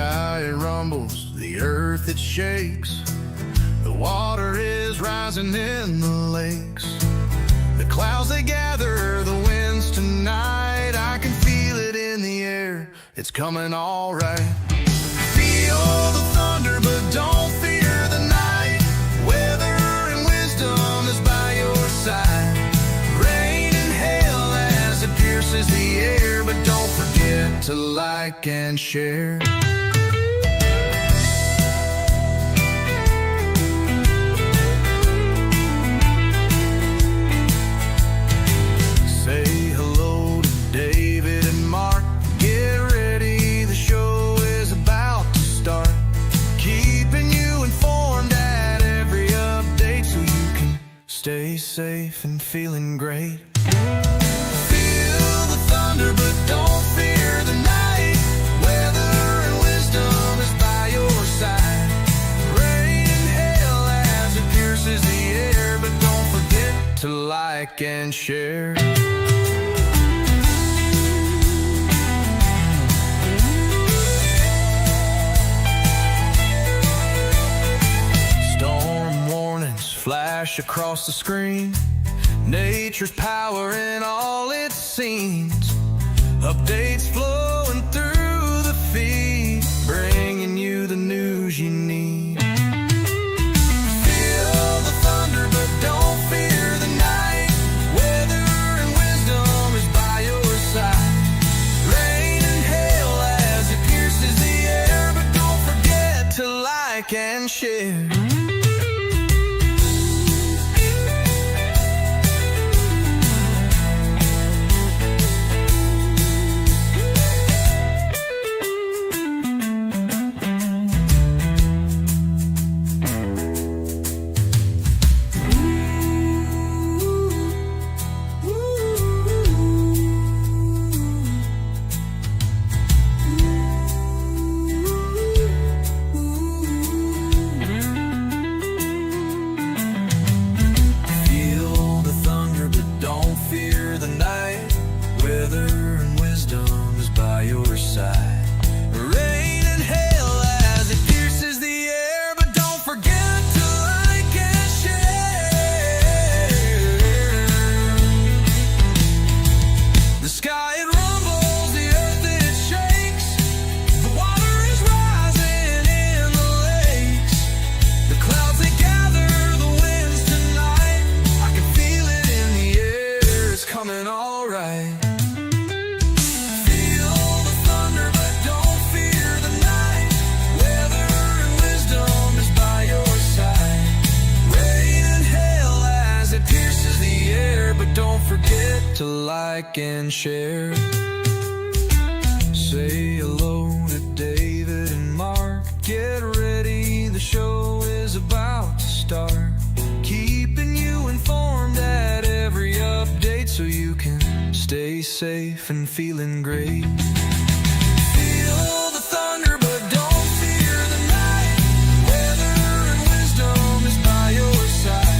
sky it rumbles, the earth it shakes. The water is rising in the lakes. The clouds they gather, the winds tonight. I can feel it in the air, it's coming all right. Feel the thunder, but don't fear the night. Weather and wisdom is by your side. Rain and hail as it pierces the air, but don't forget to like and share. Say hello to David and Mark. Get ready, the show is about to start. Keeping you informed at every update so you can stay safe and feeling great. Feel the thunder, but don't fear the night. Weather and wisdom is by your side. Rain and hail as it pierces the air, but don't forget to like and share. Storm warnings flash across the screen. Nature's power in all its scenes. Updates flowing through the feed, bringing you the news you need. Feel the thunder, but don't fear the night. Weather and wisdom is by your side. Rain and hail as it pierces the air, but don't forget to like and share. To like and share. Say hello to David and Mark. Get ready, the show is about to start. Keeping you informed at every update so you can stay safe and feeling great. Feel the thunder, but don't fear the night. Weather and wisdom is by your side.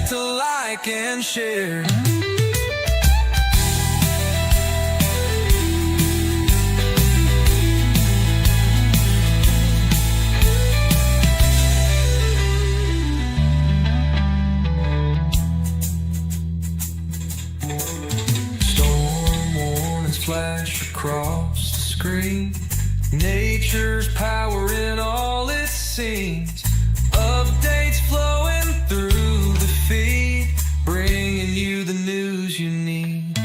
To like and share. Storm warnings flash across the screen. Nature's power in all its scenes. Updates flowing through the feed, bringing you the news you need.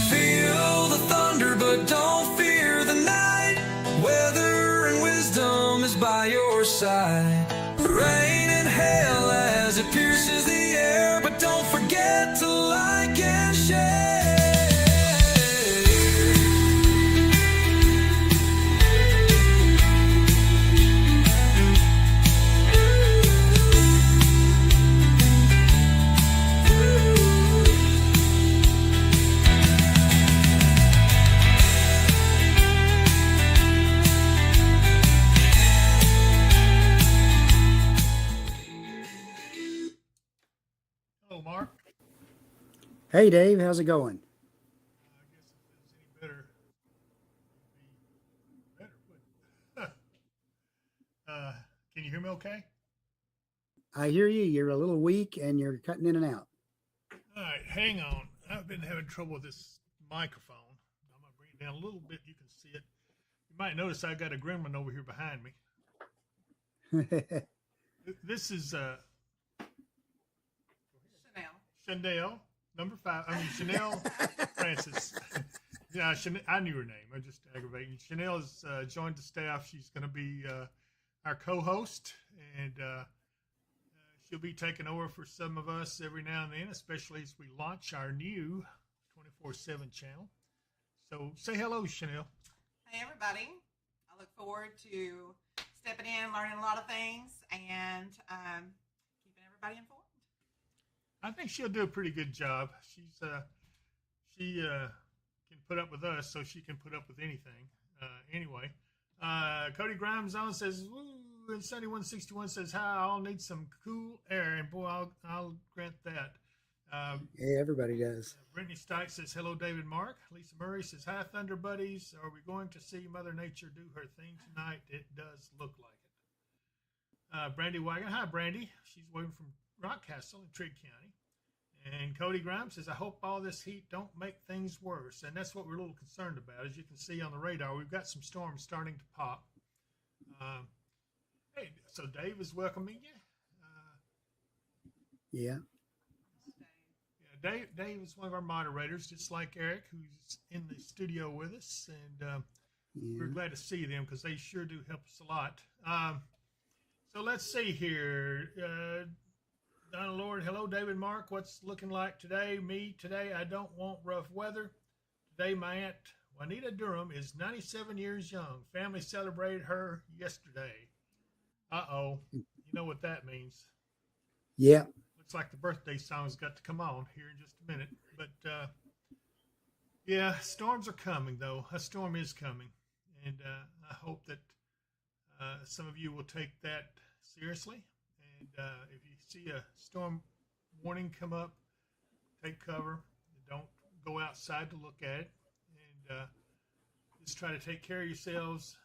Feel the thunder, but don't fear the night. Weather and wisdom is by your side. Rain and hail as it pierces the air, but don't forget to like and share. Hey Dave, how's it going? you hear me okay? I hear you. You're a little weak and you're cutting in and out. All right, hang on. I've been having trouble with this microphone. I'm going to bring it down a little bit. You can see it. You might notice I got a gremlin over here behind me. This is Chanel, number 5. I mean, Chanel Francis. Yeah, I knew her name. I just aggravated. Chanel has joined the staff. She's going to be our co-host, and she'll be taking over for some of us every now and then, especially as we launch our new 24/7 channel. So say hello, Chanel. Hey, everybody. I look forward to stepping in, learning a lot of things, and keeping everybody informed. I think she'll do a pretty good job. She can put up with us, so she can put up with anything. Anyway, Cody Grimes on says, "Woo," and Sunny 161 says, "Hi, I'll need some cool air," and boy, I'll grant that. Yeah, everybody does. Brittany Stites says, "Hello, David Mark." Lisa Murray says, "Hi, Thunder Buddies. Are we going to see Mother Nature do her thing tonight? It does look like it." Brandy Wagon, hi, Brandy. She's waiting from Rockcastle in Trigg County. And Cody Grimes says, "I hope all this heat don't make things worse." And that's what we're a little concerned about. As you can see on the radar, we've got some storms starting to pop. Hey, so Dave is welcoming you. Yeah. Dave is one of our moderators, just like Eric, who's in the studio with us. And we're glad to see them because they sure do help us a lot. So let's see here. Donna Lord, hello, David Mark. What's looking like today? Me, today, I don't want rough weather. Today, my Aunt Juanita Durham is 97 years young. Family celebrated her yesterday. Uh-oh. You know what that means. Yeah. Looks like the birthday song's got to come on here in just a minute. But, yeah, storms are coming, though. A storm is coming. And I hope that some of you will take that seriously. And if you see a storm warning come up, take cover. Don't go outside to look at it. And just try to take care of yourselves.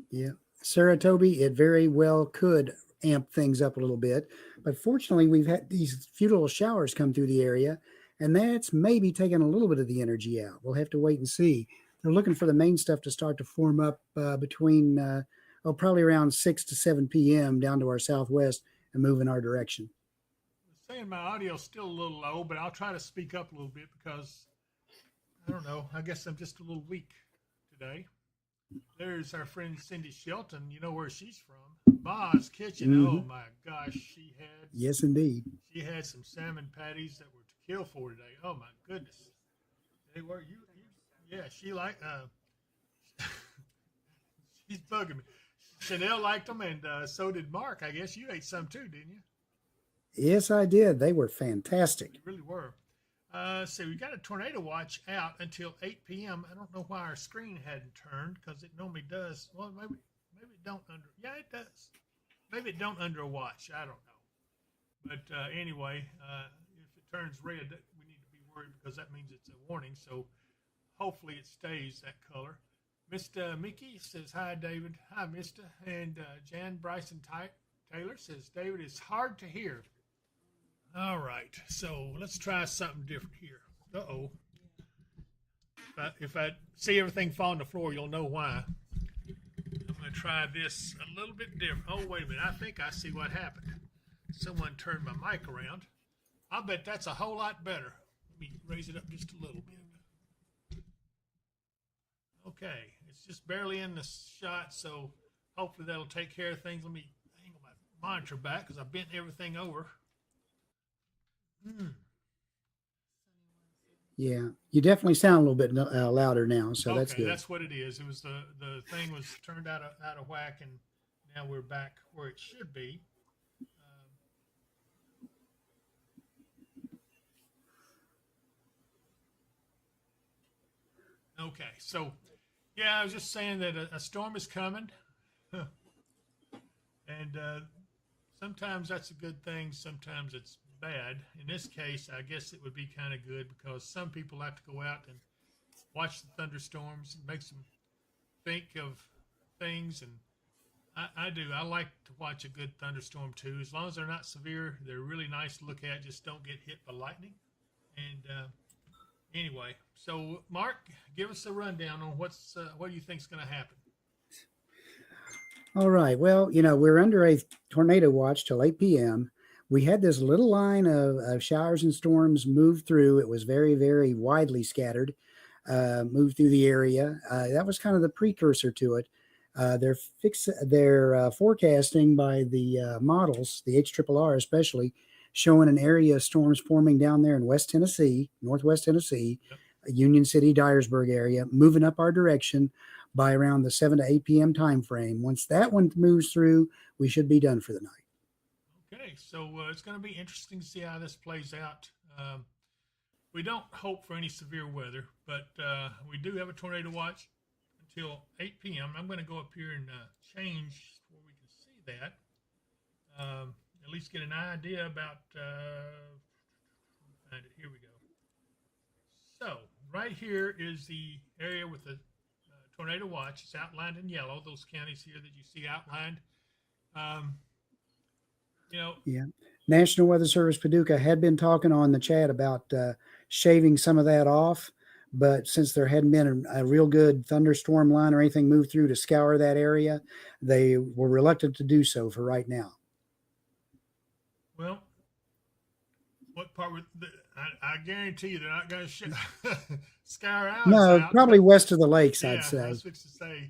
Yeah. Sarah Toby, it very well could amp things up a little bit. But fortunately, we've had these few little showers come through the area, and that's maybe taking a little bit of the energy out. We'll have to wait and see. They're looking for the main stuff to start to form up between probably around 6 to 7 p.m. down to our southwest and move in our direction. I'm saying my audio's still a little low, but I'll try to speak up a little bit because, I don't know, I guess I'm just a little weak today. There's our friend Cindy Shelton. You know where she's from. Ma's Kitchen. Mm-hmm. Oh, my gosh. Yes, indeed. She had some salmon patties that were to kill for today. Oh, my goodness. They were. Yeah, she liked, she's bugging me. Chanel liked them, and so did Mark. I guess you ate some too, didn't you? Yes, I did. They were fantastic. They really were. So we got a tornado watch out until 8 p.m. I don't know why our screen hadn't turned because it normally does. Well, maybe it don't under. Yeah, it does. Maybe it don't under a watch. I don't know. But anyway, if it turns red, we need to be worried because that means it's a warning. So hopefully it stays that color. Mr. Mickey says, "Hi, David." Hi, Mr. And Jan Bryson Taylor says, "David, it's hard to hear." All right, so let's try something different here. Uh-oh. If I see everything fall on the floor, you'll know why. I'm going to try this a little bit different. Oh, wait a minute. I think I see what happened. Someone turned my mic around. I bet that's a whole lot better. Let me raise it up just a little bit. Okay, it's just barely in the shot, so hopefully that'll take care of things. Let me angle my monitor back because I bent everything over. Yeah, you definitely sound a little bit louder now, so okay, that's good. That's what it is. It was the thing was turned out of whack, and now we're back where it should be. Okay, so yeah, I was just saying that a storm is coming, and sometimes that's a good thing. Sometimes it's bad. In this case, I guess it would be kind of good because some people like to go out and watch the thunderstorms. It makes them think of things, and I do. I like to watch a good thunderstorm too. As long as they're not severe, they're really nice to look at. Just don't get hit by lightning. And anyway, so Mark, give us a rundown on what do you think is going to happen? All right. Well, we're under a tornado watch till 8 p.m. We had this little line of showers and storms move through. It was very, very widely scattered, moved through the area. That was kind of the precursor to it. They're forecasting by the models, the HRRR especially, showing an area of storms forming down there in West Tennessee, Northwest Tennessee, Yep. Union City, Dyersburg area, moving up our direction by around the 7 to 8 p.m. time frame. Once that one moves through, we should be done for the night. Okay, so it's going to be interesting to see how this plays out. We don't hope for any severe weather, but we do have a tornado watch until 8 p.m. I'm going to go up here and change where we can see that. At least get an idea about. Find it. Here we go. So right here is the area with the tornado watch. It's outlined in yellow. Those counties here that you see outlined. Yeah. National Weather Service Paducah had been talking on the chat about shaving some of that off, but since there hadn't been a real good thunderstorm line or anything moved through to scour that area, they were reluctant to do so for right now. Well, what part would I guarantee you they're not going to scour ours No, out. probably west of the lakes, Yeah, I'd say. I was fixing to say.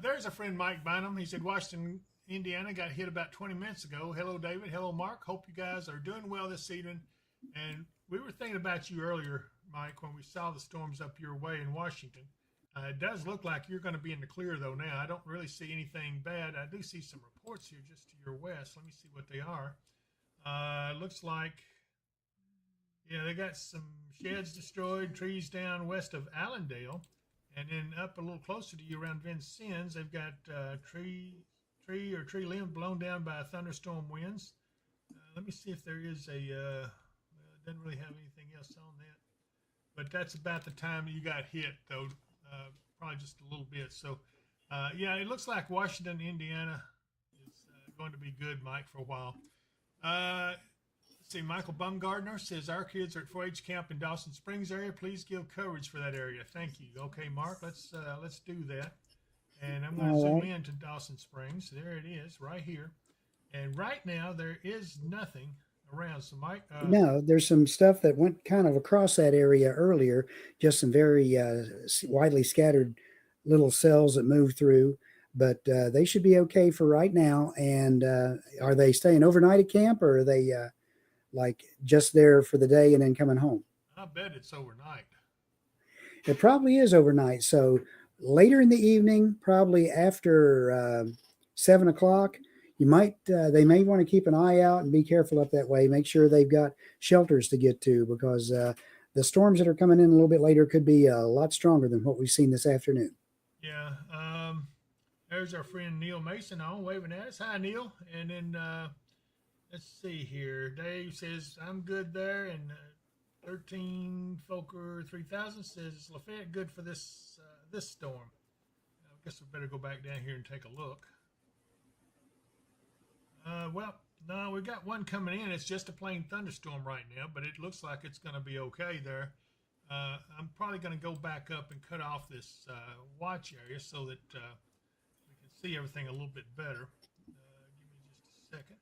There's a friend, Mike Bynum. He said Washington, Indiana got hit about 20 minutes ago. Hello, David. Hello, Mark. Hope you guys are doing well this evening. And we were thinking about you earlier, Mike, when we saw the storms up your way in Washington. It does look like you're going to be in the clear, though, now. I don't really see anything bad. I do see some reports here just to your west. Let me see what they are. Looks like, they got some sheds destroyed, trees down west of Allendale. And then up a little closer to you around Vincennes, they've got tree limb blown down by thunderstorm winds. Let me see if there is it doesn't really have anything else on that. But that's about the time you got hit, though, probably just a little bit. So, it looks like Washington, Indiana is going to be good, Mike, for a while. Let's see, Michael Bumgardner says, our kids are at 4-H camp in Dawson Springs area. Please give coverage for that area. Thank you. Okay, Mark, let's do that. And I'm going to zoom in to Dawson Springs. There it is, right here. And right now, there is nothing around. So, Mike? No, there's some stuff that went kind of across that area earlier, just some very widely scattered little cells that moved through. But they should be okay for right now. And are they staying overnight at camp, or are they like just there for the day and then coming home? I bet it's overnight. It probably is overnight. So later in the evening, probably after 7 o'clock, they may want to keep an eye out and be careful up that way. Make sure they've got shelters to get to, because the storms that are coming in a little bit later could be a lot stronger than what we've seen this afternoon. Yeah. There's our friend Neil Mason on waving at us. Hi, Neil. And then let's see here. Dave says, I'm good there. And 13 Foker 3000 says, Lafayette good for this storm. I guess we better go back down here and take a look. Well, no, we've got one coming in. It's just a plain thunderstorm right now, but it looks like it's going to be okay there. I'm probably going to go back up and cut off this watch area so that we can see everything a little bit better. Give me just a second.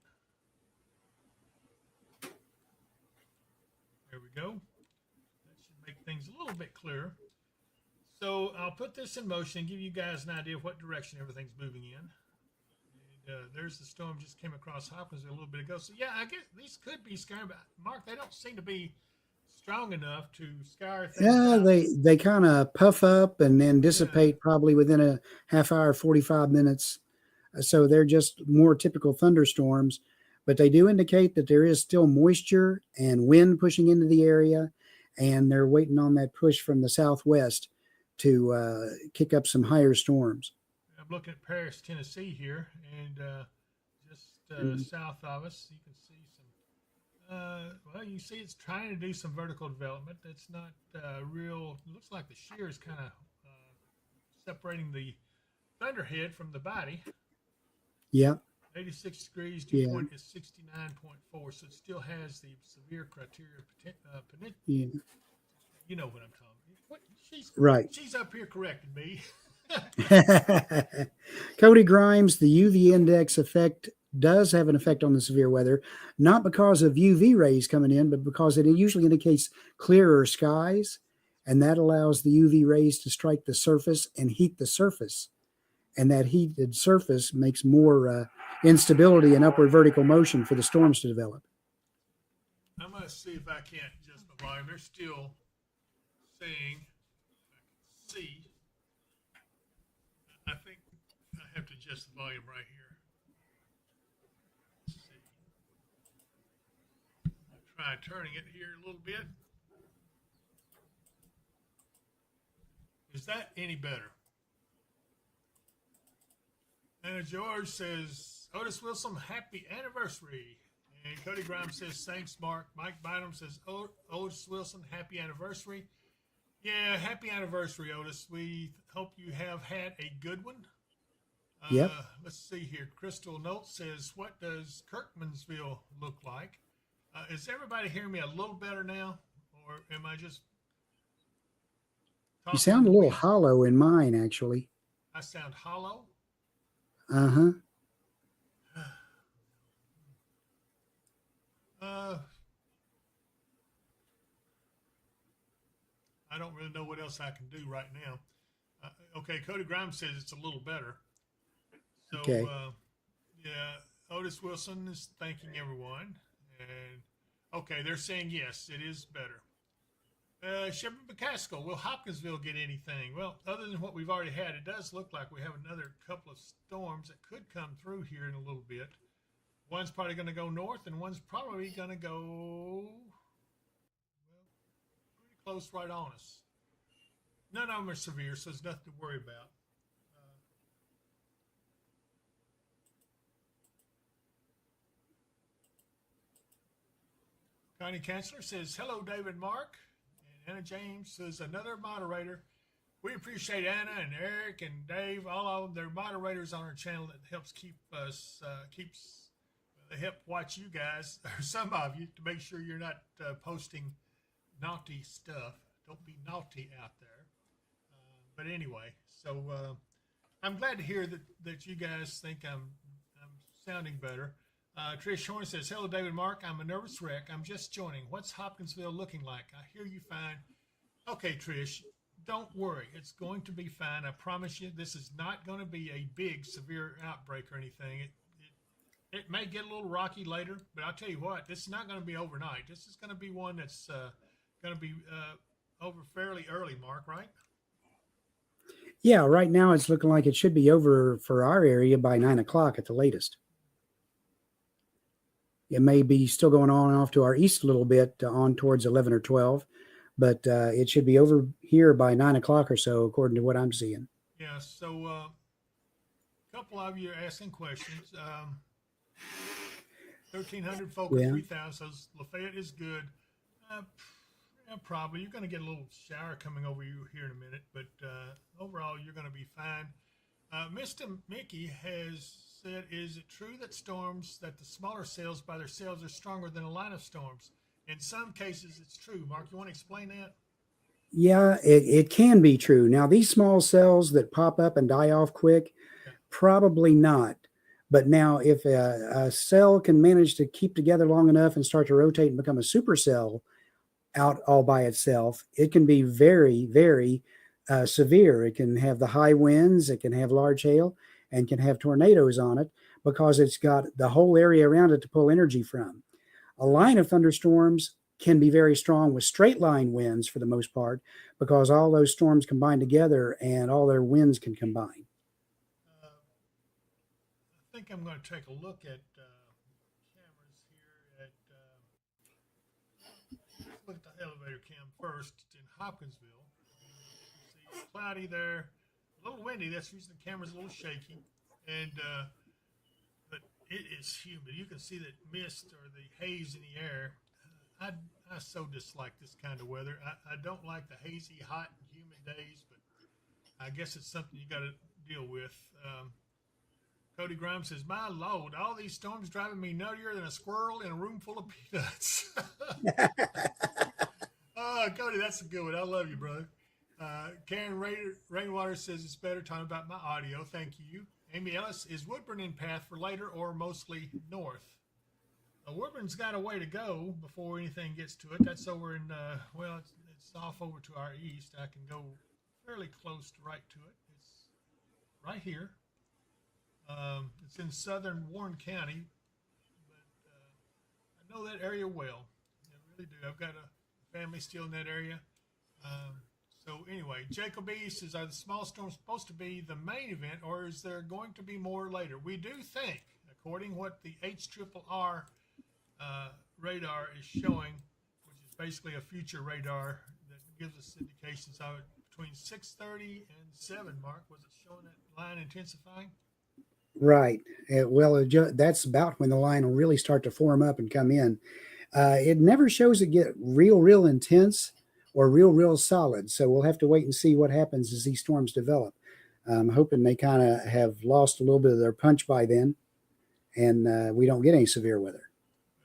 There we go. That should make things a little bit clearer. So I'll put this in motion and give you guys an idea of what direction everything's moving in. There's the storm just came across Hopkins a little bit ago. So, I guess these could be scary, but Mark, they don't seem to be strong enough to scour things out. They kind of puff up and then dissipate probably within a half hour, 45 minutes. So they're just more typical thunderstorms, but they do indicate that there is still moisture and wind pushing into the area, and they're waiting on that push from the southwest to kick up some higher storms. I'm looking at Paris, Tennessee here, and just south of us, you can see some, you see it's trying to do some vertical development. It's not real. It looks like the shear is kind of separating the thunderhead from the body. Yeah. 86 degrees, dew Yeah. point is 69.4, so it still has the severe criteria. Yeah. You know what I'm talking about. What, Right. she's up here correcting me. Cody Grimes, the UV index effect does have an effect on the severe weather, not because of UV rays coming in, but because it usually indicates clearer skies, and that allows the UV rays to strike the surface and heat the surface. And that heated surface makes more instability and upward vertical motion for the storms to develop. I'm going to see if I can't adjust my volume. They're still saying, I can see. I think I have to adjust the volume right here. Let's see. I'll try turning it here a little bit. Is that any better? And George says, Otis Wilson, happy anniversary. And Cody Grimes says, thanks, Mark. Mike Bynum says, Otis Wilson, happy anniversary. Yeah, happy anniversary, Otis. We hope you have had a good one. Yep. Let's see here. Crystal Note says, what does Kirkmansville look like? Is everybody hearing me a little better now? Or am I just You talking sound in a the little wind? hollow in mine, actually. I sound hollow? Uh-huh. I don't really know what else I can do right now. Okay, Cody Grimes says it's a little better. So, Okay. yeah, Otis Wilson is thanking everyone. And, okay, they're saying yes, it is better. Shepard McCaskill, will Hopkinsville get anything? Well, other than what we've already had, it does look like we have another couple of storms that could come through here in a little bit. One's probably going to go north, and one's probably going to go pretty close right on us. None of them are severe, so there's nothing to worry about. Connie Chancellor says, hello, David Mark. And Anna James says, another moderator. We appreciate Anna and Eric and Dave, all of them. They're moderators on our channel that helps they help watch you guys, or some of you, to make sure you're not posting naughty stuff. Don't be naughty out there. But anyway, so I'm glad to hear that you guys think I'm sounding better. Trish Horn says, hello, David Mark. I'm a nervous wreck. I'm just joining. What's Hopkinsville looking like? I hear you fine. Okay, Trish, don't worry. It's going to be fine. I promise you, this is not going to be a big, severe outbreak or anything. It may get a little rocky later, but I'll tell you what, this is not going to be overnight. This is going to be one that's going to be over fairly early, Mark, right? Yeah, right now it's looking like it should be over for our area by 9 o'clock at the latest. It may be still going on off to our east a little bit on towards 11 or 12, but it should be over here by 9 o'clock or so, according to what I'm seeing. Yeah, so a couple of you are asking questions. 1,300 folk or 3,000, so Lafayette is good. Yeah, probably. You're going to get a little shower coming over you here in a minute, but overall, you're going to be fine. Mr. Mickey has said, is it true that the smaller cells by themselves are stronger than a line of storms? In some cases, it's true. Mark, you want to explain that? Yeah, it can be true. Now, these small cells that pop up and die off quick, probably not. But now, if a cell can manage to keep together long enough and start to rotate and become a supercell out all by itself, it can be very, very severe. It can have the high winds, it can have large hail, and can have tornadoes on it because it's got the whole area around it to pull energy from. A line of thunderstorms can be very strong with straight line winds for the most part because all those storms combine together and all their winds can combine. I think I'm going to take a look at cameras here. Let's look at the elevator cam first. It's in Hopkinsville. You see it's cloudy there, a little windy. That's the reason the camera's a little shaky. And but it is humid. You can see that mist or the haze in the air. I so dislike this kind of weather. I don't like the hazy, hot, and humid days, but I guess it's something you got to deal with. Cody Grimes says, my Lord, all these storms driving me nuttier than a squirrel in a room full of peanuts. Oh, Cody, that's a good one. I love you, brother. Karen Rainwater says it's better talking about my audio. Thank you. Amy Ellis, is Woodburn in path for later or mostly north? Woodburn's got a way to go before anything gets to it. That's over in, it's off over to our east. I can go fairly close right to it. It's right here. It's in southern Warren County, but I know that area well. I really do. I've got a family still in that area. So anyway, Jacob E. says, are the small storms supposed to be the main event, or is there going to be more later? We do think, according to what the HRRR radar is showing, which is basically a future radar that gives us indications of it between 6:30 and 7, Mark. Was it showing that line intensifying? Right. That's about when the line will really start to form up and come in. It never shows it get real intense or real solid. So we'll have to wait and see what happens as these storms develop. I'm hoping they kind of have lost a little bit of their punch by then, and we don't get any severe weather.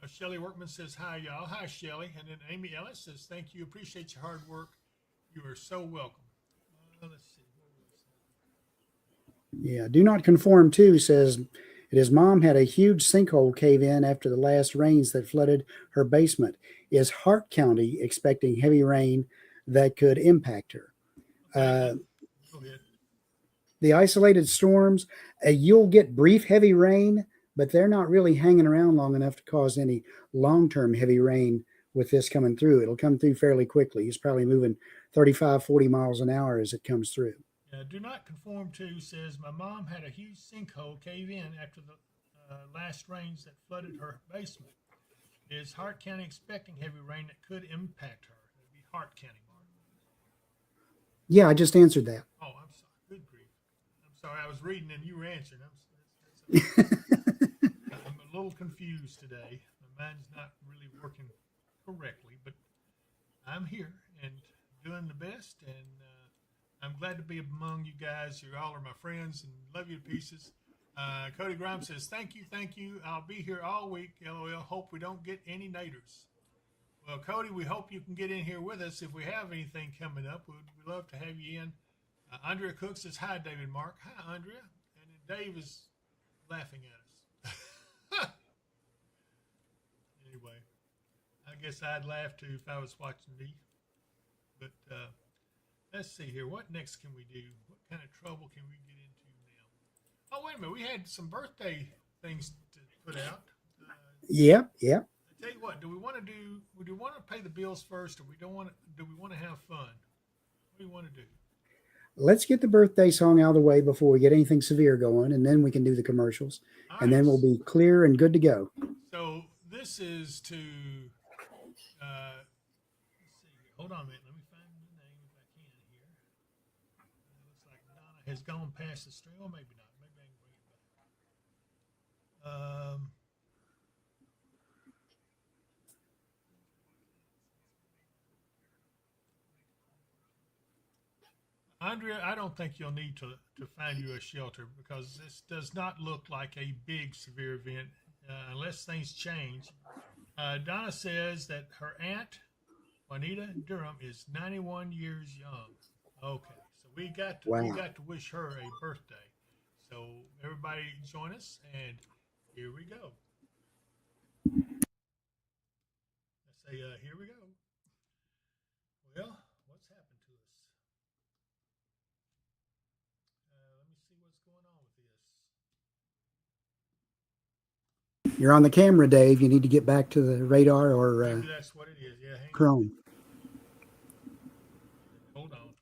Shelly Workman says, hi, y'all. Hi, Shelly. And then Amy Ellis says, thank you. Appreciate your hard work. You are so welcome. Let's see. Yeah, do not conform too says his mom had a huge sinkhole cave in after the last rains that flooded her basement. Is Hart County expecting heavy rain that could impact her? Go ahead. The isolated storms, you'll get brief heavy rain, but they're not really hanging around long enough to cause any long-term heavy rain with this coming through. It'll come through fairly quickly. It's probably moving 35, 40 miles an hour as it comes through. Do not conform to says, my mom had a huge sinkhole cave in after the last rains that flooded her basement. Is Hart County expecting heavy rain that could impact her? It would be Hart County, Mark. Yeah, I just answered that. Oh, I'm sorry. Good grief. I'm sorry. I was reading and you were answering. I'm a little confused today. My mind's not really working correctly, but I'm here and doing the best, and I'm glad to be among you guys. You all are my friends and love you to pieces. Cody Grimes says, thank you. I'll be here all week. LOL. Hope we don't get any naders. Well, Cody, we hope you can get in here with us if we have anything coming up. We'd love to have you in. Andrea Cook says, hi, David Mark. Hi, Andrea. And then Dave is laughing at us. Anyway, I guess I'd laugh too if I was watching me. But let's see here. What next can we do? What kind of trouble can we get into now? Oh, wait a minute. We had some birthday things to put out. Yeah. I tell you what. Do we want to pay the bills first, or do we want to have fun? What do you want to do? Let's get the birthday song out of the way before we get anything severe going, and then we can do the commercials, and then we'll be clear and good to go. So this is to, let's see, hold on a minute. Let me find the name if I can here. Looks like Donna has gone past the stream. Well, maybe not. Maybe I can bring it back. Andrea, I don't think you'll need to find you a shelter, because this does not look like a big severe event unless things change. Donna says that her aunt, Juanita Durham, is 91 years young. Okay, so we got to wish her a birthday. So everybody join us, and here we go. Let's say, here we go. Well, what's happened to us? Let me see what's going on with this. You're on the camera, Dave. You need to get back to the radar or Maybe that's what it is. Yeah, hang Chrome. on. Hold on.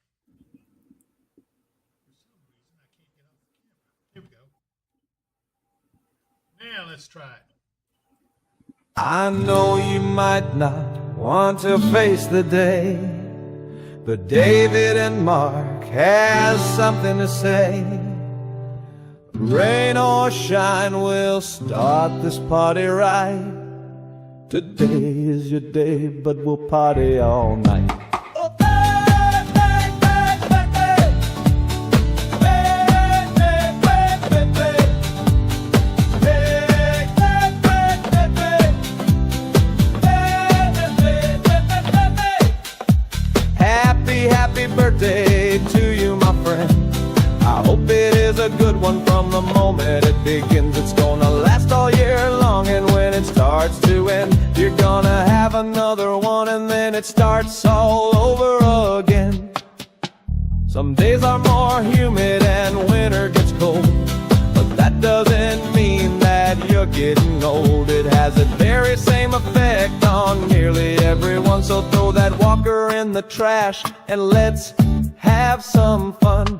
For some reason, I can't get off the camera. Here we go. Now let's try it. I know you might not want to face the day, but David and Mark has something to say. Rain or shine, we'll start this party right. Today is your day, but we'll party all night. begins, it's gonna last all year long. And when it starts to end, you're gonna have another one, and then it starts all over again. Some days are more humid and winter gets cold, but that doesn't mean that you're getting old. It has the very same effect on nearly everyone. So throw that walker in the trash and let's have some fun.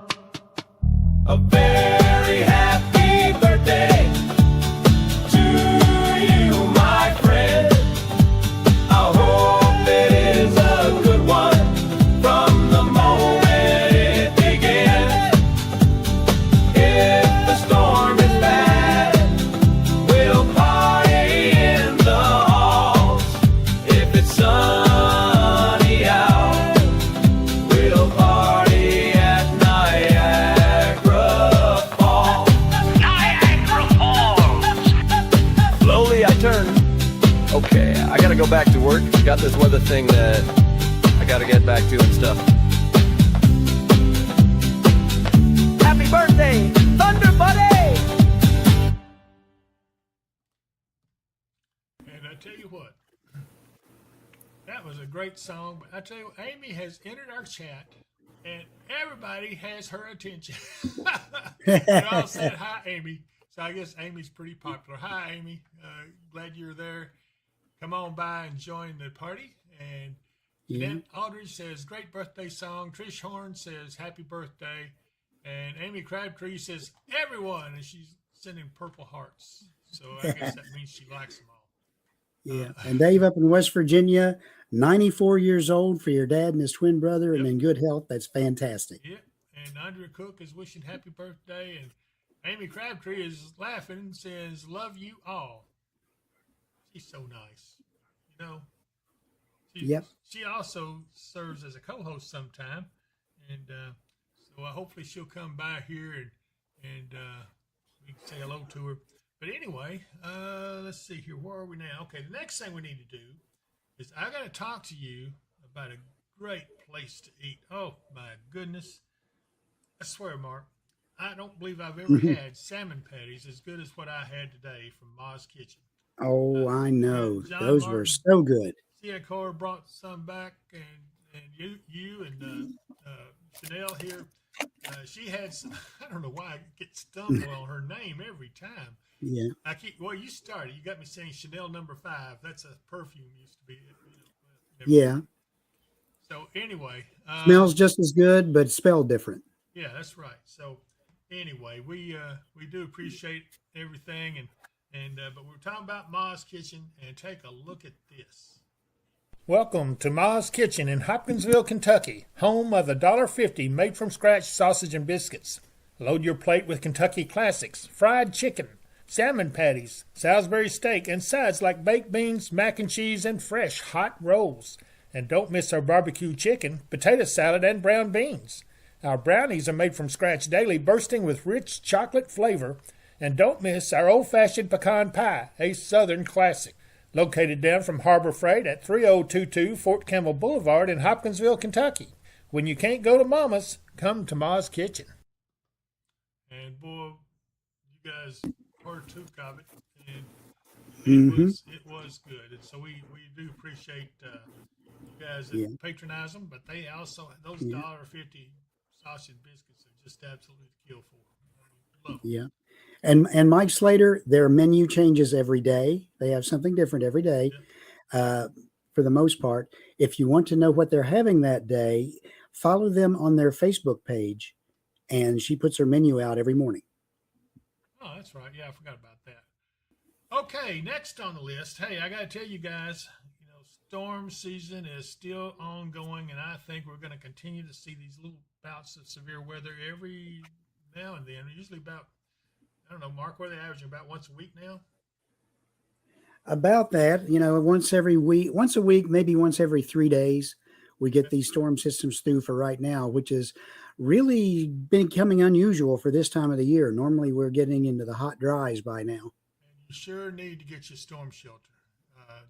A very happy birthday to you, my friend. I hope it is a good one from the moment it begins. If the storm is bad, we'll party in the halls. If it's sunny out, we'll party at Niagara Falls. Niagara Falls. Slowly I turn. Okay, I gotta go back to work. Got this weather thing that I gotta get back to and stuff. Happy birthday, Thunder Buddy! And I tell you what, that was a great song. But I tell you, Amy has entered our chat, and everybody has her attention. They all said hi, Amy. So I guess Amy's pretty popular. Hi, Amy. Glad you're there. Come on by and join the party. And Jeanette Aldridge says, great birthday song. Trish Horn says, happy birthday. And Amy Crabtree says, everyone. And she's sending purple hearts. So I guess that means she likes them all. Yeah. And Dave up in West Virginia, 94 years old for your dad and his twin brother and in good health. That's fantastic. Yep. And Andrea Cook is wishing happy birthday. And Amy Crabtree is laughing and says, love you all. She's so nice. You know, she also serves as a co-host sometime. And so hopefully she'll come by here and we can say hello to her. But anyway, let's see here. Where are we now? Okay, the next thing we need to do is I got to talk to you about a great place to eat. Oh, my goodness. I swear, Mark, I don't believe I've ever had salmon patties as good as what I had today from Ma's Kitchen. Oh, I know. John Those Martin, were so good. Cia Cora brought some back, and you and Chanel here. She had some, I don't know why I get stumbled on her name every time. Yeah. You started. You got me saying Chanel number 5. That's a perfume used to be. Yeah. So anyway. Smells just as good, but spelled different. Yeah, that's right. So anyway, we do appreciate everything, but we're talking about Ma's Kitchen, and take a look at this. Welcome to Ma's Kitchen in Hopkinsville, Kentucky, home of the $1.50 made from scratch sausage and biscuits. Load your plate with Kentucky classics, fried chicken, salmon patties, Salisbury steak, and sides like baked beans, mac and cheese, and fresh hot rolls. And don't miss our barbecue chicken, potato salad, and brown beans. Our brownies are made from scratch daily, bursting with rich chocolate flavor. And don't miss our old-fashioned pecan pie, a Southern classic. Located down from Harbor Freight at 3022 Fort Campbell Boulevard in Hopkinsville, Kentucky. When you can't go to Mama's, come to Ma's Kitchen. And boy, you guys partook of it, and it was good. And so we do appreciate you guys that patronize them, but they also, those $1.50 sausage biscuits are just absolutely to kill for. Love them. Yeah. And Mike Slater, their menu changes every day. They have something different every day, for the most part. If you want to know what they're having that day, follow them on their Facebook page, and she puts her menu out every morning. Oh, that's right. Yeah, I forgot about that. Okay, next on the list. Hey, I got to tell you guys, storm season is still ongoing, and I think we're going to continue to see these little bouts of severe weather every now and then. Usually about, I don't know, Mark, what are they averaging, about once a week now? About that, once a week, maybe once every 3 days, we get these storm systems through for right now, which is really becoming unusual for this time of the year. Normally we're getting into the hot dries by now. And you sure need to get your storm shelter.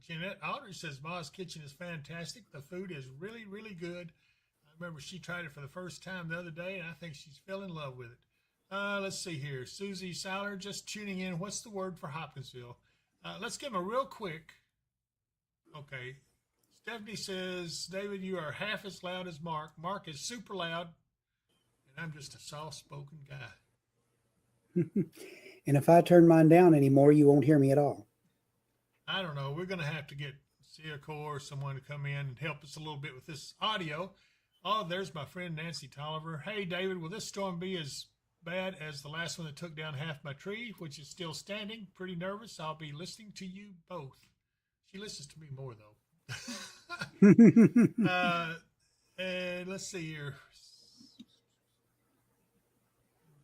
Jeanette Aldridge says Ma's Kitchen is fantastic. The food is really, really good. I remember she tried it for the first time the other day, and I think she's fell in love with it. Let's see here. Susie Seiler just tuning in. What's the word for Hopkinsville? Let's give him a real quick. Okay. Stephanie says, David, you are half as loud as Mark. Mark is super loud, and I'm just a soft-spoken guy. And if I turn mine down anymore, you won't hear me at all. I don't know. We're going to have to get Ciacor or someone to come in and help us a little bit with this audio. Oh, there's my friend Nancy Tolliver. Hey, David, will this storm be as bad as the last one that took down half my tree, which is still standing? Pretty nervous. I'll be listening to you both. She listens to me more, though. And let's see here.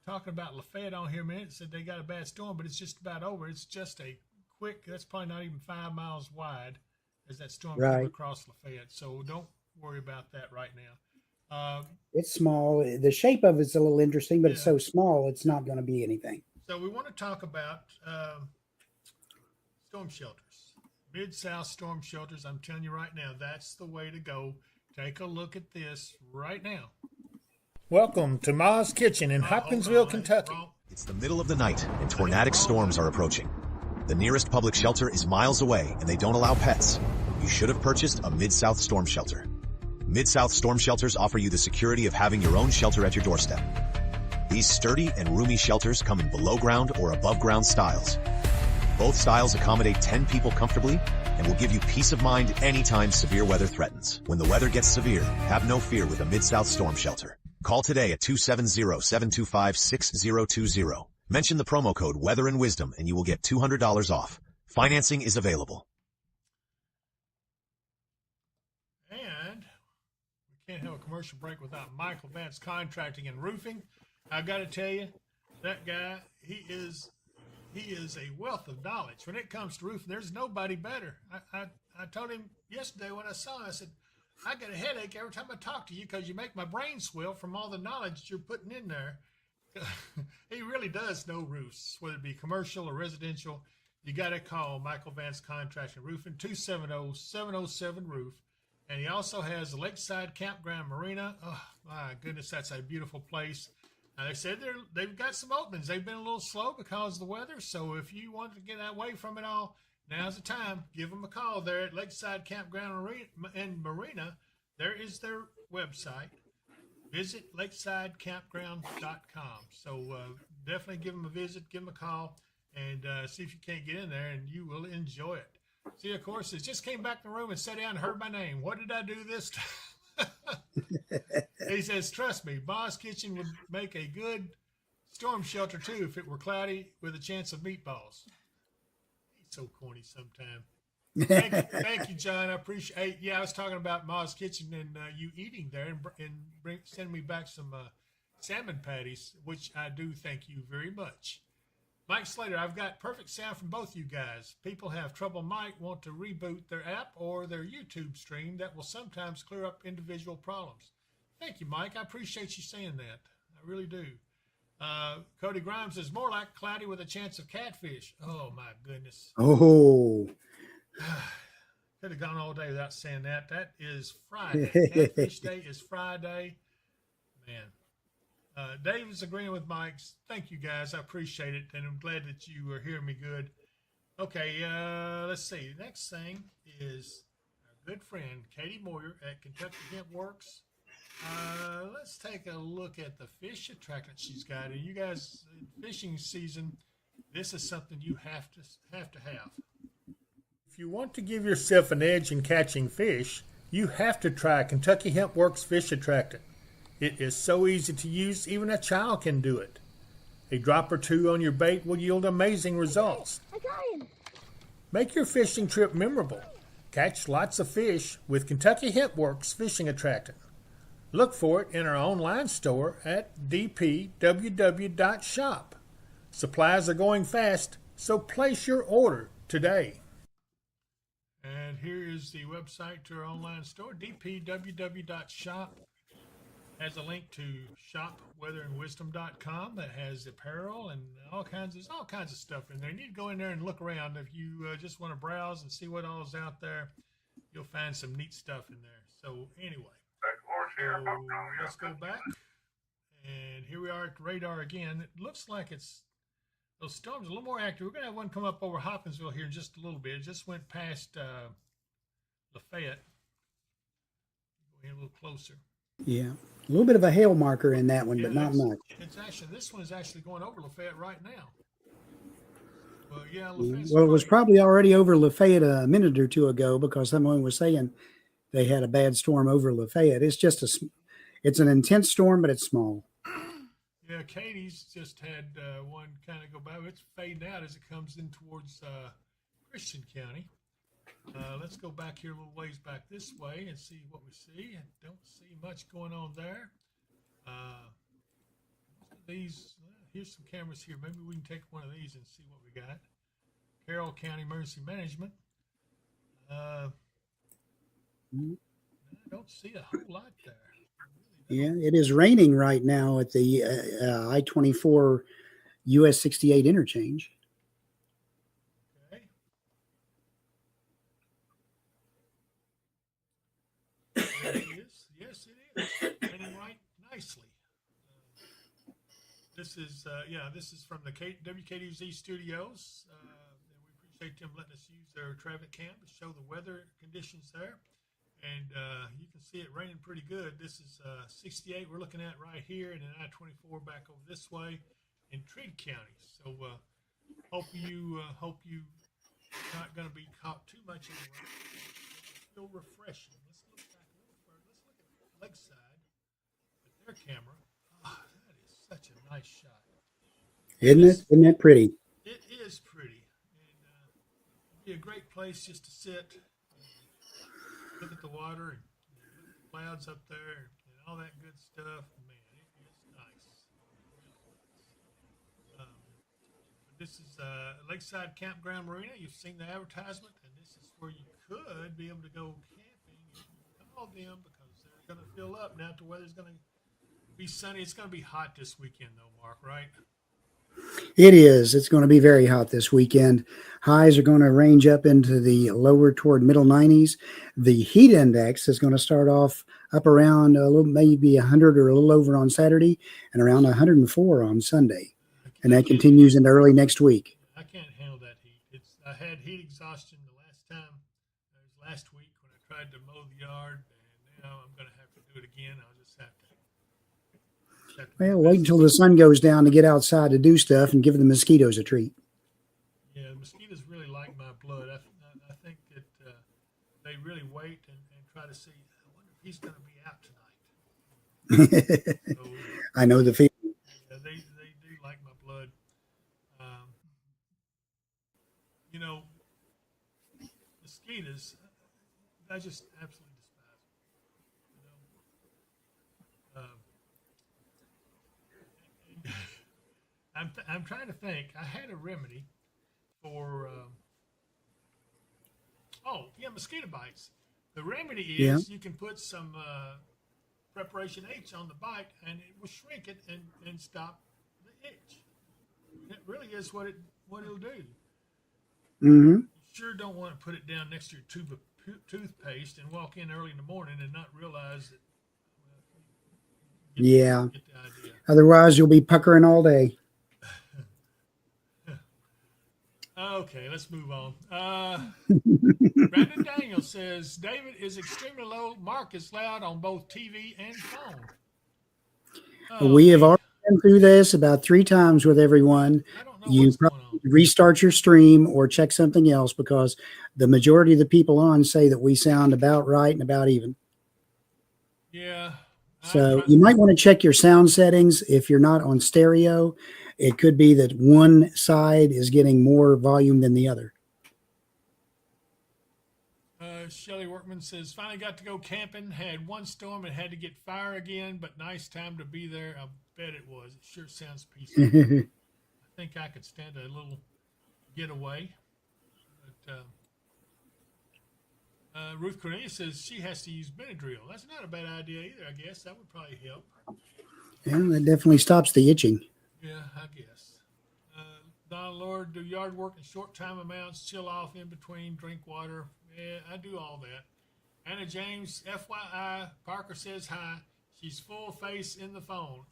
Talking about Lafayette on here a minute. Said they got a bad storm, but it's just about over. It's just a quick, that's probably not even 5 miles wide as that storm came across Lafayette. So don't worry about that right now. It's small. The shape of it's a little interesting, but it's so small, it's not going to be anything. So we want to talk about storm shelters. Mid-South storm shelters, I'm telling you right now, that's the way to go. Take a look at this right now. Welcome to Ma's Kitchen in Hopkinsville, Kentucky. It's the middle of the night, and tornadic storms are approaching. The nearest public shelter is miles away, and they don't allow pets. You should have purchased a Mid-South storm shelter. Mid-South storm shelters offer you the security of having your own shelter at your doorstep. These sturdy and roomy shelters come in below-ground or above-ground styles. Both styles accommodate 10 people comfortably and will give you peace of mind anytime severe weather threatens. When the weather gets severe, have no fear with a Mid-South storm shelter. Call today at 270-725-6020. Mention the promo code Weather and Wisdom and you will get $200 off. Financing is available. And we can't have a commercial break without Michael Vance Contracting and Roofing. I've got to tell you, that guy, he is a wealth of knowledge. When it comes to roofing, there's nobody better. I told him yesterday when I saw him, I said, I get a headache every time I talk to you because you make my brain swell from all the knowledge you're putting in there. He really does know roofs, whether it be commercial or residential. You got to call Michael Vance Contracting Roofing, 270-707-ROOF. And he also has the Lakeside Campground Marina. Oh, my goodness, that's a beautiful place. They said they've got some openings. They've been a little slow because of the weather. So if you want to get away from it all, now's the time. Give them a call there at Lakeside Campground and Marina. There is their website. Visit lakesidecampground.com. So definitely give them a visit, give them a call, and see if you can't get in there, and you will enjoy it. See, of course, it just came back in the room and sat down and heard my name. What did I do this time? He says, trust me, Ma's Kitchen would make a good storm shelter, too, if it were cloudy with a chance of meatballs. He's so corny sometimes. Thank you, John. I appreciate. Yeah, I was talking about Ma's Kitchen and you eating there and sending me back some salmon patties, which I do thank you very much. Mike Slater, I've got perfect sound from both you guys. People have trouble might want to reboot their app or their YouTube stream. That will sometimes clear up individual problems. Thank you, Mike. I appreciate you saying that. I really do. Cody Grimes is more like cloudy with a chance of catfish. Oh, my goodness. Oh. Could have gone all day without saying that. That is Friday. Catfish Day is Friday. Man. Dave is agreeing with Mike. Thank you, guys. I appreciate it, and I'm glad that you are hearing me good. Okay, let's see. The next thing is our good friend, Katie Moyer at Kentucky Hemp Works. Let's take a look at the fish attractant she's got. And you guys, fishing season, this is something you have to have. If you want to give yourself an edge in catching fish, you have to try Kentucky Hemp Works Fish Attractant. It is so easy to use, even a child can do it. A drop or two on your bait will yield amazing results. I got him. Make your fishing trip memorable. Catch lots of fish with Kentucky Hemp Works Fishing Attractant. Look for it in our online store at dpww.shop. Supplies are going fast, so place your order today. And here is the website to our online store, dpww.shop. Has a link to shopweatherandwisdom.com that has apparel and all kinds of stuff in there. You need to go in there and look around. If you just want to browse and see what all is out there, you'll find some neat stuff in there. So anyway, let's go back And here we are at the radar again. It looks like those storms are a little more active. We're going to have one come up over Hopkinsville here in just a little bit. It just went past Lafayette. Go in a little closer. Yeah. A little bit of a hail marker in that one, but not much. This one is actually going over Lafayette right now. Well, yeah. Lafayette's Well, it was probably already over Lafayette a minute or two ago because someone was saying they had a bad storm over Lafayette. It's an intense storm, but it's small. Yeah, Katie's just had one kind of go by. It's fading out as it comes in towards Christian County. Let's go back here a little ways back this way and see what we see. I don't see much going on there. Here's some cameras here. Maybe we can take one of these and see what we got. Carroll County Emergency Management. I don't see a whole lot there. Yeah, it is raining right now at the I-24 US 68 interchange. Okay. There it is. Yes, it is. Raining right nicely. This is from the WKDZ studios. We appreciate them letting us use their traffic cam to show the weather conditions there. And you can see it raining pretty good. This is 68 we're looking at right here, and then I-24 back over this way in Trigg County. So hope you not going to be caught too much in the rain. It's still refreshing. Let's look back a little further. Let's look at Lakeside with their camera. Oh, that is such a nice shot. Isn't it? Isn't that pretty? It is pretty. And it'd be a great place just to sit. Look at the water and look at the clouds up there and all that good stuff. Man, it is nice. This is Lakeside Campground Marina. You've seen the advertisement, and this is where you could be able to go camping if you call them, because they're going to fill up now. The weather's going to be sunny. It's going to be hot this weekend, though, Mark, right? It is. It's going to be very hot this weekend. Highs are going to range up into the lower toward middle 90s. The heat index is going to start off up around maybe 100 or a little over on Saturday and around 104 on Sunday. And that continues into early next week. I can't handle that heat. I had heat exhaustion last week when I tried to mow the yard, and now I'm going to have to do it again. I'll just have to. Well, wait until the sun goes down to get outside to do stuff and give the mosquitoes a treat. Yeah, the mosquitoes really like my blood. I think that they really wait and try to see, I wonder if he's going to be out tonight. So, I know the feeling. Yeah, they do like my blood. Mosquitoes, I just absolutely despise them. I'm trying to think. I had a remedy for mosquito bites. The remedy is you can put some preparation H on the bite, and it will shrink it and stop the itch. It really is what it'll do. Mm-hmm. You sure don't want to put it down next to your tube of toothpaste and walk in early in the morning and not realize that. Get the idea. Otherwise, you'll be puckering all day. Okay, let's move on. Brandon Daniel says, David is extremely low. Mark is loud on both TV and phone. We have already been through this about 3 times with everyone. I don't know You probably restart your stream or check something else, because the majority of the people on say that we sound about right and about even. Yeah. So you might want to check your sound settings. If you're not on stereo, it could be that one side is getting more volume than the other. Shelly Workman says, finally got to go camping. Had one storm and had to get fire again, but nice time to be there. I bet it was. It sure sounds peaceful. I think I could stand a little getaway. But Ruth Cornelius says she has to use Benadryl. That's not a bad idea either, I guess. That would probably help. Yeah, that definitely stops the itching. Yeah, I guess. Donna Lord, do yard work in short time amounts, chill off in between, drink water. Yeah, I do all that. Anna James, FYI, Parker says hi. She's full face in the phone.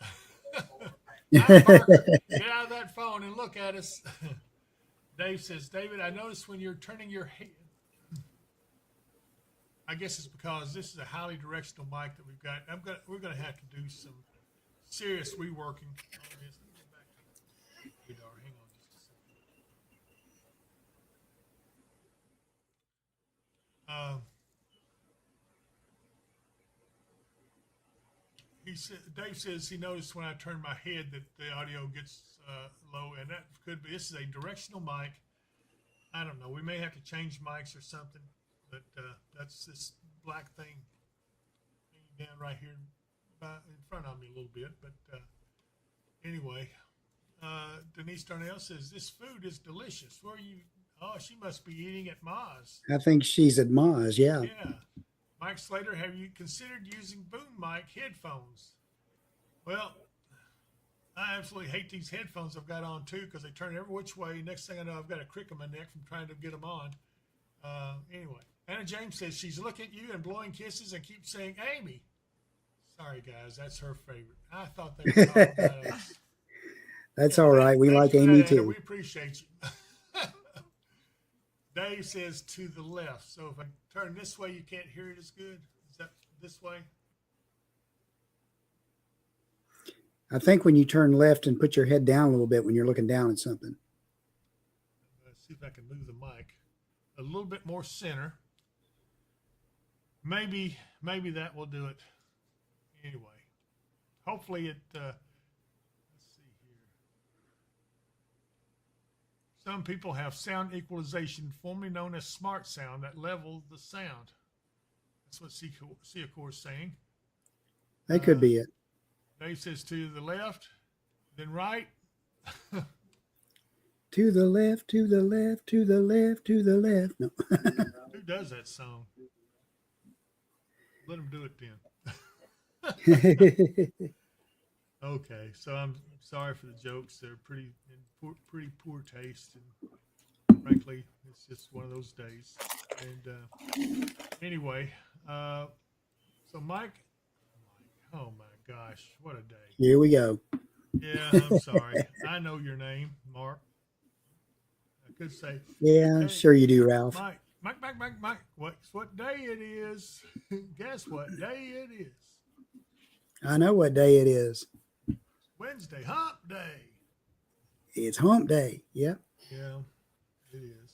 Hi, Parker. Get out of that phone and look at us. Dave says, David, I noticed when you're turning your head. I guess it's because this is a highly directional mic that we've got. We're gonna have to do some serious reworking on this. Let me go back to the radar. Hang on just a second. Dave says he noticed when I turn my head that the audio gets low, and that could be. This is a directional mic. I don't know. We may have to change mics or something, but that's this black thing hanging down right here in front of me a little bit. But anyway, Denise Darnell says this food is delicious. Where are you? Oh, she must be eating at Ma's. I think she's at Maz. Yeah. Yeah. Mike Slater, have you considered using boom mic headphones? Well, I absolutely hate these headphones I've got on too because they turn every which way. Next thing I know, I've got a crick in my neck from trying to get them on. Anyway, Anna James says she's looking at you and blowing kisses and keeps saying Amy. Sorry, guys, that's her favorite. I thought they were talking about us. That's all right. We like Amy Anna. too. We appreciate you. Dave says to the left. So if I turn this way, you can't hear it as good. Is that this way? I think when you turn left and put your head down a little bit when you're looking down at something. Let's see if I can move the mic a little bit more center. Maybe that will do it. Anyway, hopefully it. Let's see here. Some people have sound equalization, formerly known as smart sound, that level the sound. That's what Seacor is saying. That could be it. Dave says to the left, then right. To the left, to the left, to the left, to the left. No. Who does that song? Let him do it then. Okay, so I'm sorry for the jokes. They're pretty poor taste, and frankly, it's just one of those days. And anyway, so Mike, oh my gosh, what a day! Here we go. Yeah, I'm sorry. I know your name, Mark. I could say. Yeah, hey, sure you do, Ralph. Mike. What day it is? Guess what day it is? I know what day it is. Wednesday, hump day. It's hump day. Yep. Yeah, it is.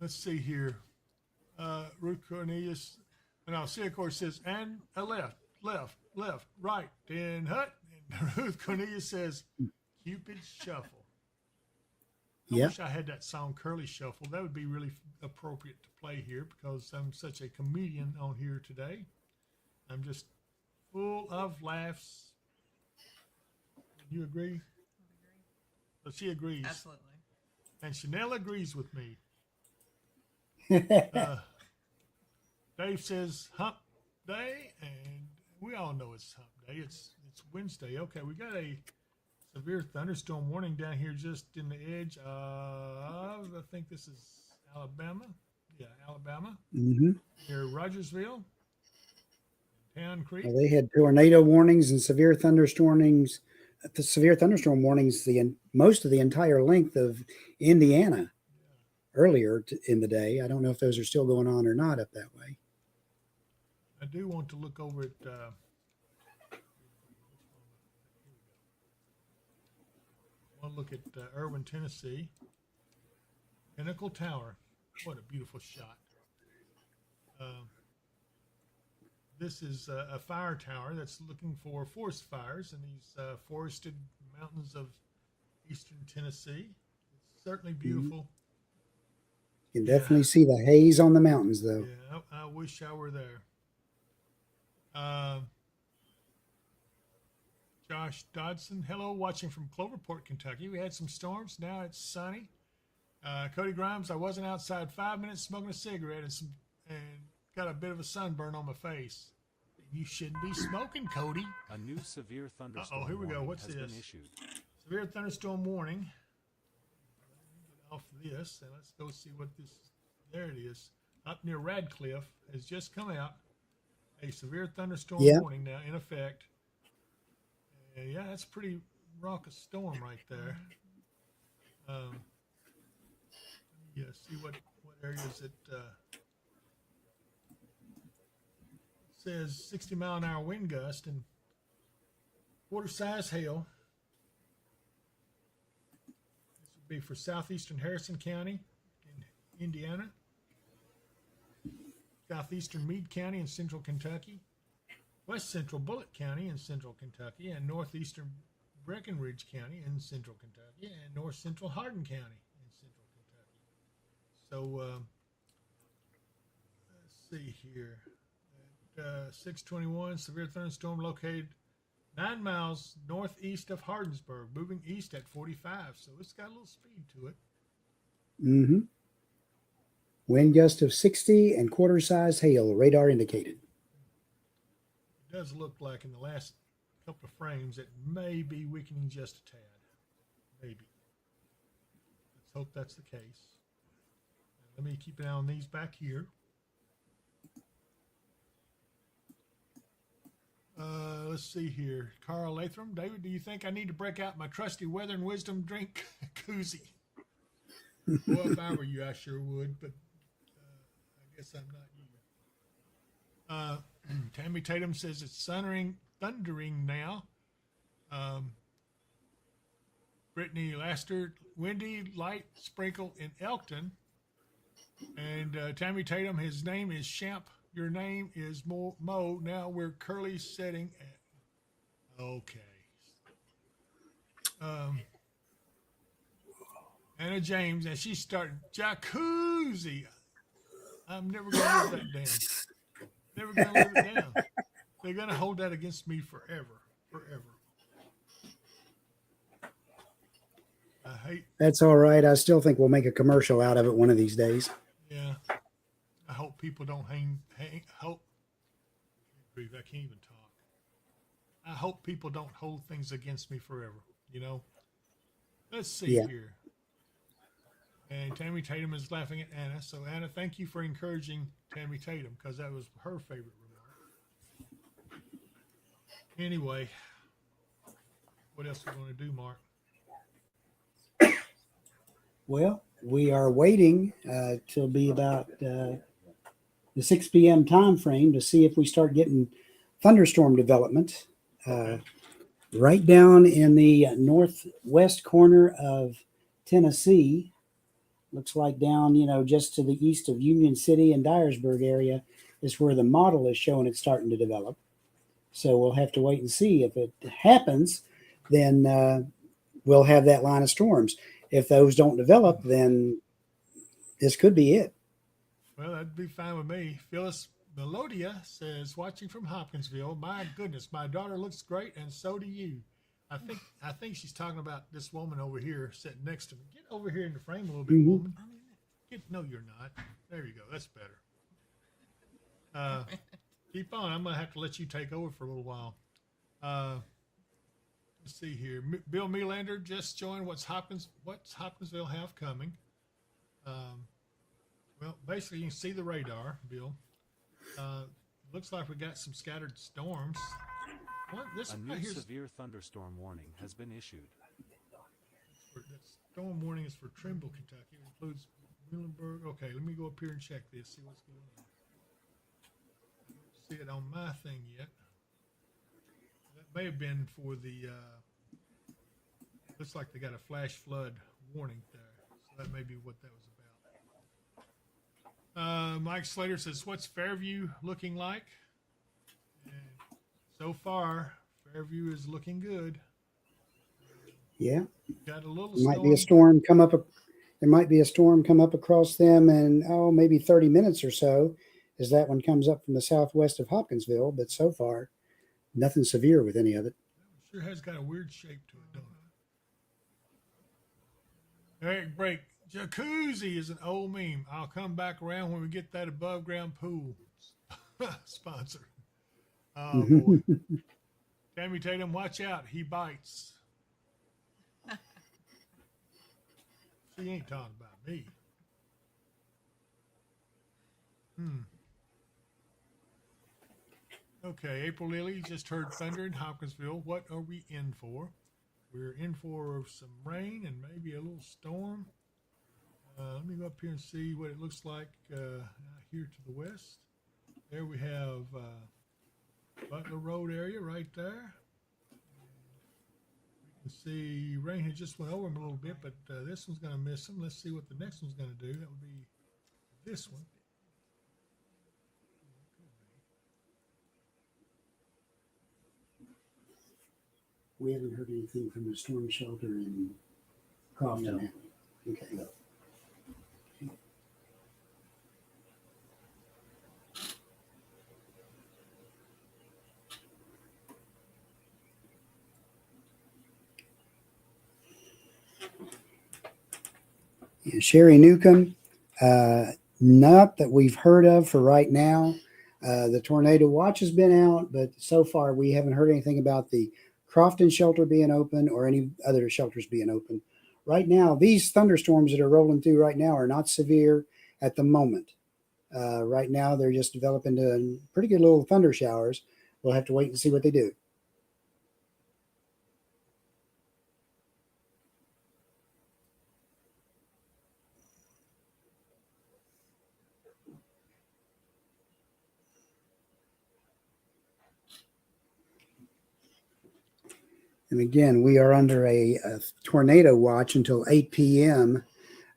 Let's see here. Ruth Cornelius, no, Seacor says, and a left, right, then hut. And Ruth Cornelius says, Cupid Shuffle. I wish I had that song, Curly Shuffle. That would be really appropriate to play here because I'm such a comedian on here today. I'm just full of laughs. You agree? So she agrees. Absolutely. And Chanel agrees with me. Dave says hump day, and we all know it's hump day. It's Wednesday. Okay, we got a severe thunderstorm warning down here just in the edge of, I think this is Alabama. Yeah, Alabama. Mm-hmm. Near Rogersville, Town Creek. Well, they had tornado warnings and severe thunderstorm warnings. The severe thunderstorm warnings most of the entire length of Indiana earlier in the day. I don't know if those are still going on or not up that way. I do want to look over at one look at Irwin, Tennessee. Pinnacle Tower. What a beautiful shot. This is a fire tower that's looking for forest fires in these forested mountains of eastern Tennessee. It's certainly beautiful. You can definitely see the haze on the mountains, though. Yeah, I wish I were there. Josh Dodson, hello, watching from Cloverport, Kentucky. We had some storms. Now it's sunny. Cody Grimes, I wasn't outside 5 minutes smoking a cigarette and got a bit of a sunburn on my face. You shouldn't be smoking, Cody. A new severe thunderstorm here we go. warning What's has this? been issued. Severe thunderstorm warning. Let me get off this and let's go see what this. There it is. up near Radcliffe has just come out. A severe thunderstorm Yeah. warning now in effect. Yeah, that's a pretty raucous storm right there. Let me see what areas it says 60-mile-an-hour wind gust and quarter-size hail. This would be for southeastern Harrison County in Indiana, southeastern Meade County in central Kentucky, west central Bullitt County in central Kentucky, and northeastern Breckinridge County in central Kentucky, and north central Hardin County in central Kentucky. So let's see here. At 6:21, severe thunderstorm located 9 miles northeast of Hardinsburg, moving east at 45. So it's got a little speed to it. Mm-hmm. Wind gust of 60 and quarter-size hail, radar indicated. It does look like in the last couple of frames it may be weakening just a tad. Maybe. Let's hope that's the case. Let me keep an eye on these back here. Let's see here. Carl Latham. David, do you think I need to break out my trusty weather and wisdom drink koozie? Well, if I were you, I sure would, but I guess I'm not you. Tammy Tatum says it's thundering now. Brittany Laster, windy, light sprinkle in Elkton. And Tammy Tatum, his name is Champ. Your name is Mo. Now we're curly setting at. Okay. Anna James, and she started jacuzzi. I'm never going to live that down. Never going to live it down. They're going to hold that against me forever. Forever. I hate. That's all right. I still think we'll make a commercial out of it one of these days. Yeah. I hope people don't hope. I can't even talk. I hope people don't hold things against me forever. You know. Let's see here. And Tammy Tatum is laughing at Anna. So Anna, thank you for encouraging Tammy Tatum because that was her favorite remark. Anyway, what else are we going to do, Mark? Well, we are waiting till be about the 6 p.m. time frame to see if we start getting thunderstorm development right down in the northwest corner of Tennessee. Looks like down, just to the east of Union City and Dyersburg area is where the model is showing it's starting to develop. So we'll have to wait and see. If it happens, then we'll have that line of storms. If those don't develop, then this could be it. Well, that'd be fine with me. Phyllis Melodia says, watching from Hopkinsville, my goodness, my daughter looks great, and so do you. I think she's talking about this woman over here sitting next to me. Get over here in the frame a little bit, woman. No, you're not. There you go. That's better. Keep on. I'm going to have to let you take over for a little while. Let's see here. Bill Melander just joined. What's Hopkinsville have coming? Well, basically, you can see the radar, Bill. Looks like we got some scattered storms. A new severe thunderstorm warning has been issued. That storm warning is for Trimble, Kentucky. It includes Muhlenberg. Okay, let me go up here and check this, see what's going on. I don't see it on my thing yet. That may have been for the, looks like they got a flash flood warning there. So that may be what that was about. Mike Slater says, what's Fairview looking like? And so far, Fairview is looking good. Yeah. Got a little There might be a storm come up. There might be a storm come up across them in, maybe 30 minutes or so as that one comes up from the southwest of Hopkinsville. But so far, nothing severe with any of it. It sure has got a weird shape to it, don't it? Eric Brake, jacuzzi is an old meme. I'll come back around when we get that above ground pool sponsor. Oh, boy. Tammy Tatum, watch out. He bites. She ain't talking about me. Okay, April Lily just heard thunder in Hopkinsville. What are we in for? We're in for some rain and maybe a little storm. Let me go up here and see what it looks like here to the west. There we have Butler Road area right there. You can see rain had just went over him a little bit, but this one's going to miss him. Let's see what the next one's going to do. That would be this one. We haven't heard anything from the storm shelter in Crofton. No. have we? Okay. No. Yeah, Sherry Newcomb, not that we've heard of for right now. The tornado watch has been out, but so far we haven't heard anything about the Crofton shelter being open or any other shelters being open. Right now, these thunderstorms that are rolling through right now are not severe at the moment. Right now, they're just developing into pretty good little thunder showers. We'll have to wait and see what they do. And again, we are under a tornado watch until 8 p.m.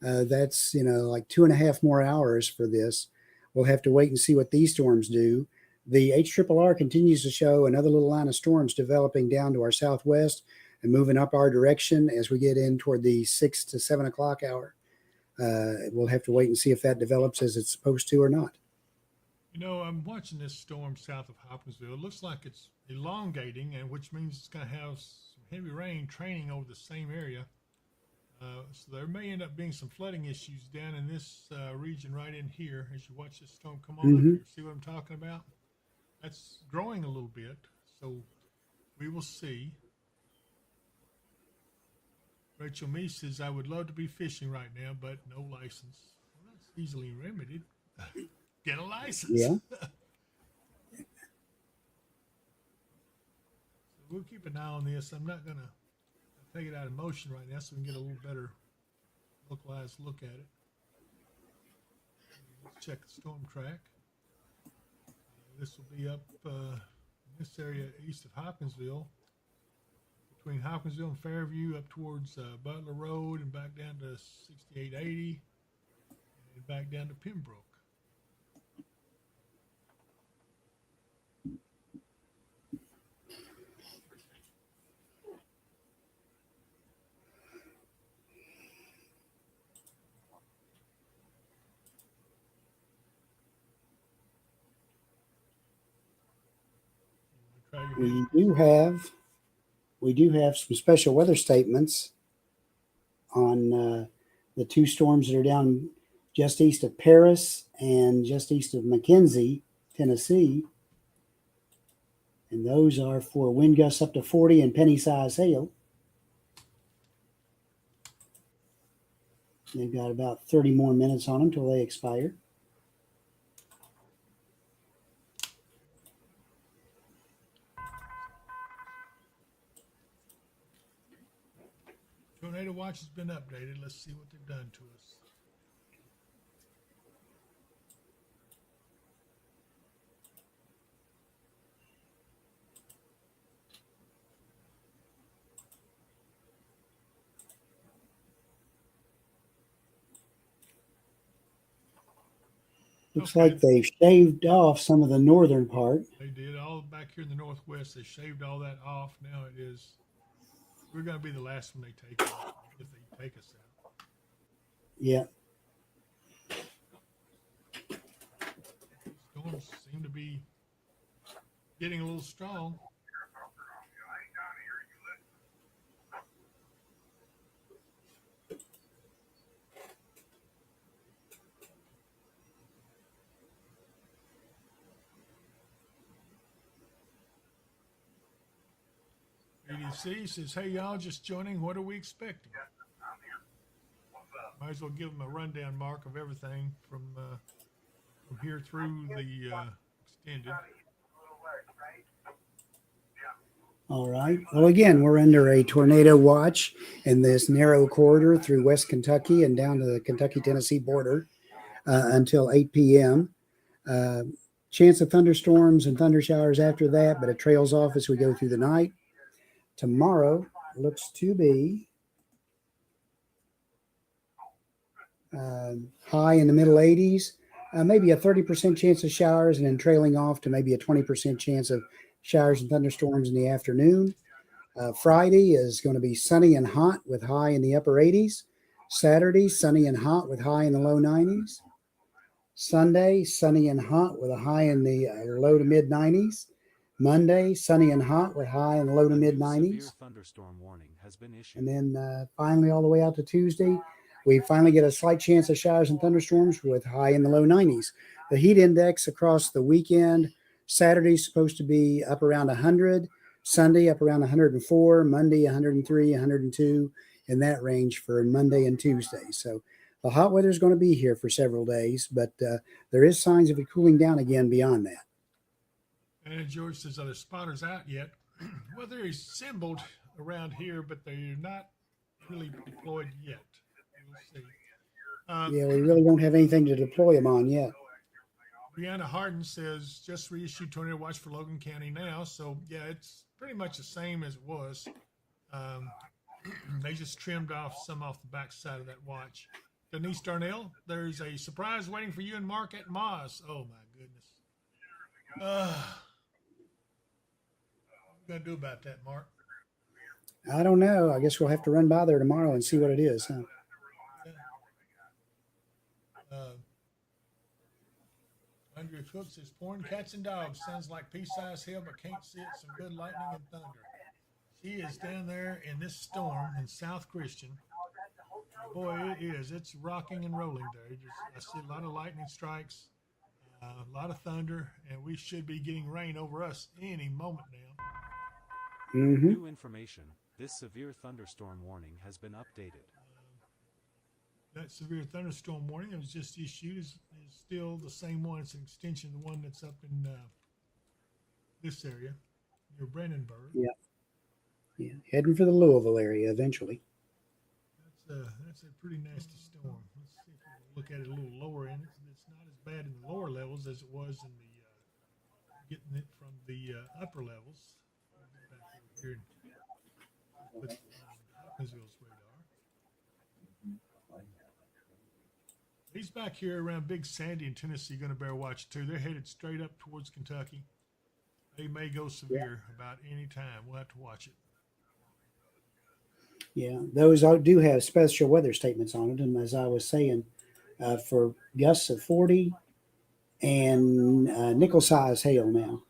That's, like 2.5 more hours for this. We'll have to wait and see what these storms do. The HRRR continues to show another little line of storms developing down to our southwest and moving up our direction as we get in toward the 6 to 7 o'clock hour. We'll have to wait and see if that develops as it's supposed to or not. I'm watching this storm south of Hopkinsville. It looks like it's elongating, and which means it's going to have some heavy rain training over the same area. So there may end up being some flooding issues down in this region right in here as you watch this storm come on up here. See what I'm talking about? That's growing a little bit, so we will see. Rachel Mee says, I would love to be fishing right now, but no license. Well, that's easily remedied. Get a license. Yeah. So we'll keep an eye on this. I'm not going to take it out of motion right now so we can get a little better localized look at it. Let's check the storm track. This will be up in this area east of Hopkinsville, between Hopkinsville and Fairview, up towards Butler Road and back down to 6880 and back down to Pembroke. We do have some special weather statements on the two storms that are down just east of Paris and just east of McKenzie, Tennessee. And those are for wind gusts up to 40 and penny-size hail. They've got about 30 more minutes on them till they expire. Tornado watch has been updated. Let's see what they've done to us. Looks like they've shaved off some of the northern part. They did all back here in the northwest. They shaved all that off. Now we're going to be the last one they take out, if they take us out. Yeah. Storms seem to be getting a little strong. EDC says, hey, y'all, just joining. What are we expecting? Might as well give them a rundown, Mark, of everything from from here through the extended. All right. Well, again, we're under a tornado watch in this narrow corridor through West Kentucky and down to the Kentucky-Tennessee border until 8 p.m. Uh, chance of thunderstorms and thunder showers after that, but it trails off as we go through the night. Tomorrow looks to be high in the middle 80s, maybe a 30% chance of showers, and then trailing off to maybe a 20% chance of showers and thunderstorms in the afternoon. Friday is going to be sunny and hot with high in the upper 80s. Saturday, sunny and hot with high in the low 90s. Sunday, sunny and hot with a high in the low to mid 90s. Monday, sunny and hot with high in the low to mid 90s. Thunderstorm warning has been issued. And then finally, all the way out to Tuesday, we finally get a slight chance of showers and thunderstorms with high in the low 90s. The heat index across the weekend, Saturday is supposed to be up around 100, Sunday up around 104, Monday 103, 102, in that range for Monday and Tuesday. So the hot weather is going to be here for several days, but there is signs of it cooling down again beyond that. And George says, are there spotters out yet? Well, they're assembled around here, but they're not really deployed yet. We'll see. Yeah, we really won't have anything to deploy them on yet. Brianna Harden says, just reissued tornado watch for Logan County now. So, yeah, it's pretty much the same as it was. They just trimmed off some off the back side of that watch. Denise Darnell, there's a surprise waiting for you and Mark at Moz. Oh, my goodness. What are you going to do about that, Mark? I don't know. I guess we'll have to run by there tomorrow and see what it is. Huh? Andrea Cook says, pouring cats and dogs. Sounds like pea-sized hail, but can't see it. Some good lightning and thunder. She is down there in this storm in South Christian. Boy, it is. It's rocking and rolling there. I see a lot of lightning strikes, a lot of thunder, and we should be getting rain over us any moment now. Mm-hmm. New information. This severe thunderstorm warning has been updated. That severe thunderstorm warning that was just issued is still the same one. It's an extension of the one that's up in this area near Brandenburg. Yeah, heading for the Louisville area eventually. That's a pretty nasty storm. Let's see if we can look at it a little lower end. It's not as bad in the lower levels as it was in the getting it from the upper levels. Back over here with Hopkinsville's radar. These back here around Big Sandy in Tennessee going to bear watch too. They're headed straight up towards Kentucky. They may go severe about any time. We'll have to watch it. Yeah, those do have special weather statements on it. And as I was saying, for gusts of 40 and nickel-size hail now.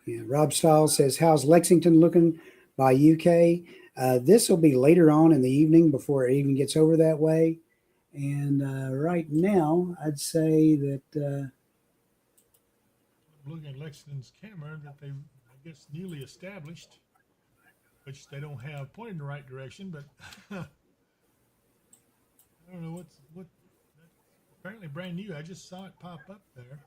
Yeah, Rob Stiles says, how's Lexington looking by UK? This will be later on in the evening before it even gets over that way. And right now, I'd say that I'm looking at Lexington's camera that they, I guess, newly established, which they don't have pointed in the right direction, but I don't know what. Apparently brand new. I just saw it pop up there.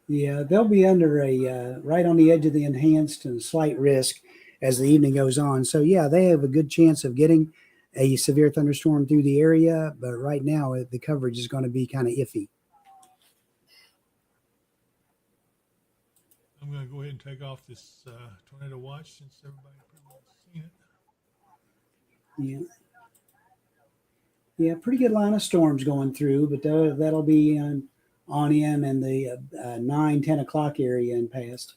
yeah, they'll be under a right on the edge of the enhanced and slight risk as the evening goes on. So yeah, they have a good chance of getting a severe thunderstorm through the area, but right now the coverage is going to be kind of iffy. I'm going to go ahead and take off this tornado watch since everybody pretty much seen it. Yeah, pretty good line of storms going through, but that'll be on in the 9, 10 o'clock area and past.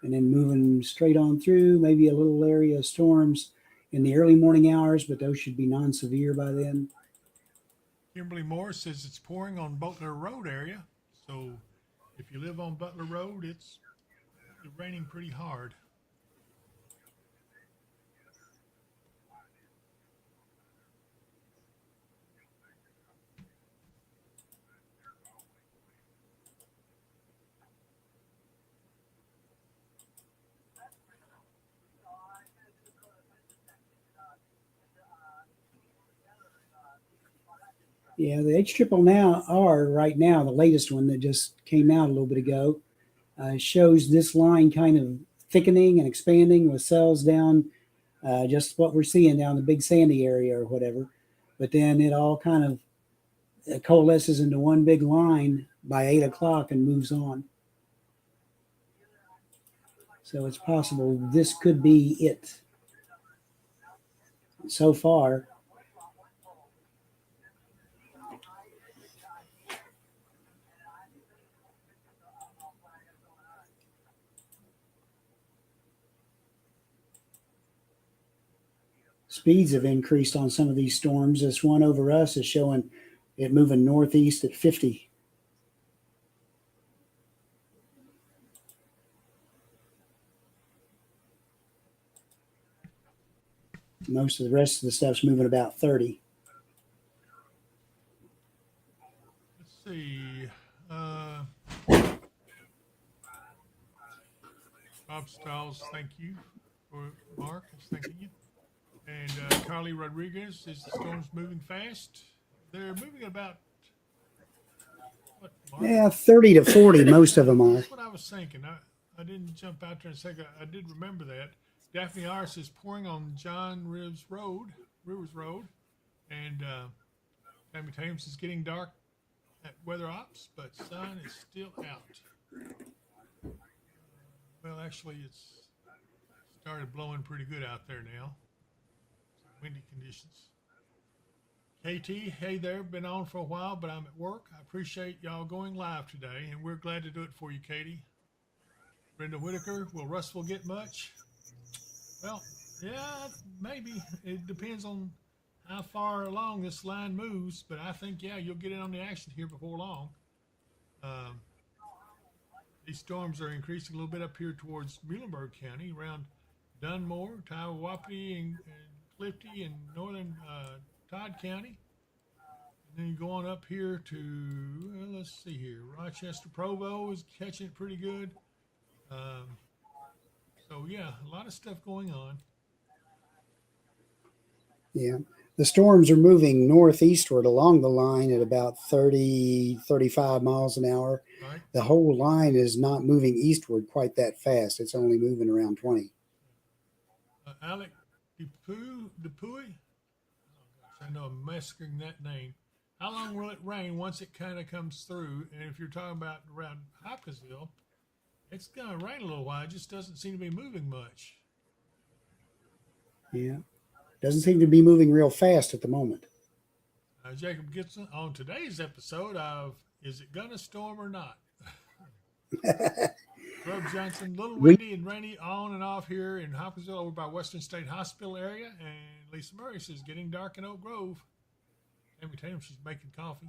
And then moving straight on through, maybe a little area of storms in the early morning hours, but those should be non-severe by then. Kimberly Moore says it's pouring on Butler Road area. So if you live on Butler Road, it's raining pretty hard. Yeah, the H triple now R right now, the latest one that just came out a little bit ago, shows this line kind of thickening and expanding with cells down, just what we're seeing down the Big Sandy area or whatever. But then it all kind of coalesces into one big line by 8 o'clock and moves on. So it's possible this could be it. So far, speeds have increased on some of these storms. This one over us is showing it moving northeast at 50. Most of the rest of the stuff's moving about 30. Let's see. Bob Stiles, thank you. For Mark is thanking you. And Carly Rodriguez, is the storms moving fast? They're moving about what, Mark? Yeah, 30 to 40, most of them are. That's what I was thinking. I didn't jump out there and say I did remember that. Daphne Iris is pouring on John Rivers Road, and Tammy Thames is getting dark at weather ops, but sun is still out. Well, actually, it's started blowing pretty good out there now. Windy conditions. KT, hey there, been on for a while, but I'm at work. I appreciate y'all going live today, and we're glad to do it for you, Katie. Brenda Whitaker, will Russell get much? Well, yeah, maybe. It depends on how far along this line moves, but I think, yeah, you'll get in on the action here before long. These storms are increasing a little bit up here towards Muhlenberg County, around Dunmore, Tiowapi, and Clifty, and northern Todd County. And then you go on up here to, well, let's see here, Rochester, Provo is catching it pretty good. So, yeah, a lot of stuff going on. Yeah. The storms are moving northeastward along the line at about 30, 35 miles an hour. Right. The whole line is not moving eastward quite that fast. It's only moving around 20. Alec Dupuy? Oh, gosh, I know I'm massacring that name. How long will it rain once it kind of comes through? And if you're talking about around Hopkinsville, it's going to rain a little while. It just doesn't seem to be moving much. Yeah. Doesn't seem to be moving real fast at the moment. Jacob Gibson on today's episode of Is It Gonna Storm or Not? Rob Johnson, little windy and rainy on and off here in Hopkinsville over by Western State Hospital area. And Lisa Murray says getting dark in Oak Grove. Tammy Tatum, she's making coffee.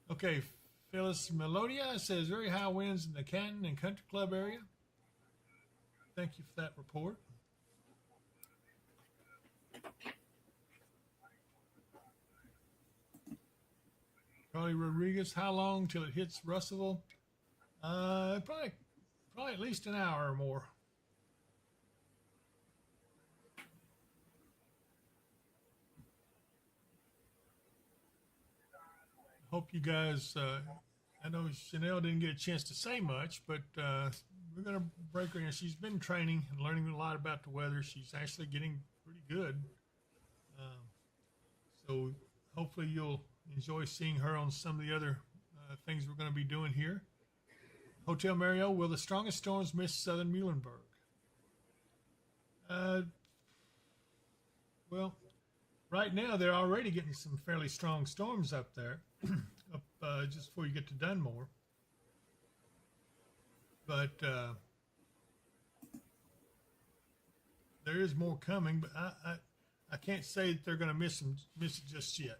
Okay, Phyllis Melodia says very high winds in the Canton and Country Club area. Thank you for that report. Carly Rodriguez, how long till it hits Russellville? Probably at least an hour or more. Hope you guys, I know Chanel didn't get a chance to say much, but we're going to break her in. She's been training and learning a lot about the weather. She's actually getting pretty good. So hopefully you'll enjoy seeing her on some of the other things we're going to be doing here. Hotel Mario, will the strongest storms miss southern Muhlenberg? Well, right now they're already getting some fairly strong storms up there, up just before you get to Dunmore. But there is more coming, but I can't say that they're going to miss it just yet.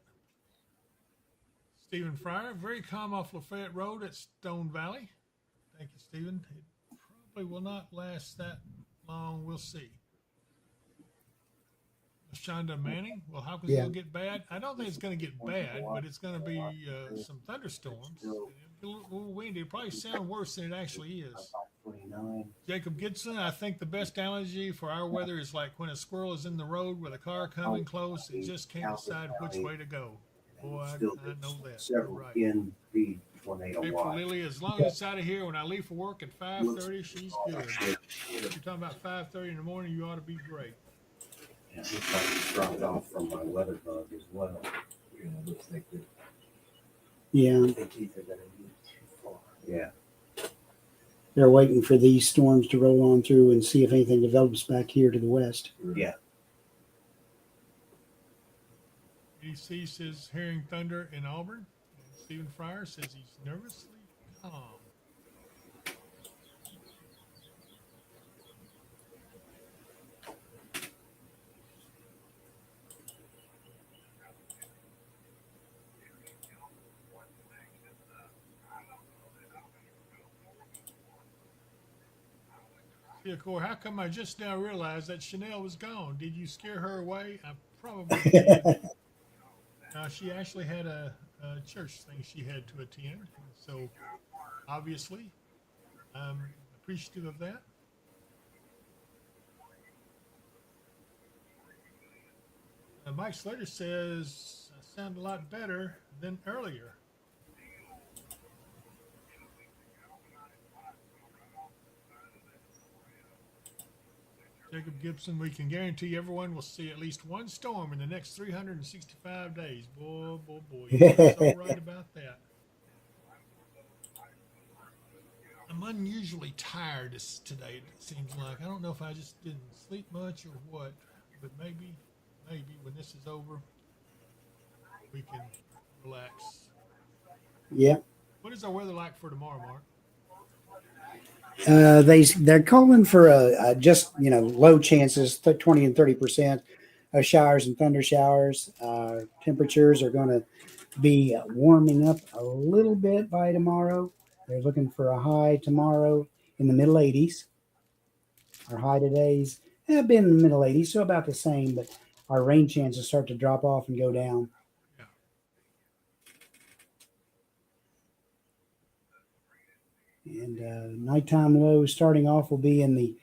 Stephen Fryer, very calm off Lafayette Road at Stone Valley. Thank you, Stephen. It probably will not last that long. We'll see. Shonda Manning, will Hopkinsville get bad? I don't think it's going to get bad, but it's going to be some thunderstorms. A little windy. It'll probably sound worse than it actually is. Jacob Gibson, I think the best analogy for our weather is like when a squirrel is in the road with a car coming close, it just can't decide which way to go. Boy, I Still know that. You're several right. 10 feet tornado Hey, for watch. Lily, as long as it's out of here, when I leave for work at 5:30, she's good. If you're talking about 5:30 in the morning, you ought to be great. Yeah, it looks like it's dropped off from my weather bug as well. Looks like Yeah, I think either gonna be too far. Yeah. they're waiting for these storms to roll on through and see if anything develops back here to the west. Yeah. DC says hearing thunder in Auburn. And Stephen Fryer says he's nervously calm. Yeah, Corey, how come I just now realized that Chanel was gone? Did you scare her away? I probably did. She actually had a church thing she had to attend. So obviously, I'm appreciative of that. Mike Slater says I sound a lot better than earlier. Jacob Gibson, we can guarantee everyone will see at least one storm in the next 365 days. Boy. You're so right about that. I'm unusually tired today, it seems like. I don't know if I just didn't sleep much or what, but maybe when this is over, we can relax. Yeah. What is our weather like for tomorrow, Mark? They're calling for just low chances, 20 and 30% of showers and thunder showers. Temperatures are going to be warming up a little bit by tomorrow. They're looking for a high tomorrow in the middle 80s. Our high today's have been in the middle 80s, so about the same, but our rain chances start to drop off and go down. And nighttime lows starting off will be in the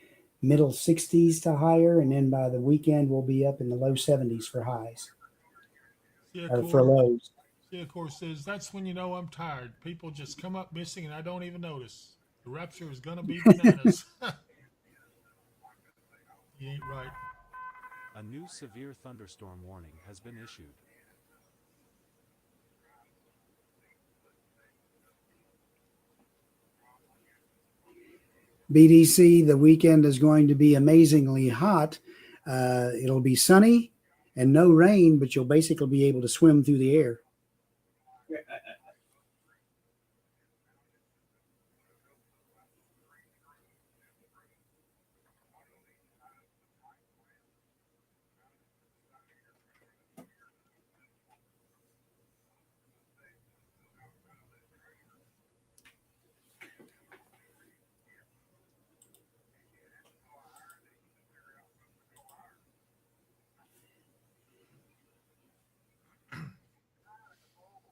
middle 60s to higher, and then by the weekend we'll be up in the low 70s for highs or for lows. Of course, says that's when you know I'm tired. People just come up missing and I don't even notice. The rapture is going to be bananas. You ain't right. A new severe thunderstorm warning has been issued. BDC, the weekend is going to be amazingly hot. It'll be sunny and no rain, but you'll basically be able to swim through the air.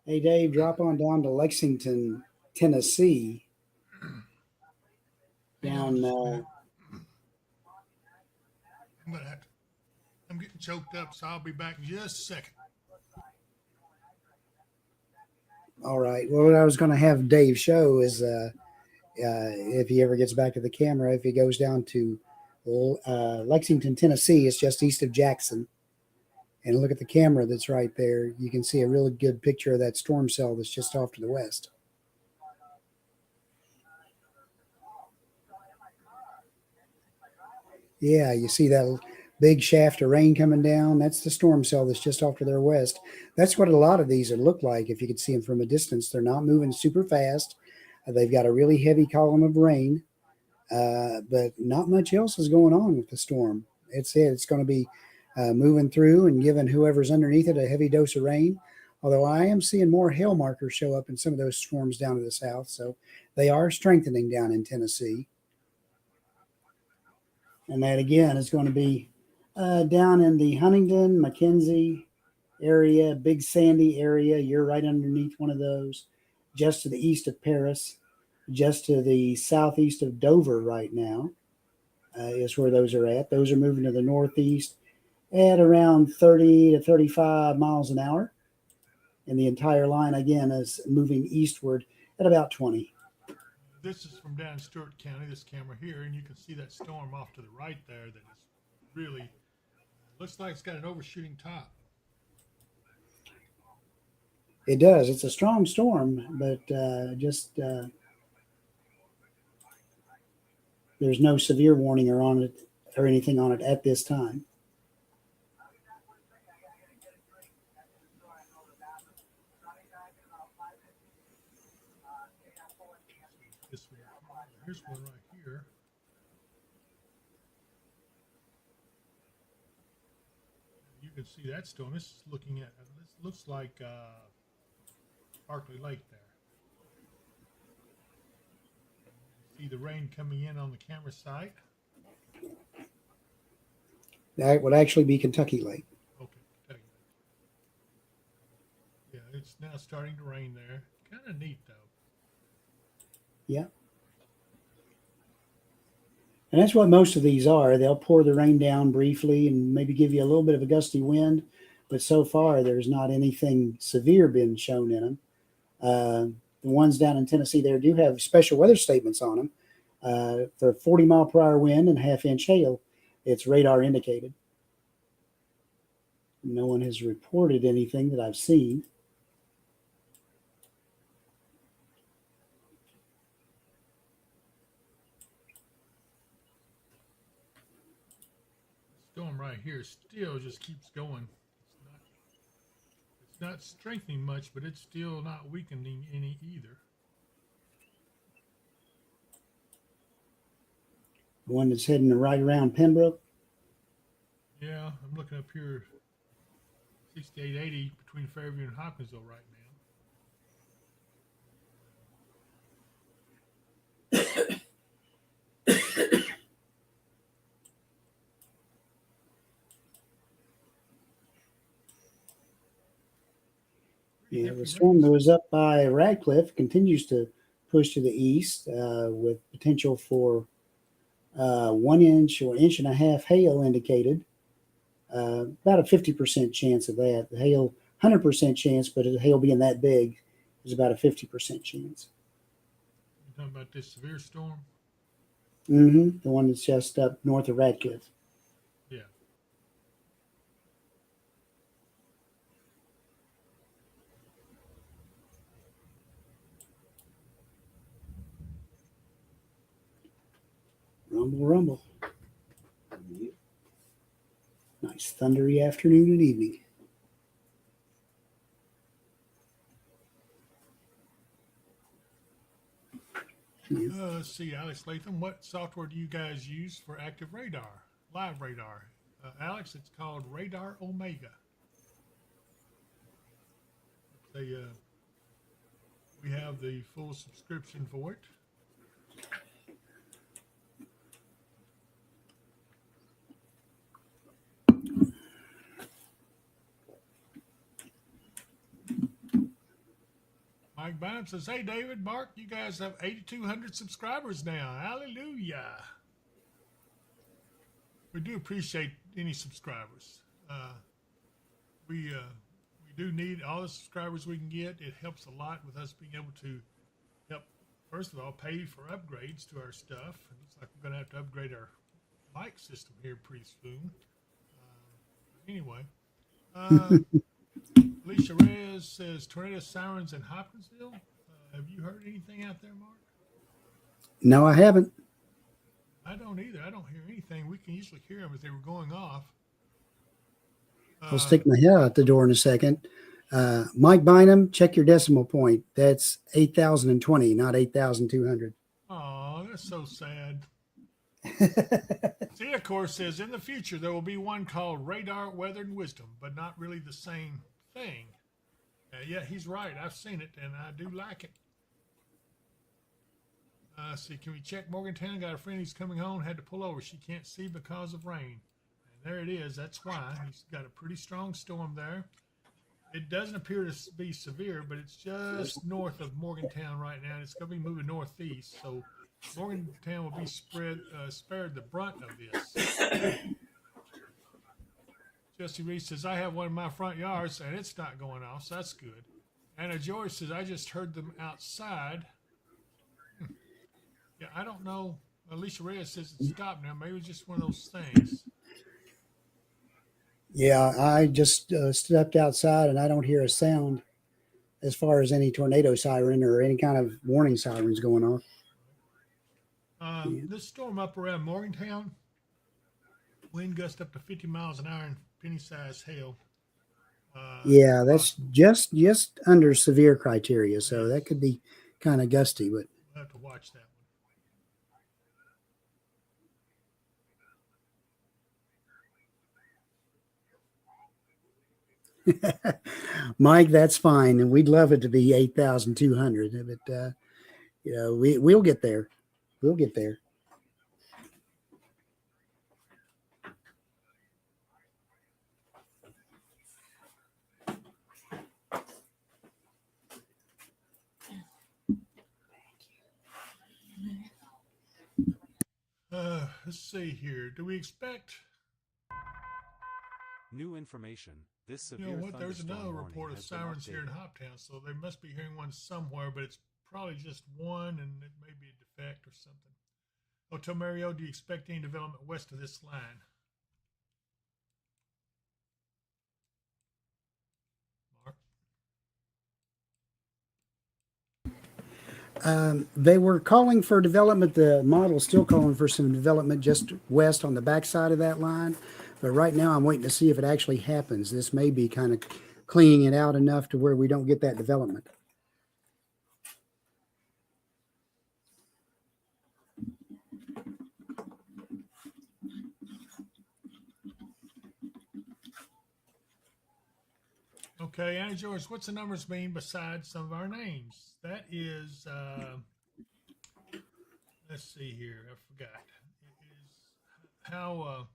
Hey, Dave, drop on down to Lexington, Tennessee. Down. I'm getting choked up, so I'll be back in just a second. All right. Well, what I was going to have Dave show is if he ever gets back to the camera, if he goes down to Lexington, Tennessee, it's just east of Jackson. And look at the camera that's right there. You can see a really good picture of that storm cell that's just off to the west. Yeah, you see that big shaft of rain coming down? That's the storm cell that's just off to their west. That's what a lot of these look like if you could see them from a distance. They're not moving super fast. They've got a really heavy column of rain, but not much else is going on with the storm. It's going to be moving through and giving whoever's underneath it a heavy dose of rain. Although I am seeing more hail markers show up in some of those storms down to the south. So they are strengthening down in Tennessee. And that, again, is going to be down in the Huntington, McKenzie area, Big Sandy area. You're right underneath one of those, just to the east of Paris, just to the southeast of Dover right now is where those are at. Those are moving to the northeast at around 30 to 35 miles an hour. and the entire line again is moving eastward at about 20. This is from down in Stewart County, this camera here, and you can see that storm off to the right there that is really, looks like it's got an overshooting top. It does. It's a strong storm, but there's no severe warning or anything on it at this time. This one, here's one right here. You can see that storm. This is looking at, this looks like Barkley Lake there. See the rain coming in on the camera side. That would actually be Kentucky Lake. Okay, Kentucky Lake. Yeah, it's now starting to rain there. Kind of neat though. Yeah. And that's what most of these are. They'll pour the rain down briefly and maybe give you a little bit of a gusty wind, but so far there's not anything severe been shown in them. The ones down in Tennessee there do have special weather statements on them. For 40-mile-per-hour wind and half-inch hail, it's radar indicated. No one has reported anything that I've seen. Storm right here still just keeps going. It's not strengthening much, but it's still not weakening any either. The one that's heading right around Pembroke. Yeah, I'm looking up here, 6880 between Fairview and Hopkinsville right now. Yeah, the storm that was up by Radcliffe continues to push to the east with potential for 1 inch or inch and a half hail indicated. About a 50% chance of that. The hail, 100% chance, but the hail being that big is about a 50% chance. You're talking about this severe storm? Mm-hmm. The one that's just up north of Radcliffe. Yeah. Rumble, rumble. Nice thundery afternoon and evening. Let's see, Alex Latham, what software do you guys use for active radar, live radar? Alex, it's called Radar Omega. We have the full subscription for it. Mike Bynum says, hey, David, Mark, you guys have 8,200 subscribers now. Hallelujah. We do appreciate any subscribers. We do need all the subscribers we can get. It helps a lot with us being able to help, first of all, pay for upgrades to our stuff. It looks like we're going to have to upgrade our mic system here pretty soon. Anyway. Alicia Reyes says tornado sirens in Hopkinsville. Have you heard anything out there, Mark? No, I haven't. I don't either. I don't hear anything. We can usually hear them as they were going off. I'll stick my head out the door in a second. Mike Bynum, check your decimal point. That's 8,020, not 8,200. Oh, that's so sad. See, of course, says in the future there will be one called Radar, Weather, and Wisdom, but not really the same thing. Yeah, he's right. I've seen it, and I do like it. See, can we check Morgantown? Got a friend who's coming home, had to pull over. She can't see because of rain. And there it is. That's why. He's got a pretty strong storm there. It doesn't appear to be severe, but it's just north of Morgantown right now. It's going to be moving northeast, so Morgantown will be spared the brunt of this. Jesse Reese says, I have one in my front yards, and it's not going off, so that's good. Anna Joyce says, I just heard them outside. Yeah, I don't know. Alicia Reyes says it stopped now. Maybe it's just one of those things. Yeah, I just stepped outside and I don't hear a sound as far as any tornado siren or any kind of warning sirens going off. This storm up around Morgantown, wind gust up to 50 miles an hour and penny-sized hail. Yeah, that's just under severe criteria, so that could be kind of gusty, but we'll have to watch that one. Mike, that's fine, and we'd love it to be 8,200, but we'll get there. We'll get there. Let's see here. Do we expect? New information. This severe You know what? There's thunderstorm another warning report of has been sirens here in updated. Hoptown, so they must be hearing one somewhere, but it's probably just one, and it may be a defect or something. Hotel Mario, do you expect any development west of this line? Mark? They were calling for development. The model's still calling for some development just west on the backside of that line. But right now, I'm waiting to see if it actually happens. This may be kind of cleaning it out enough to where we don't get that development. Okay, Anna George, what's the numbers mean besides some of our names? That is, let's see here. I forgot. It is how,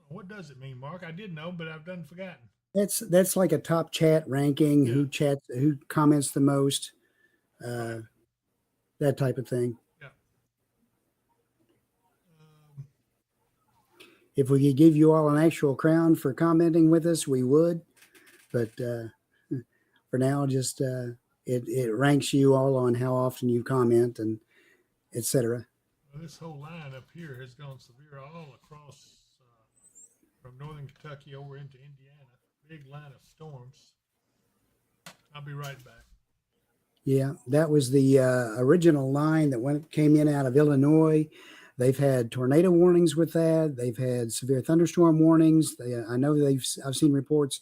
what does it mean, Mark? I did know, but I've done forgotten. That's like a top chat ranking, Yeah. who comments the most, Right. that type of thing. Yeah. If we could give you all an actual crown for commenting with us, we would. But for now, just it ranks you all on how often you comment and etc. Well, this whole line up here has gone severe all across from northern Kentucky over into Indiana. Big line of storms. I'll be right back. Yeah, that was the original line that came in out of Illinois. They've had tornado warnings with that. They've had severe thunderstorm warnings. I've seen reports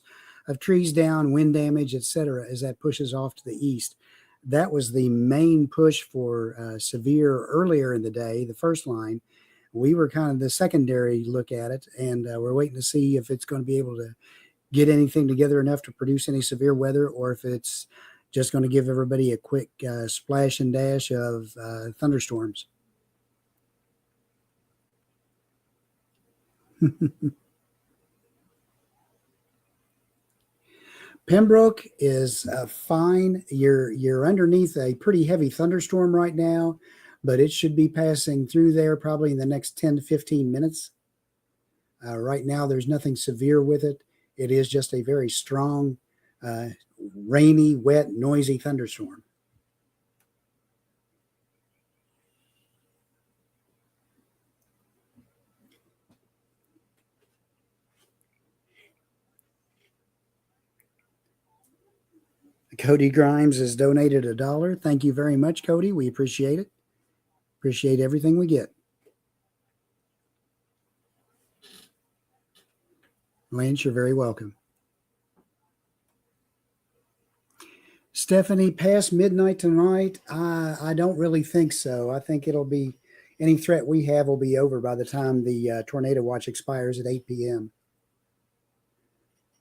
of trees down, wind damage, etc. as that pushes off to the east. That was the main push for severe earlier in the day, the first line. We were kind of the secondary look at it, and we're waiting to see if it's going to be able to get anything together enough to produce any severe weather, or if it's just going to give everybody a quick splash and dash of thunderstorms. Pembroke is fine. You're underneath a pretty heavy thunderstorm right now, but it should be passing through there probably in the next 10 to 15 minutes. Right now, there's nothing severe with it. It is just a very strong, rainy, wet, noisy thunderstorm. Cody Grimes has donated $1. Thank you very much, Cody. We appreciate it. Appreciate everything we get. Lance, you're very welcome. Stephanie, past midnight tonight? I don't really think so. I think it'll be any threat we have will be over by the time the tornado watch expires at 8 p.m.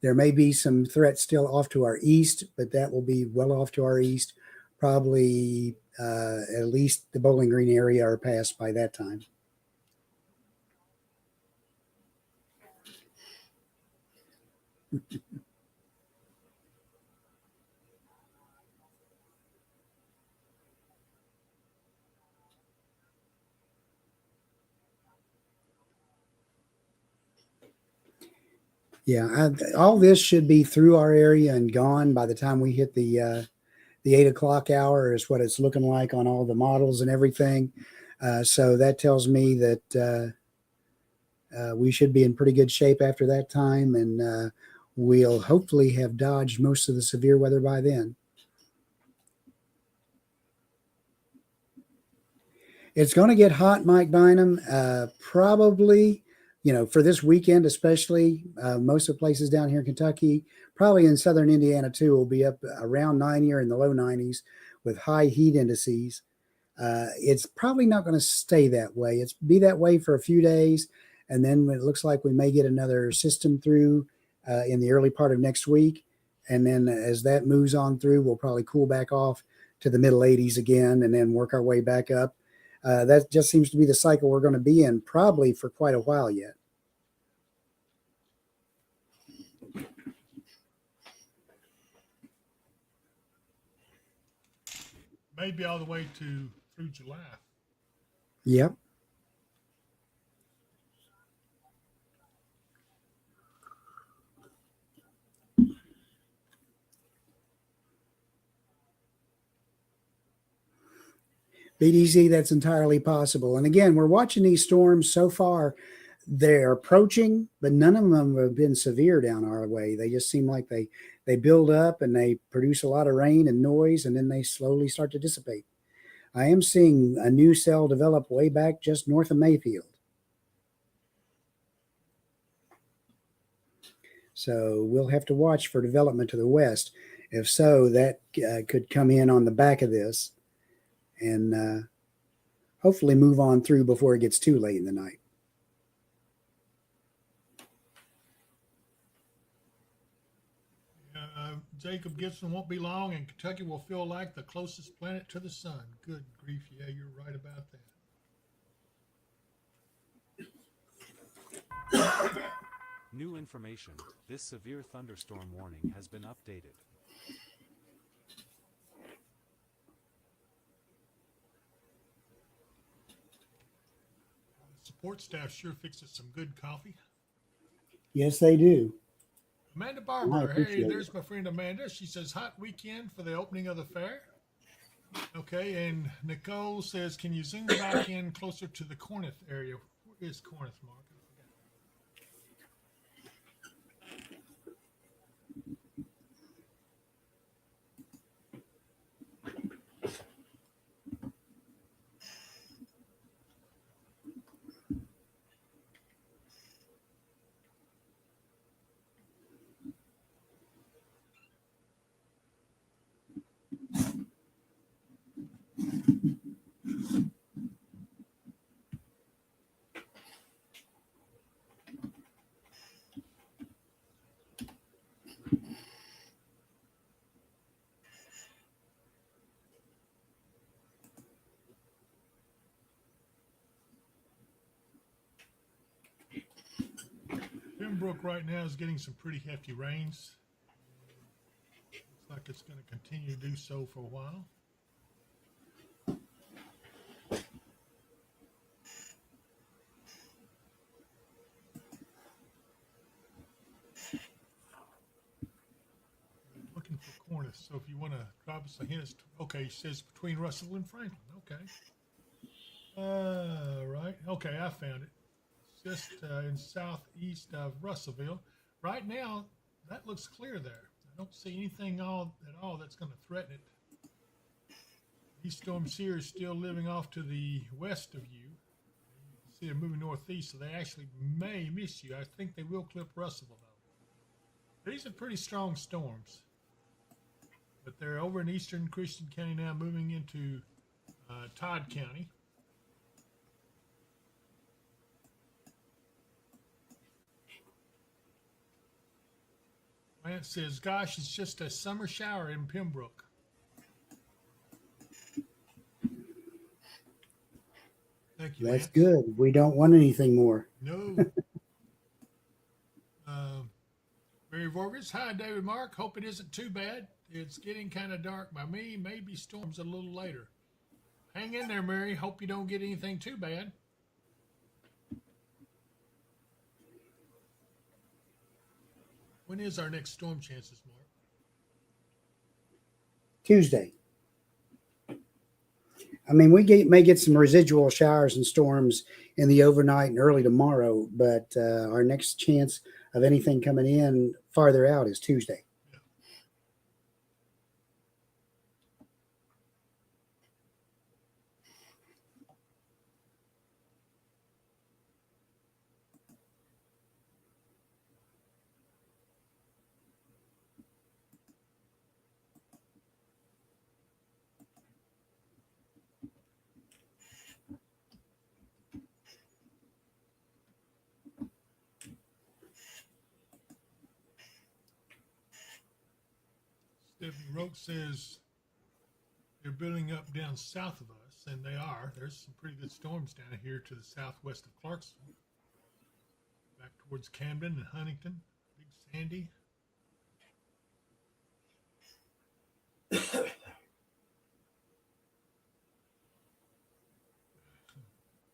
There may be some threats still off to our east, but that will be well off to our east. Probably at least the Bowling Green area are passed by that time. Yeah, all this should be through our area and gone by the time we hit the 8 o'clock hour. Is what it's looking like on all the models and everything. So that tells me that we should be in pretty good shape after that time, and we'll hopefully have dodged most of the severe weather by then. It's going to get hot, Mike Bynum. Probably, for this weekend, especially most of the places down here in Kentucky, probably in southern Indiana too, will be up around 90 or in the low 90s with high heat indices. It's probably not going to stay that way. It's be that way for a few days, and then it looks like we may get another system through in the early part of next week. And then as that moves on through, we'll probably cool back off to the middle 80s again, and then work our way back up. That just seems to be the cycle we're going to be in probably for quite a while yet. Maybe all the way through July. Yep. BDZ, that's entirely possible. And again, we're watching these storms so far. They're approaching, but none of them have been severe down our way. They just seem like they build up and they produce a lot of rain and noise, and then they slowly start to dissipate. I am seeing a new cell develop way back just north of Mayfield. So we'll have to watch for development to the west. If so, that could come in on the back of this and hopefully move on through before it gets too late in the night. Jacob Gibson won't be long, and Kentucky will feel like the closest planet to the sun. Good grief, yeah, you're right about that. New information. This severe thunderstorm warning has been updated. Support staff sure fixes some good coffee. Yes, they do. Amanda I Barber, hey, appreciate there's it. my friend Amanda. She says, hot weekend for the opening of the fair. Okay, and Nicole says, can you zoom back in closer to the Corinth area? Where is Corinth, Mark? Pembroke right now is getting some pretty hefty rains. Looks like it's going to continue to do so for a while. Looking for Cornice, so if you want to drop us a hint, okay, it says between Russell and Franklin. Okay. Right. Okay, I found it. Just in southeast of Russellville. Right now, that looks clear there. I don't see anything at all that's going to threaten it. East storm seer is still living off to the west of you. You can see they're moving northeast, so they actually may miss you. I think they will clip Russellville, though. These are pretty strong storms. But they're over in eastern Christian County now, moving into Todd County. Lance says, gosh, it's just a summer shower in Pembroke. Thank you, That's Lance. good. We don't want anything more. No. Barry Vorgis, hi, David Mark. Hope it isn't too bad. It's getting kind of dark by me. Maybe storms a little later. Hang in there, Mary. Hope you don't get anything too bad. When is our next storm chances, Mark? Tuesday. I mean, may get some residual showers and storms in the overnight and early tomorrow, but our next chance of anything coming in farther out is Tuesday. Stephanie Roke says they're building up down south of us, and they are. There's some pretty good storms down here to the southwest of Clarksville, back towards Camden and Huntington. Big Sandy.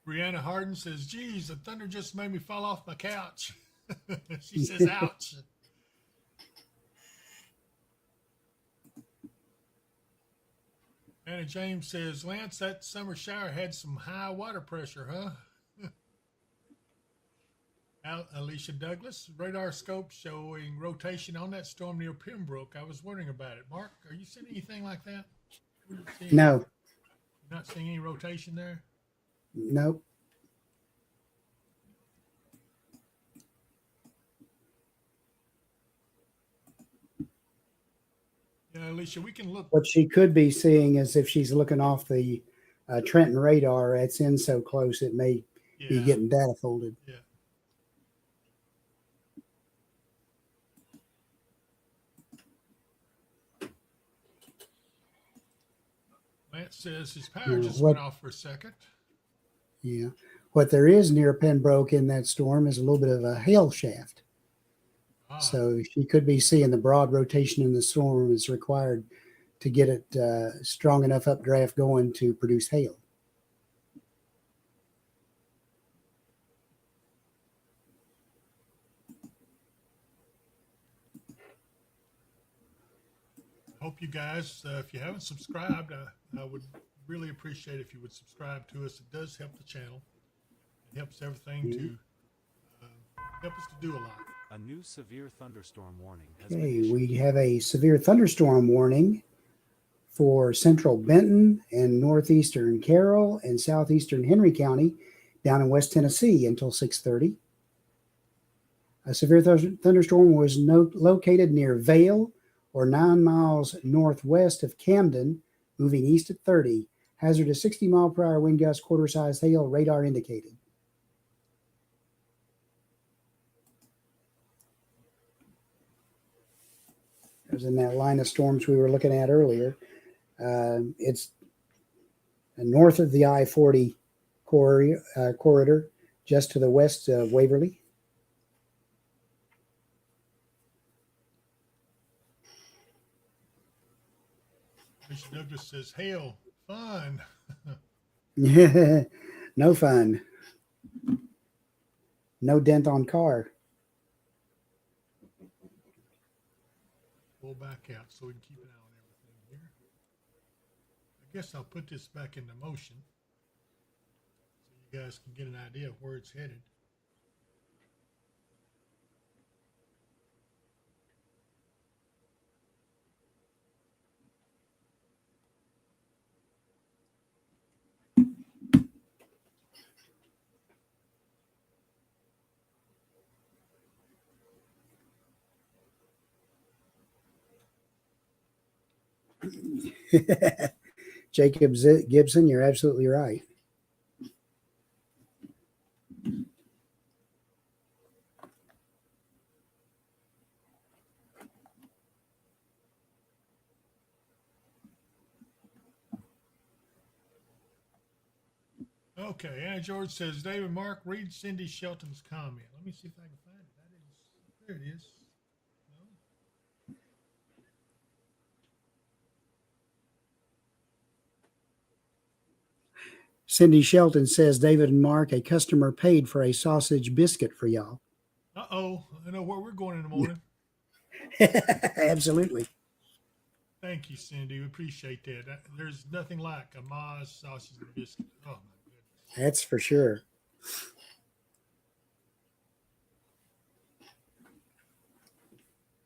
Brianna Harden says, geez, the thunder just made me fall off my couch. She says, ouch. Anna James says, Lance, that summer shower had some high water pressure, huh? Alicia Douglas, radar scope showing rotation on that storm near Pembroke. I was wondering about it. Mark, are you seeing anything like that? No. You're not seeing any rotation there? Nope. Yeah, Alicia, we can look. What she could be seeing is if she's looking off the Trenton radar, it's in so close it may be getting data folded. Yeah. Lance says his power just went off for a second. Yeah. What there is near Pembroke in that storm is a little bit of a hail shaft. So she could be seeing the broad rotation in the storm is required to get it strong enough updraft going to produce hail. Hope you guys, if you haven't subscribed, I would really appreciate if you would subscribe to us. It does help the channel. It helps everything to help us to do a lot. A new severe thunderstorm warning has been Okay, issued. we have a severe thunderstorm warning for central Benton and northeastern Carroll and southeastern Henry County down in West Tennessee until 6:30. A severe thunderstorm was located near Vale or 9 miles northwest of Camden, moving east at 30. Hazard of 60-mile-per-hour wind gust, quarter-size hail, radar indicated. It was in that line of storms we were looking at earlier. It's north of the I-40 corridor, just to the west of Waverly. Mr. Douglas says, hail, fun. No fun. No dent on car. Pull back out so we can keep an eye on everything here. I guess I'll put this back into motion so you guys can get an idea of where it's headed. Jacob Gibson, you're absolutely right. Okay, Anna George says, David Mark, read Cindy Shelton's comment. Let me see if I can find it. There it is. No? Cindy Shelton says, David and Mark, a customer paid for a sausage biscuit for y'all. Uh-oh, I know where we're going in the morning. Absolutely. Thank you, Cindy. We appreciate that. There's nothing like a Mars sausage and biscuit. Oh my goodness. That's for sure.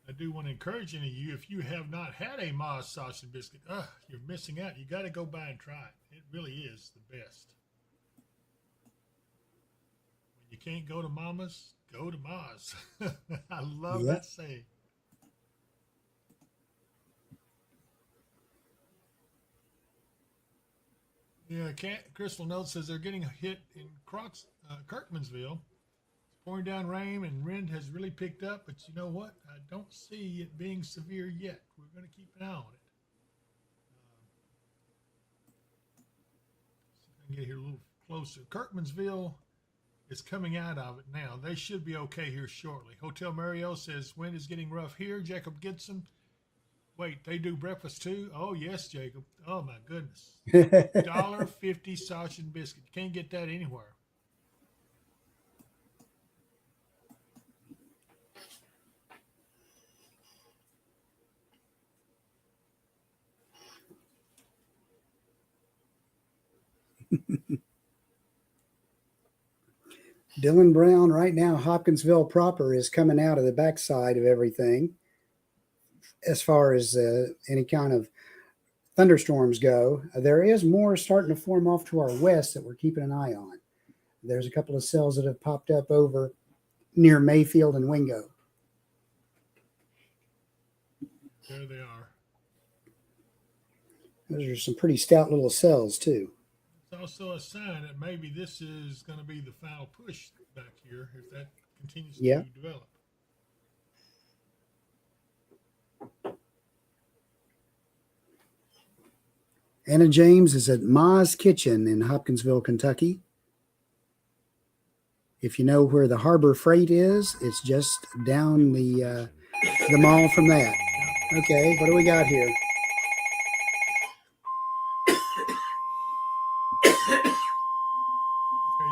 I do want to encourage any of you, if you have not had a Mars sausage and biscuit, you're missing out. You got to go by and try it. It really is the best. When you can't go to Mama's, go to Mars. I love Yep. that saying. Yeah, Crystal Note says they're getting hit in Kirkmansville. It's pouring down rain and wind has really picked up, but you know what? I don't see it being severe yet. We're going to keep an eye on it. See if I can get here a little closer. Kirkmansville is coming out of it now. They should be okay here shortly. Hotel Mario says wind is getting rough here. Jacob Gibson. Wait, they do breakfast too? Oh, yes, Jacob. Oh, my goodness. $1.50 sausage and biscuit. You can't get that anywhere. Dylan Brown, right now, Hopkinsville proper is coming out of the backside of everything as far as any kind of thunderstorms go. There is more starting to form off to our west that we're keeping an eye on. There's a couple of cells that have popped up over near Mayfield and Wingo. There they are. Those are some pretty stout little cells, too. It's also a sign that maybe this is going to be the final push back here if that continues Yeah. to develop. Anna James is at Ma's Kitchen in Hopkinsville, Kentucky. If you know where the Harbor Freight is, it's just down the mall from that. Okay, what do we got here? Okay,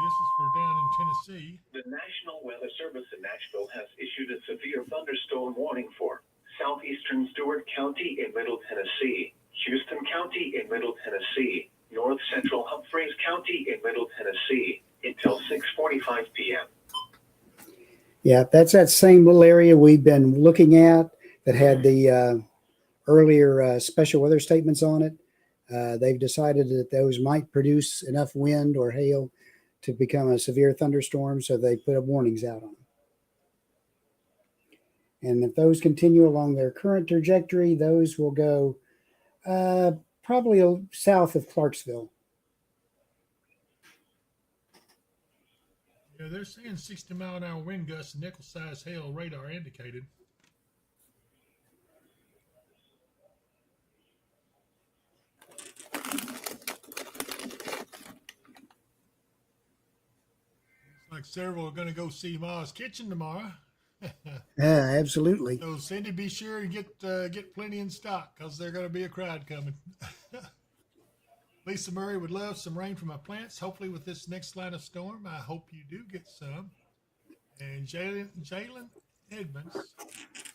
this is for down in Tennessee. The National Weather Service in Nashville has issued a severe thunderstorm warning for southeastern Stewart County in Middle Tennessee, Houston County in Middle Tennessee, north central Humphreys County in Middle Tennessee until 6:45 p.m. Yeah, that's that same little area we've been looking at that had the earlier special weather statements on it. They've decided that those might produce enough wind or hail to become a severe thunderstorm, so they put up warnings out on them. And if those continue along their current trajectory, those will go probably south of Clarksville. Yeah, they're saying 60-mile-an-hour wind gusts and nickel-sized hail radar indicated. Looks like several are going to go see Ma's Kitchen tomorrow. Yeah, absolutely. So Cindy, be sure to get plenty in stock because there's going to be a crowd coming. Lisa Murray would love some rain for my plants. Hopefully with this next line of storm, I hope you do get some. And Jalen Edmonds,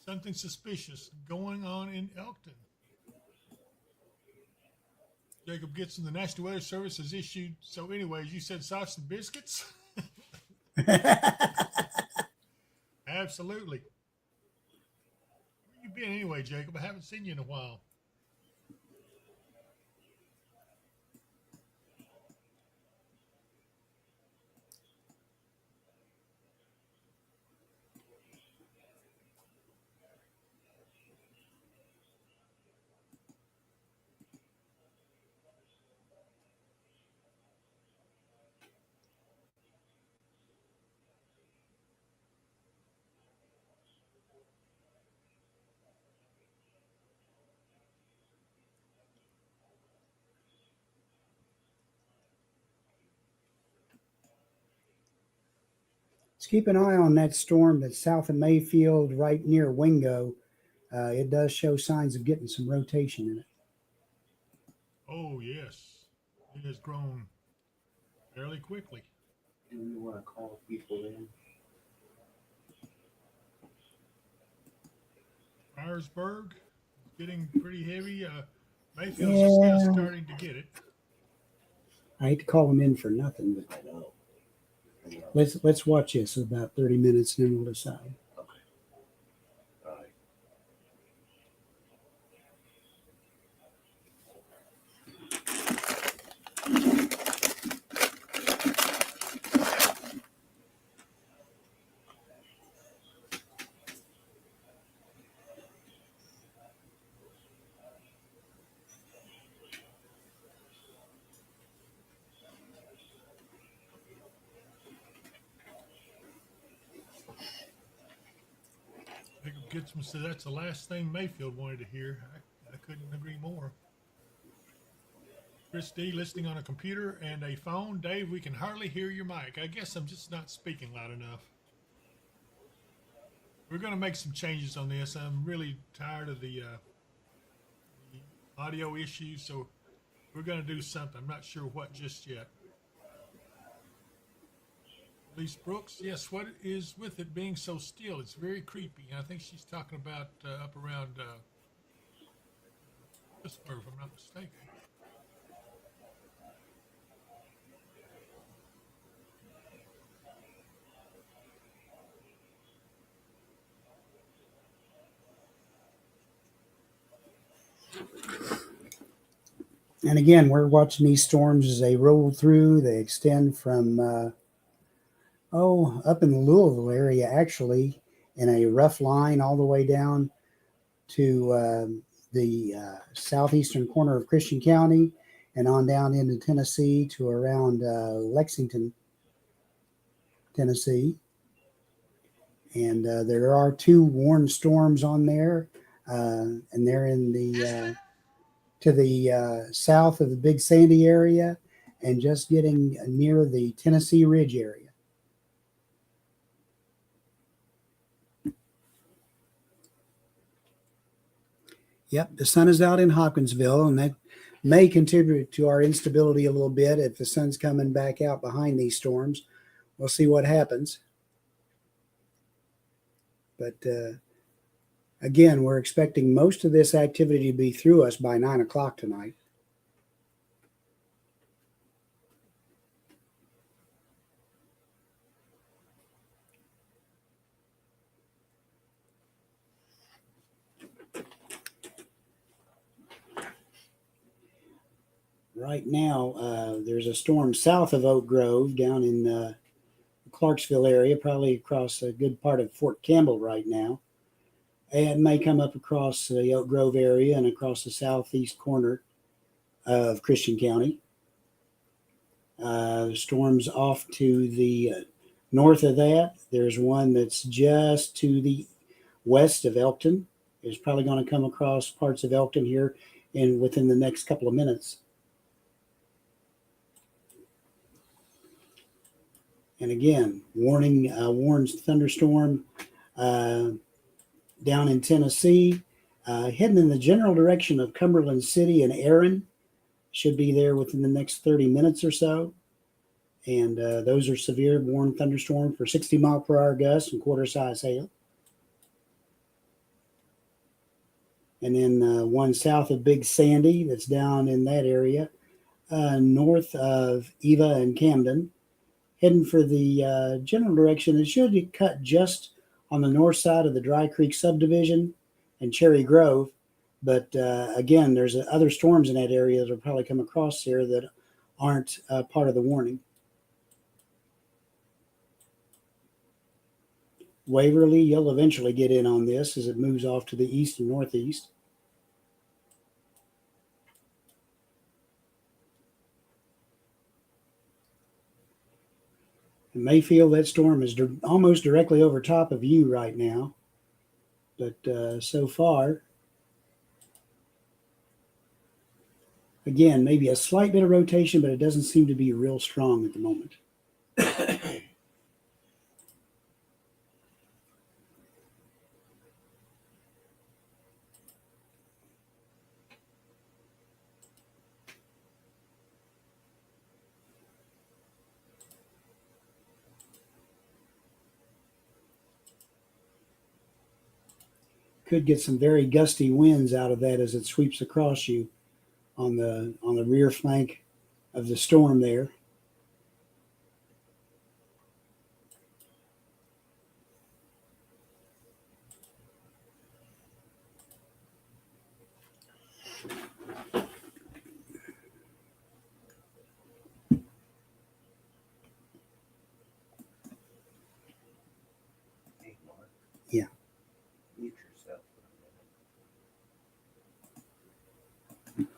something suspicious going on in Elkton. Jacob Gibson, the National Weather Service has issued. So anyways, you said sausage and biscuits? Absolutely. Where you been anyway, Jacob? I haven't seen you in a while. Let's keep an eye on that storm that's south of Mayfield, right near Wingo. It does show signs of getting some rotation in it. Oh, yes. It has grown fairly quickly. Do you want to call people in? Harrisburg. It's getting pretty heavy. Mayfield's just now Yeah, starting to get it. I hate to call them in for nothing, but I know. let's watch this about 30 minutes and then we'll decide. Okay. All right. Jacob Gitzman said that's the last thing Mayfield wanted to hear. I couldn't agree more. Chris D, listening on a computer and a phone. Dave, we can hardly hear your mic. I guess I'm just not speaking loud enough. We're going to make some changes on this. I'm really tired of the audio issues, so we're going to do something. I'm not sure what just yet. Elise Brooks, yes, what is with it being so still? It's very creepy. I think she's talking about up around Pittsburgh, if I'm not mistaken. And again, we're watching these storms as they roll through. They extend from, up in the Louisville area, actually, in a rough line all the way down to the southeastern corner of Christian County and on down into Tennessee to around Lexington, Tennessee. And there are 2 warned storms on there, and they're in the to the south of the Big Sandy area and just getting near the Tennessee Ridge area. Yep, the sun is out in Hopkinsville, and that may contribute to our instability a little bit if the sun's coming back out behind these storms. We'll see what happens. But again, we're expecting most of this activity to be through us by 9 o'clock tonight. Right now, there's a storm south of Oak Grove down in the Clarksville area, probably across a good part of Fort Campbell right now. And may come up across the Oak Grove area and across the southeast corner of Christian County. Storms off to the north of that. There's one that's just to the west of Elkton. It's probably going to come across parts of Elkton here within the next couple of minutes. And again, warns thunderstorm down in Tennessee, heading in the general direction of Cumberland City and Aaron. Should be there within the next 30 minutes or so. And those are severe warned thunderstorm for 60-mile-per-hour gusts and quarter-size hail. And then one south of Big Sandy that's down in that area, north of Eva and Camden, heading for the general direction. It should cut just on the north side of the Dry Creek subdivision and Cherry Grove. But again, there's other storms in that area that will probably come across here that aren't part of the warning. Waverly, you'll eventually get in on this as it moves off to the east and northeast. And Mayfield, that storm is almost directly over top of you right now. But so far, again, maybe a slight bit of rotation, but it doesn't seem to be real strong at the moment. could get some very gusty winds out of that as it sweeps across you on the rear flank of the storm there. Hey, Mark. Yeah. Mute yourself for a minute.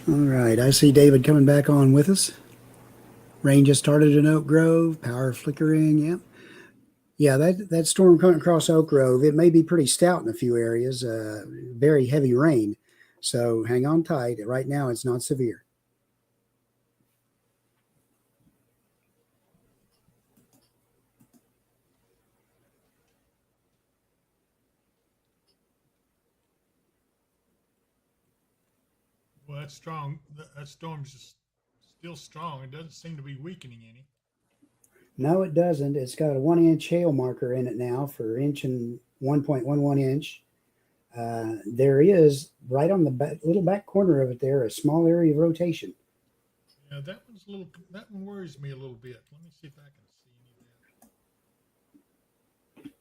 All right, I see David coming back on with us. Rain just started in Oak Grove, power flickering. Yep. Yeah, that storm coming across Oak Grove, it may be pretty stout in a few areas, very heavy rain. So hang on tight. Right now, it's not severe. Well, that's strong. That storm's just still strong. It doesn't seem to be weakening any. No, it doesn't. It's got a 1 inch hail marker in it now for inch and 1.11 inch. There is right on the little back corner of it there a small area of rotation. Yeah, that one's a little. That one worries me a little bit. Let me see if I can see any of that.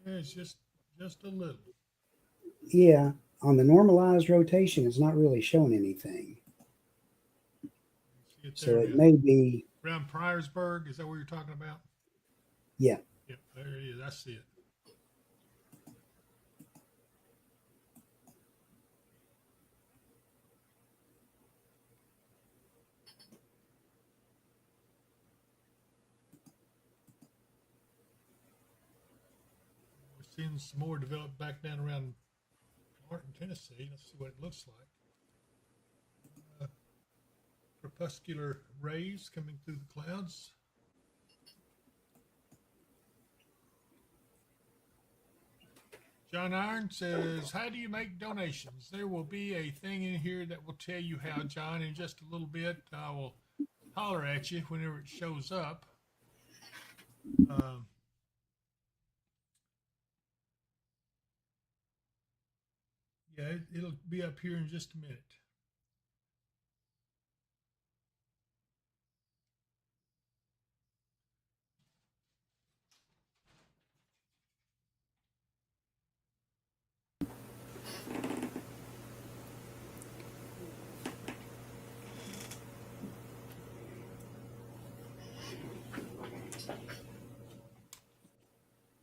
Yeah, it's just a little. Yeah, on the normalized rotation, it's not really showing anything. See it So there it now. may be, Around Priorsburg. Is that what you're talking about? yeah. Yep, there it is. I see it. We're seeing some more develop back down around Martin, Tennessee. Let's see what it looks like. Crepuscular rays coming through the clouds. John Iron says, how do you make donations? There will be a thing in here that will tell you how, John, in just a little bit. I will holler at you whenever it shows up. Yeah, it'll be up here in just a minute.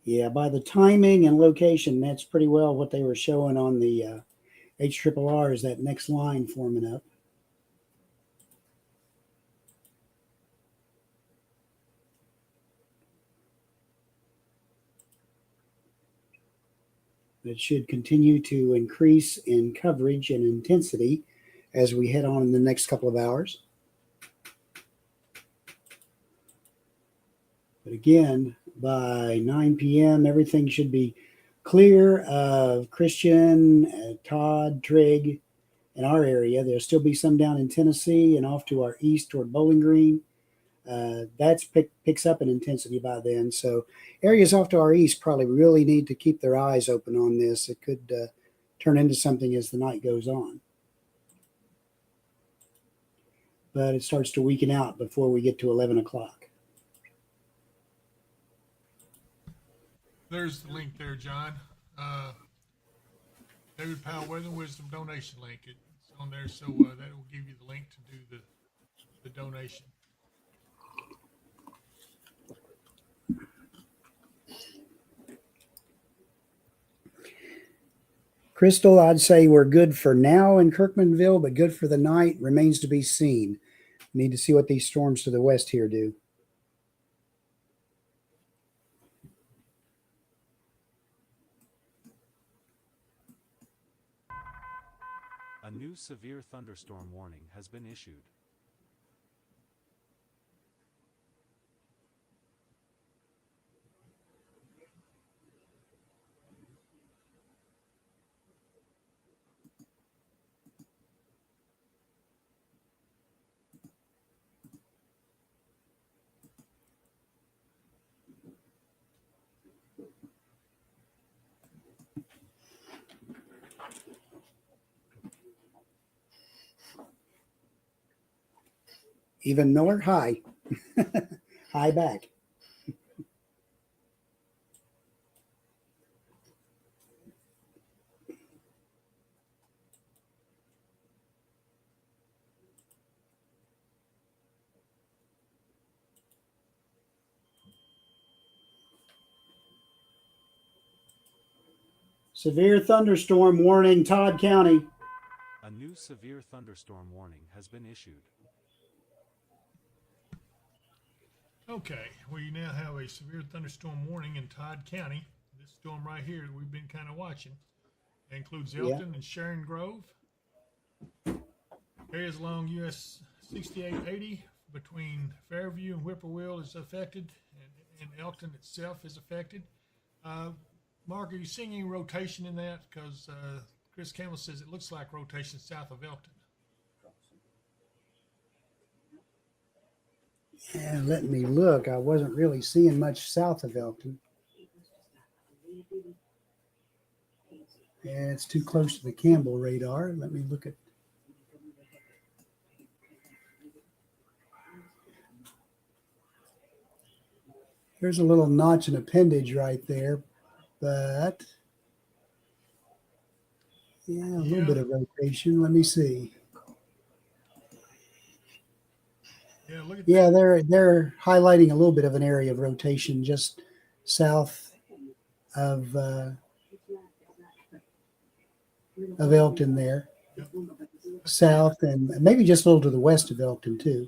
Yeah, by the timing and location, that's pretty well what they were showing on the HRRR is that next line forming up. It should continue to increase in coverage and intensity as we head on in the next couple of hours. But again, by 9 p.m., everything should be clear of Christian, Todd, Trigg, in our area. There'll still be some down in Tennessee and off to our east toward Bowling Green. That's picks up in intensity by then. So areas off to our east probably really need to keep their eyes open on this. It could turn into something as the night goes on. But it starts to weaken out before we get to 11 o'clock. There's the link there, John. David Powell Weather Wisdom donation link. It's on there, so that will give you the link to do the donation. Crystal, I'd say we're good for now in Kirkmanville, but good for the night remains to be seen. Need to see what these storms to the west here do. A new severe thunderstorm warning has been issued. Even Miller, hi. Hi back. Severe thunderstorm warning, Todd County. A new severe thunderstorm warning has been issued. Okay, we now have a severe thunderstorm warning in Todd County. This storm right here that we've been kind of watching. It includes Elton and Sharon Grove. Areas along US 6880 between Fairview and Whippoorwill is affected, and Elton itself is affected. Mark, are you seeing any rotation in that? Because Chris Campbell says it looks like rotation south of Elton. Yeah, let me look. I wasn't really seeing much south of Elton. Yeah, it's too close to the Campbell radar. Let me look at. There's a little notch and appendage right there, but yeah, a little bit of rotation. Let me see. Yeah, look at Yeah, they're highlighting a little bit of an area of rotation just south of Elkton there. Yep. South and maybe just a little to the west of Elkton too.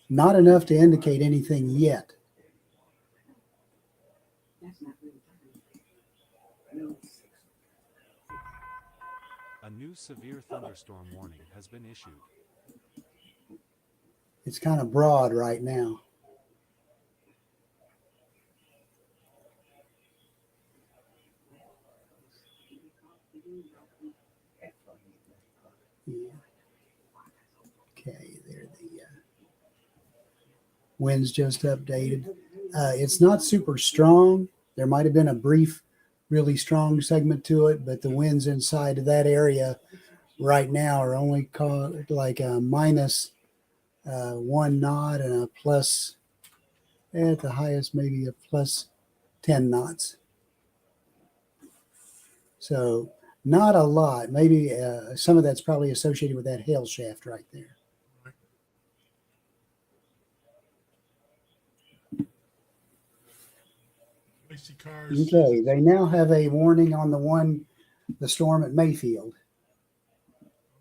Not enough to indicate anything yet. A new severe thunderstorm warning has been issued. It's kind of broad right now. Yeah. Okay, there the winds just updated. It's not super strong. There might have been a brief, really strong segment to it, but the winds inside of that area right now are only like a minus 1 knot and a plus, at the highest, maybe a plus 10 knots. So not a lot. Maybe some of that's probably associated with that hail shaft right there. Okay, they now have a warning on the storm at Mayfield.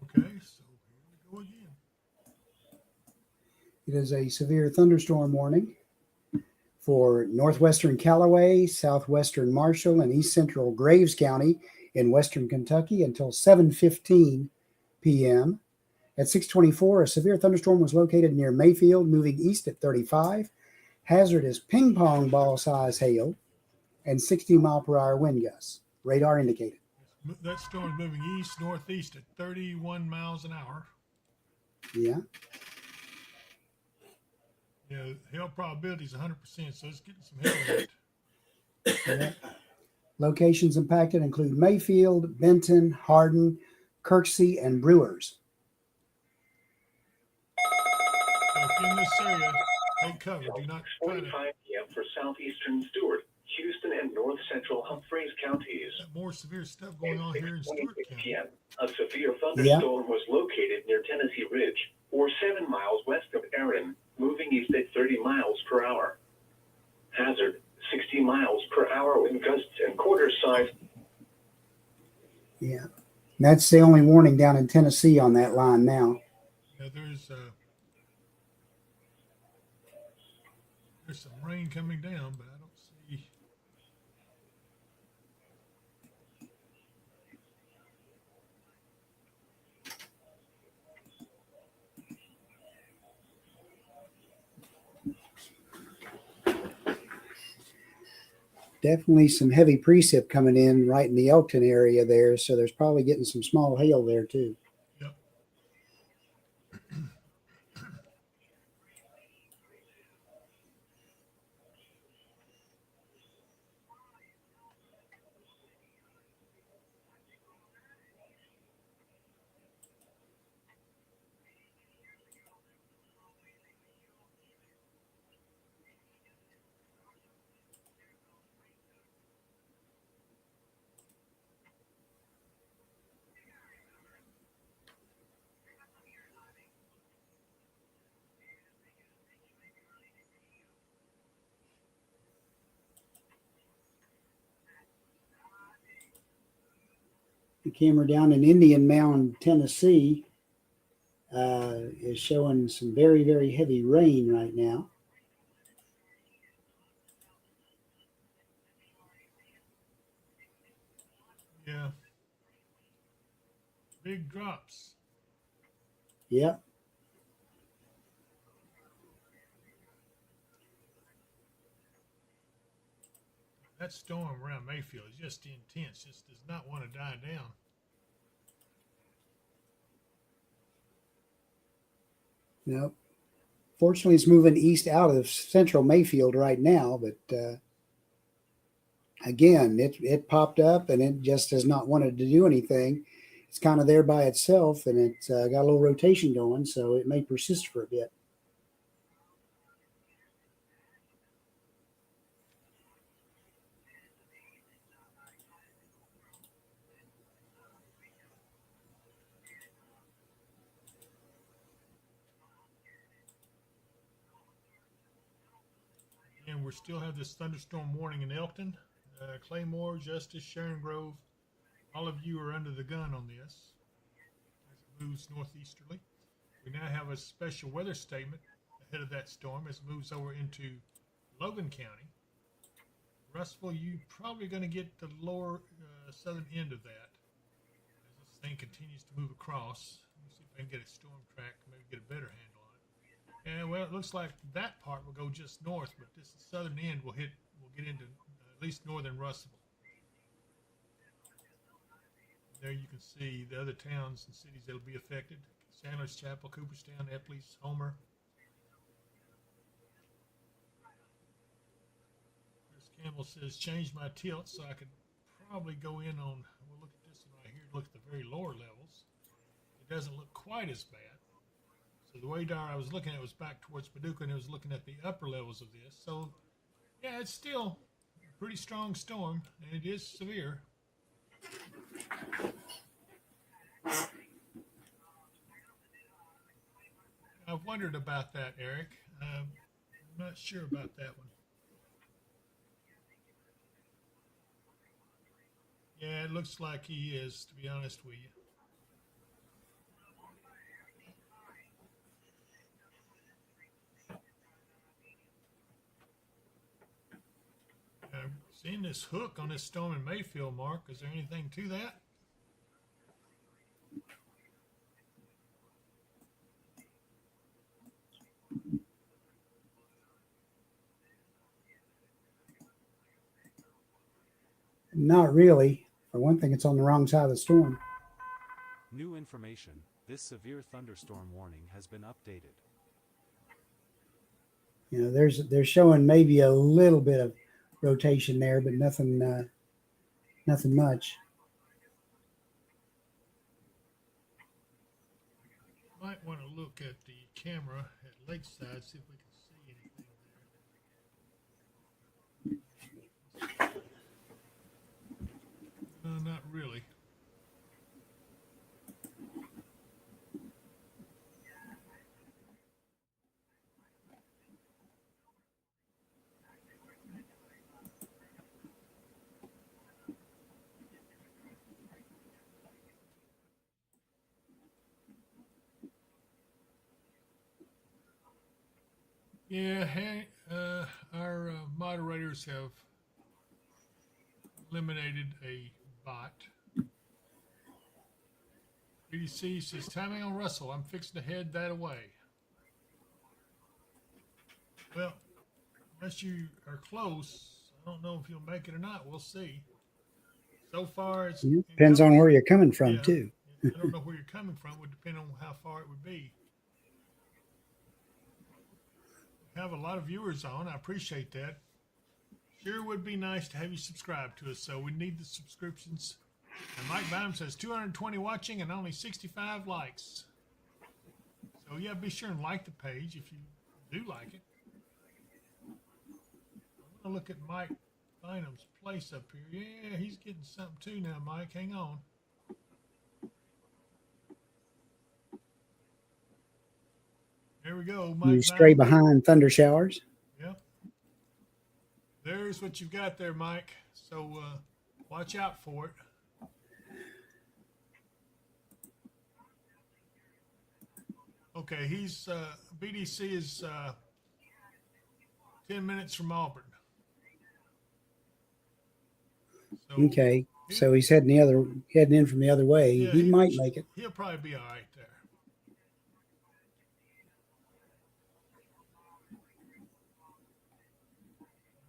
Okay, so here we go again. It is a severe thunderstorm warning for northwestern Callaway, southwestern Marshall, and east central Graves County in western Kentucky until 7:15 p.m. At 6:24, a severe thunderstorm was located near Mayfield, moving east at 35. Hazard is ping pong ball size hail and 60-mile-per-hour wind gusts. Radar indicated. That storm is moving east northeast at 31 miles an hour. Yeah. Yeah, hail probability is 100%, so it's getting some hail in it. Yeah. Locations impacted include Mayfield, Benton, Hardin, Kirksey, and Brewers. So if you're in this area, take cover. Do not try to. 45 p.m. for southeastern Stewart, Houston, and north central Humphreys counties. More severe stuff going on here in Stewart County. PM, a severe thunderstorm was located near Tennessee Ridge, or 7 miles west of Erin, moving east at 30 miles per hour. Hazard, 60 miles per hour wind gusts and quarter size. Yeah. That's the only warning down in Tennessee on that line now. Yeah, there's some rain coming down, but I don't see. Definitely some heavy precip coming in right in the Elkton area there. So there's probably getting some small hail there too. Yep. The camera down in Indian Mound, Tennessee, is showing some very, very heavy rain right now. Yeah. Big drops. Yep. That storm around Mayfield is just intense. Just does not want to die down. Nope. Fortunately, it's moving east out of central Mayfield right now, but again, it popped up and it just has not wanted to do anything. It's kind of there by itself, and it's got a little rotation going, so it may persist for a bit. And we still have this thunderstorm warning in Elkton, Claymore, Justice, Sharon Grove. All of you are under the gun on this as it moves northeasterly. We now have a special weather statement ahead of that storm as it moves over into Logan County. Russellville, you're probably going to get the lower southern end of that as this thing continues to move across. Let me see if I can get a storm track, maybe get a better handle on it. And well, it looks like that part will go just north, but this southern end will get into at least northern Russellville. There you can see the other towns and cities that will be affected. Sandler's Chapel, Cooperstown, Epley's, Homer. Chris Campbell says, change my tilt so I could probably go in on, we'll look at this one right here, look at the very lower levels. It doesn't look quite as bad. So the radar I was looking at was back towards Paducah, and it was looking at the upper levels of this. So, yeah, it's still a pretty strong storm, and it is severe. I've wondered about that, Eric. I'm not sure about that one. Yeah, it looks like he is, to be honest with you. Seeing this hook on this storm in Mayfield, Mark, is there anything to that? Not really. For one thing, it's on the wrong side of the storm. New information, this severe thunderstorm warning has been updated. You know, they're showing maybe a little bit of rotation there, but nothing much. Might want to look at the camera at Lakeside, see if we can see anything there. No, not really. Yeah, hey, our moderators have eliminated a bot. BDC says, timing on Russell. I'm fixing to head that away. Well, unless you are close, I don't know if you'll make it or not. We'll see. So far, it's Depends on where you're coming from, yeah, too. I don't know where you're coming from. It would depend on how far it would be. We have a lot of viewers on. I appreciate that. Sure would be nice to have you subscribe to us, so we need the subscriptions. And Mike Bynum says 220 watching and only 65 likes. So yeah, be sure and like the page if you do like it. I'm gonna look at Mike Bynum's place up here. Yeah, he's getting something too now, Mike. Hang on. There we go, Mike. You stray behind thunder showers. Yep. There's what you've got there, Mike. So watch out for it. Okay, he's BDC is 10 minutes from Auburn. So Okay, so he's heading in from the other way. yeah, he might make it. He'll probably be all right there.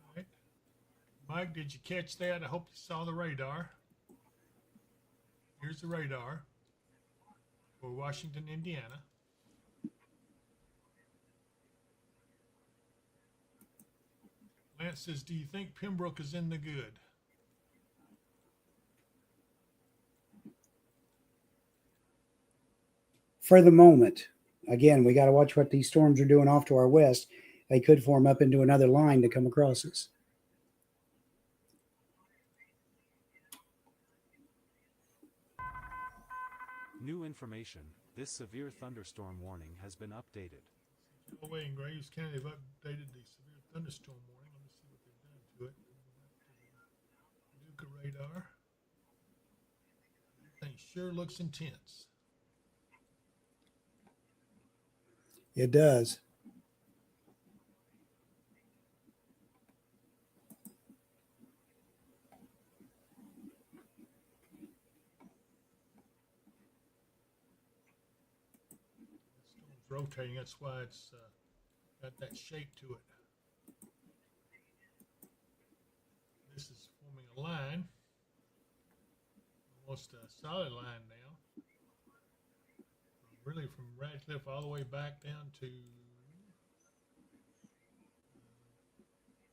All right. Mike, did you catch that? I hope you saw the radar. Here's the radar for Washington, Indiana. Lance says, do you think Pembroke is in the good? For the moment. Again, we got to watch what these storms are doing off to our west. They could form up into another line to come across us. New information. This severe thunderstorm warning has been updated. Away in Graves County, they've updated the severe thunderstorm warning. Let me see what they've done to it. Duca radar. Thing sure looks intense. It does. Storm's rotating. That's why it's got that shape to it. This is forming a line. Almost a solid line now. Really from Radcliffe all the way back down to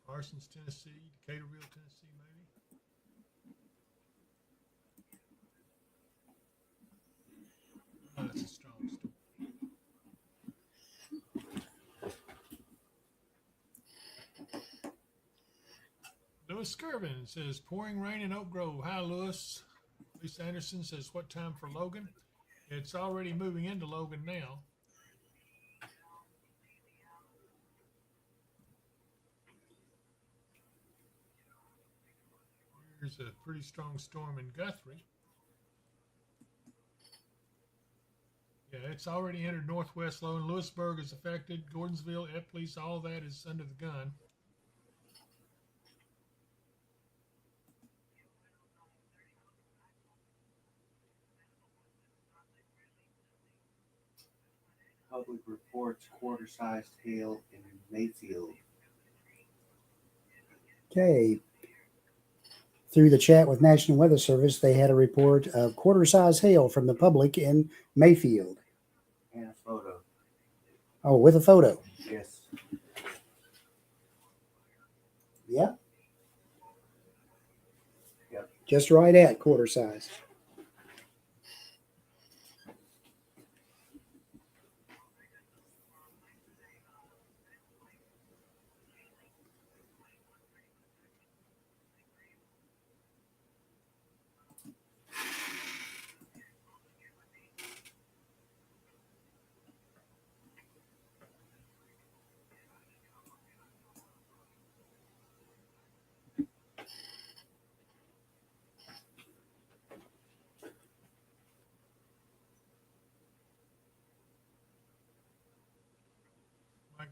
Parsons, Tennessee, Decaturville, Tennessee, maybe. Oh, that's a strong storm. Lewis Skirvin says, pouring rain in Oak Grove. Hi, Lewis. Lisa Anderson says, what time for Logan? It's already moving into Logan now. Here's a pretty strong storm in Guthrie. Yeah, it's already entered northwest Logan. Lewisburg is affected. Gordonsville, Epley's, all that is under the gun. Public reports quarter-sized hail in Mayfield. Okay. Through the chat with National Weather Service, they had a report of quarter-size hail from the public in Mayfield. And a photo. Oh, with a photo. Yes. Yeah. Yep. Just right at quarter size.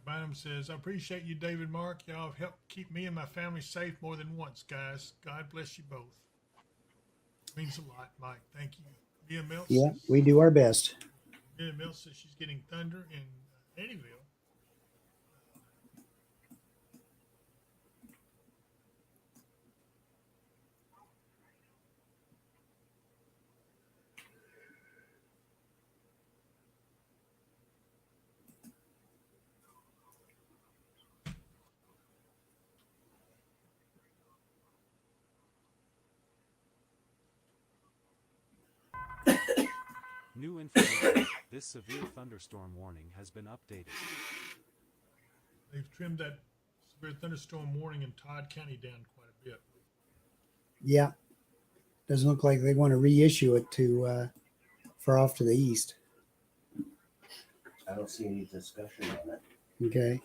Mike Bynum says, I appreciate you, David Mark. Y'all have helped keep me and my family safe more than once, guys. God bless you both. Means a lot, Mike. Thank you. Mia Mills Yeah, says, we do our best. Mia Mills says she's getting thunder in Eddyville. New information. This severe thunderstorm warning has been updated. They've trimmed that severe thunderstorm warning in Todd County down quite a bit. Yeah, doesn't look like they want to reissue it to far off to the east. I don't see any discussion on it. Okay.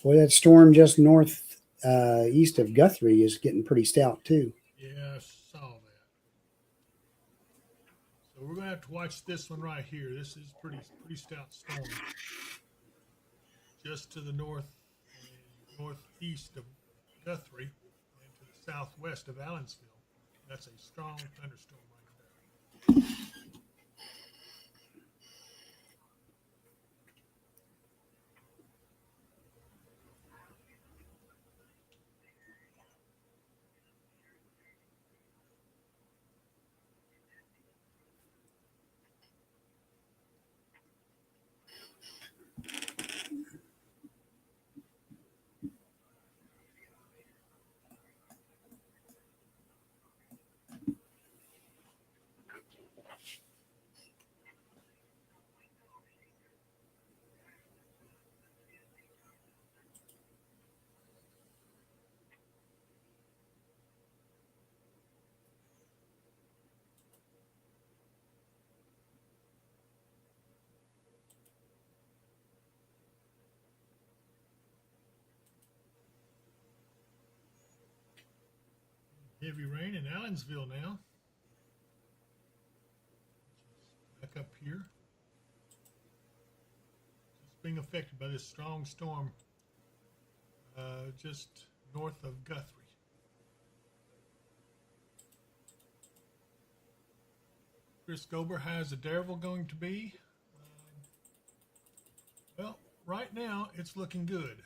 Boy, that storm just north east of Guthrie is getting pretty stout too. Yeah, I saw that. So we're gonna have to watch this one right here. This is pretty stout storm. Just to the north and northeast of Guthrie and to the southwest of Allensville. That's a strong thunderstorm right there. Heavy rain in Allensville now. Back up here. Just being affected by this strong storm just north of Guthrie. Chris Gober has a Dareville going to be? Well, right now it's looking good.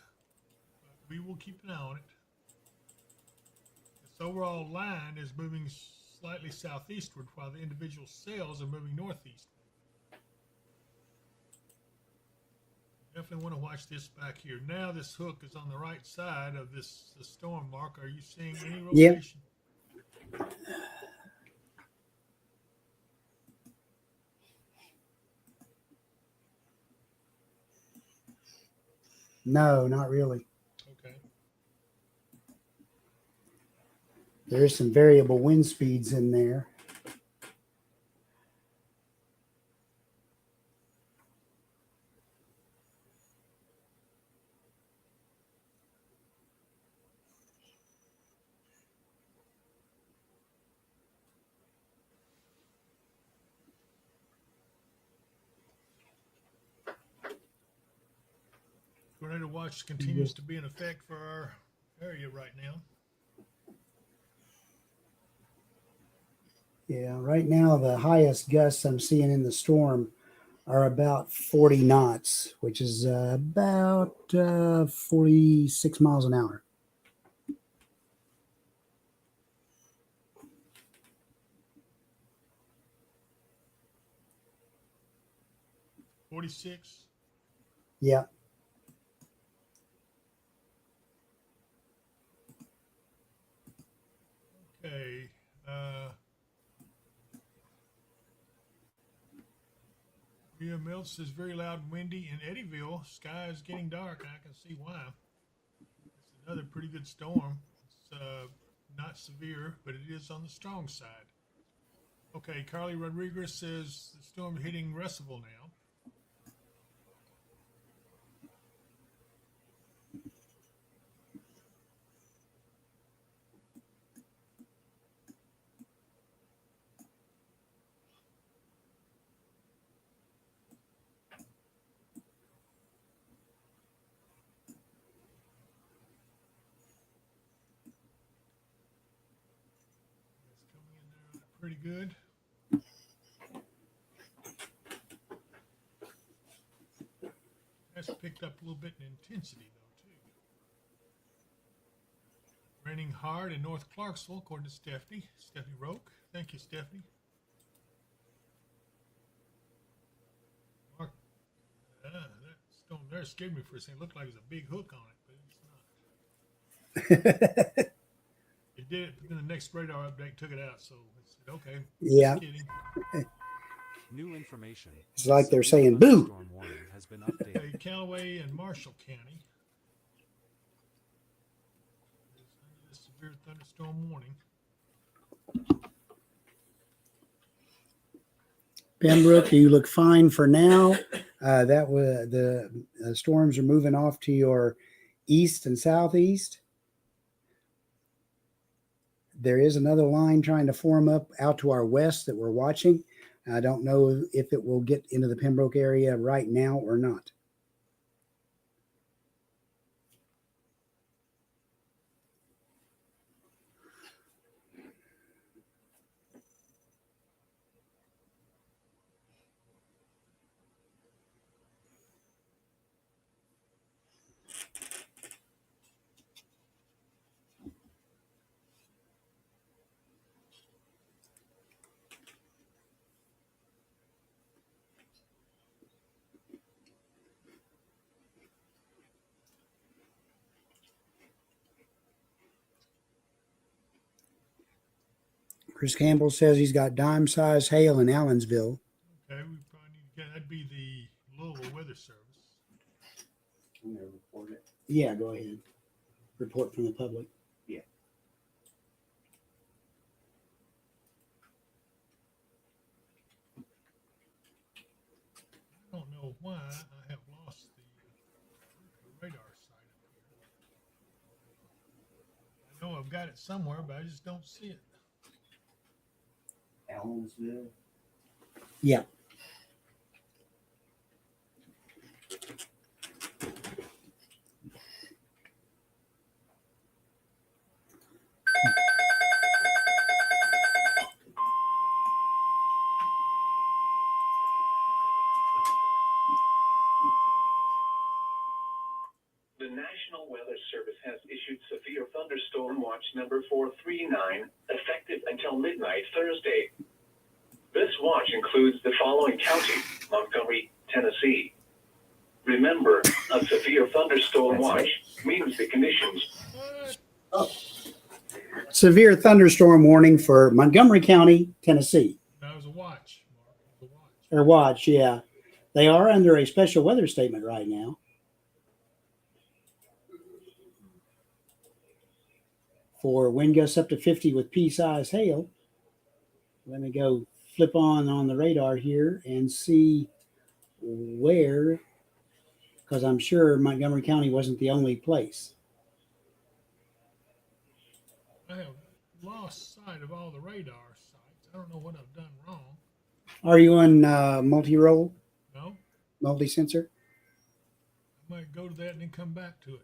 But we will keep an eye on it. This overall line is moving slightly southeastward while the individual cells are moving northeast. Definitely want to watch this back here. Now this hook is on the right side of the storm, Mark. Are you seeing any rotation? Yep. No, not really. Okay. There's some variable wind speeds in there. Tornado watch continues to be in effect for our area right now. Yeah, right now the highest gusts I'm seeing in the storm are about 40 knots, which is about 46 miles an hour. $46. Yeah. Okay. Mia Mills says very loud and windy in Eddyville. Sky is getting dark. I can see why. It's another pretty good storm. It's not severe, but it is on the strong side. Okay, Carly Rodriguez says the storm hitting Russellville now. pretty good. That's picked up a little bit in intensity, though, too. Raining hard in North Clarksville, according to Stephanie Roke. Thank you, Stephanie. Mark, that storm there scared me for a second. It looked like there's a big hook on it, but it's not. It did, but then the next radar update took it out, so I said, okay. Yeah. Just kidding. New information. It's like they're Severe saying, boo! thunderstorm warning has been updated. Okay, Callaway and Marshall County. There's a severe thunderstorm warning. Pembroke, you look fine for now. That was the storms are moving off to your east and southeast. There is another line trying to form up out to our west that we're watching. I don't know if it will get into the Pembroke area right now or not. Chris Campbell says he's got dime-sized hail in Allensville. Okay, we probably need to get, that'd be the Louisville Weather Service. Can they report it? Yeah, go ahead. Report from the public. I don't know why I have lost the radar site up here. I know I've got it somewhere, but I just don't see it. Allensville? Yeah. The National Weather Service has issued severe thunderstorm watch number 439, effective until midnight Thursday. This watch includes the following counties: Montgomery, Tennessee. Remember, a severe thunderstorm watch means the conditions. Severe thunderstorm warning for Montgomery County, Tennessee. That was a watch, Mark. It was a watch. Or watch, yeah. They are under a special weather statement right now. For wind gusts up to 50 with pea-sized hail. Let me go flip on the radar here and see where, because I'm sure Montgomery County wasn't the only place. I have lost sight of all the radar sites. I don't know what I've done wrong. Are you on multi-roll, No, multi-sensor? I might go to that and then come back to it.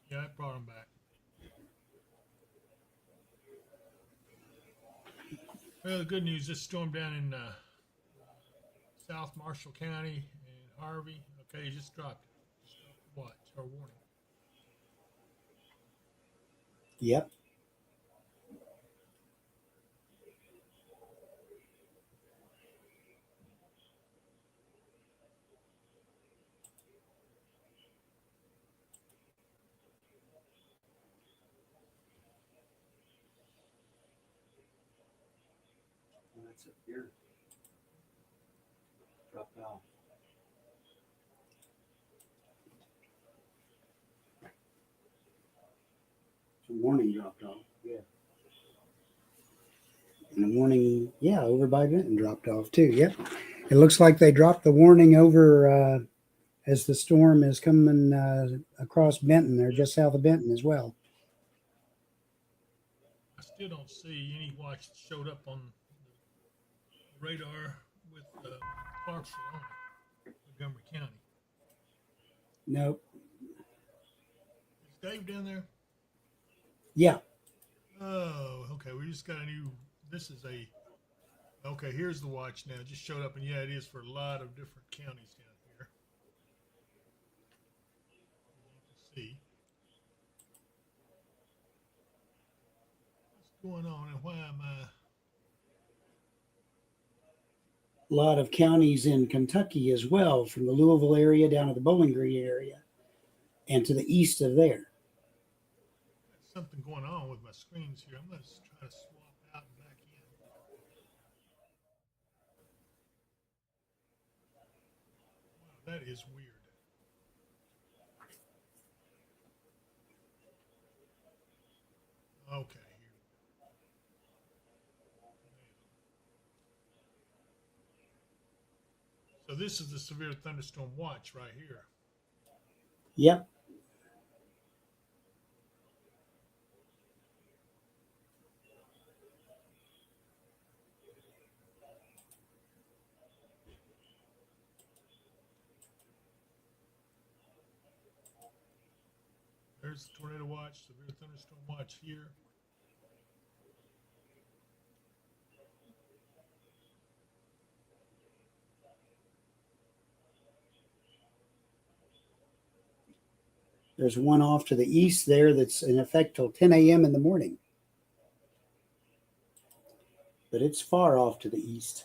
Yeah, I brought them back. Well, the good news, this storm down in South Marshall County and Harvey, okay, just dropped it. Just dropped the watch or warning. Yep. That's it here. Dropped off. The warning dropped off. Yeah. And the warning, yeah, over by Benton dropped off too. Yep. It looks like they dropped the warning over as the storm is coming across Benton. They're just south of Benton as well. I still don't see any watch that showed up on radar with Clarksville on it, Montgomery County. Nope. Is Dave down there? Yeah. Oh, okay. We just got a new. This is a. Okay, here's the watch now. It just showed up, and yeah, it is for a lot of different counties down here. You can see what's going on and why am I? A lot of counties in Kentucky as well, from the Louisville area down to the Bowling Green area and to the east of there. Got something going on with my screens here. I'm going to try to swap out and back in. Wow, that is weird. Okay, here we go. So this is the severe thunderstorm watch right here. Yep. There's the tornado watch, severe thunderstorm watch here. There's one off to the east there that's in effect till 10 a.m. in the morning. But it's far off to the east.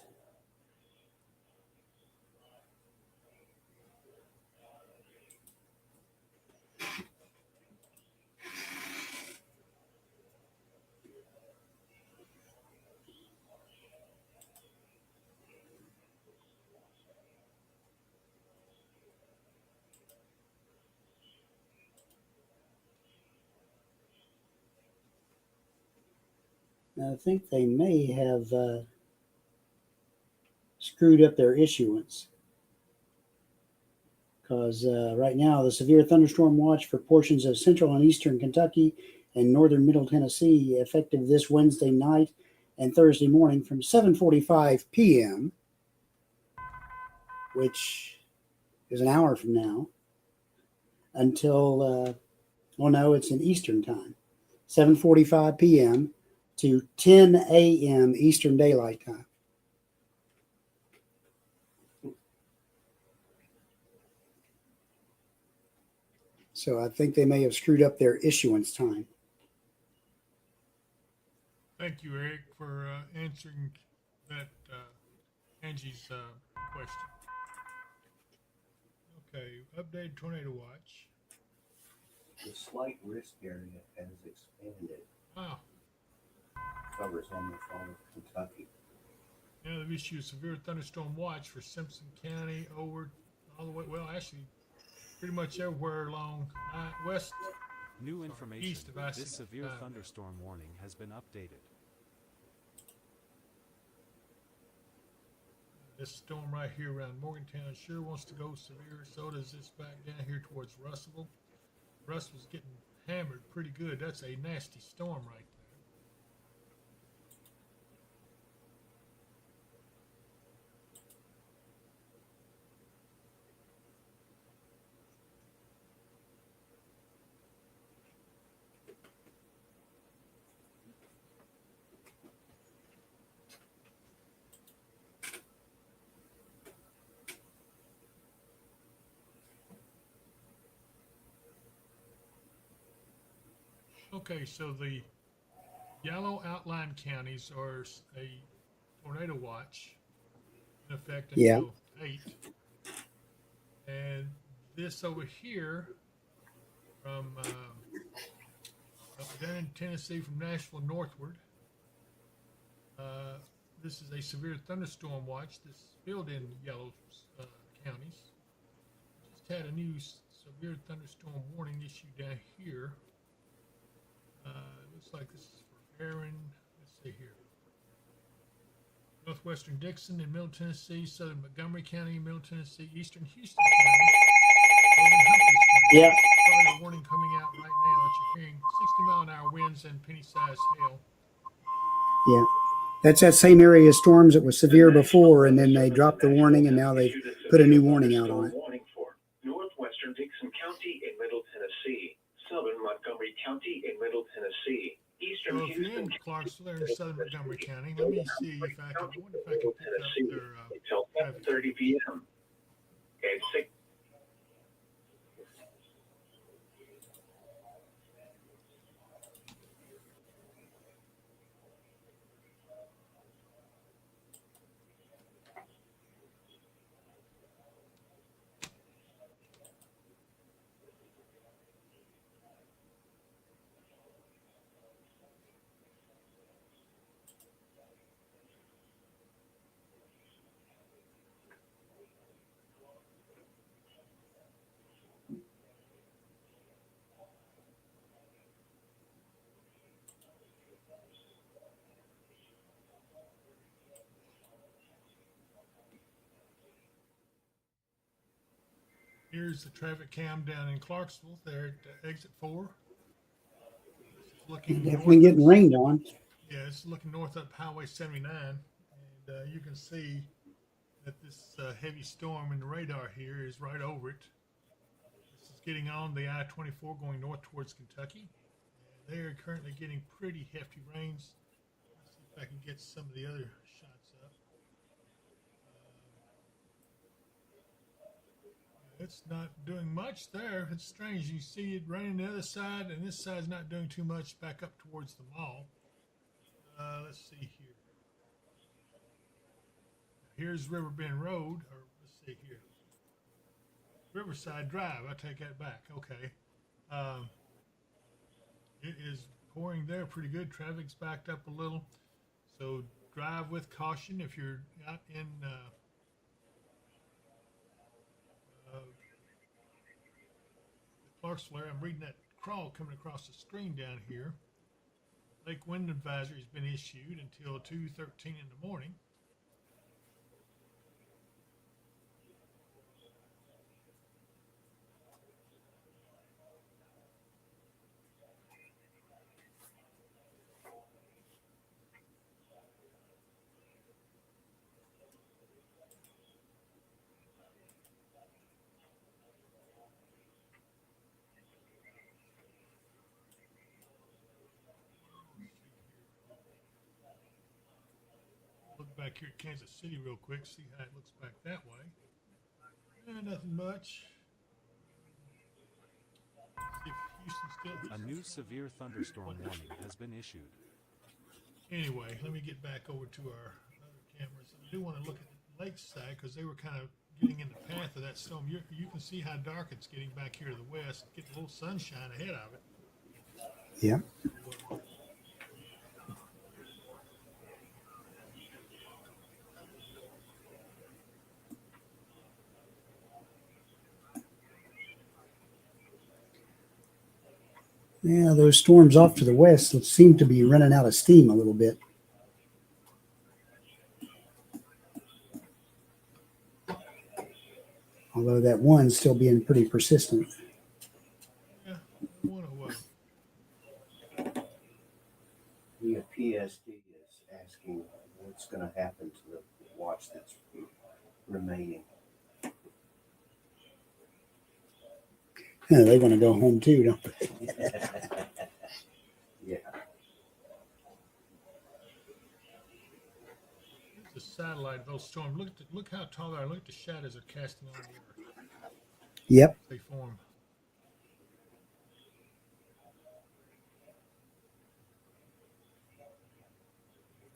I think they may have screwed up their issuance because right now the severe thunderstorm watch for portions of central and eastern Kentucky and northern middle Tennessee effective this Wednesday night and Thursday morning from 7:45 p.m., which is an hour from now, until well, no, it's in Eastern time, 7:45 p.m. to 10 a.m. Eastern Daylight Time. So I think they may have screwed up their issuance time. Thank you, Eric, for answering that Angie's question. Okay, updated tornado watch. The slight risk area has expanded. Wow. Covers almost all of Kentucky. Now they've issued a severe thunderstorm watch for Simpson County over all the way, well, actually, pretty much everywhere along west. New information. East of I-65. This severe thunderstorm warning has been updated. This storm right here around Morgantown sure wants to go severe. So does this back down here towards Russellville. Russell's getting hammered pretty good. That's a nasty storm right there. Okay, so the yellow outline counties are a tornado watch in effect until 8. And this over here from up down in Tennessee from Nashville northward, this is a severe thunderstorm watch that's filled in yellow counties. Just had a new severe thunderstorm warning issued down here. Looks like this is for Aaron. Let's see here. Northwestern Dixon in Middle Tennessee, Southern Montgomery County, Middle Tennessee, Eastern Houston County, Northern Humphreys County. Yep. Tornado warning coming out right now that you're hearing 60-mile-an-hour winds and penny-sized hail. Yeah. That's that same area of storms that was severe before, and then they dropped the warning, and now they've put a new warning out on it. Warning for northwestern Dixon County in Middle Tennessee, southern Montgomery County in Middle Tennessee, eastern So if you're Houston in Clarksville, they're in southern Montgomery County. Let me see if I can. I wonder if I can pick up their until traffic. 7:30 p.m. At 6. Here's the traffic cam down in Clarksville. There at exit 4. It's looking Definitely north getting up, rained on. yeah, it's looking north up Highway 79, and you can see that this heavy storm in the radar here is right over it. This is getting on the I-24 going north towards Kentucky. And they are currently getting pretty hefty rains. Let's see if I can get some of the other shots up. It's not doing much there. It's strange. You see it raining the other side, and this side's not doing too much back up towards the mall. Let's see here. Here's Riverbend Road, or let's see here. Riverside Drive. I take that back. Okay. It is pouring there pretty good. Traffic's backed up a little. So drive with caution if you're out in Clarksville area. I'm reading that crawl coming across the screen down here. Lake wind advisory has been issued until 2:13 in the morning. Look back here at Kansas City real quick, see how it looks back that way. Nothing much. See if Houston's still. A new severe thunderstorm warning has been issued. Anyway, let me get back over to our other cameras. I do want to look at the lakeside because they were kind of getting in the path of that storm. You can see how dark it's getting back here to the west. Getting a little sunshine ahead of it. Yeah. Yeah, those storms off to the west seem to be running out of steam a little bit. Although that one's still being pretty persistent. Yeah, I want to. The PSD is asking what's going to happen to the watch that's remaining. Yeah, they want to go home too, don't they? Yeah. Here's the satellite of those storms. Look how tall they are. Look at the shadows they're casting on the earth. Yep. They form.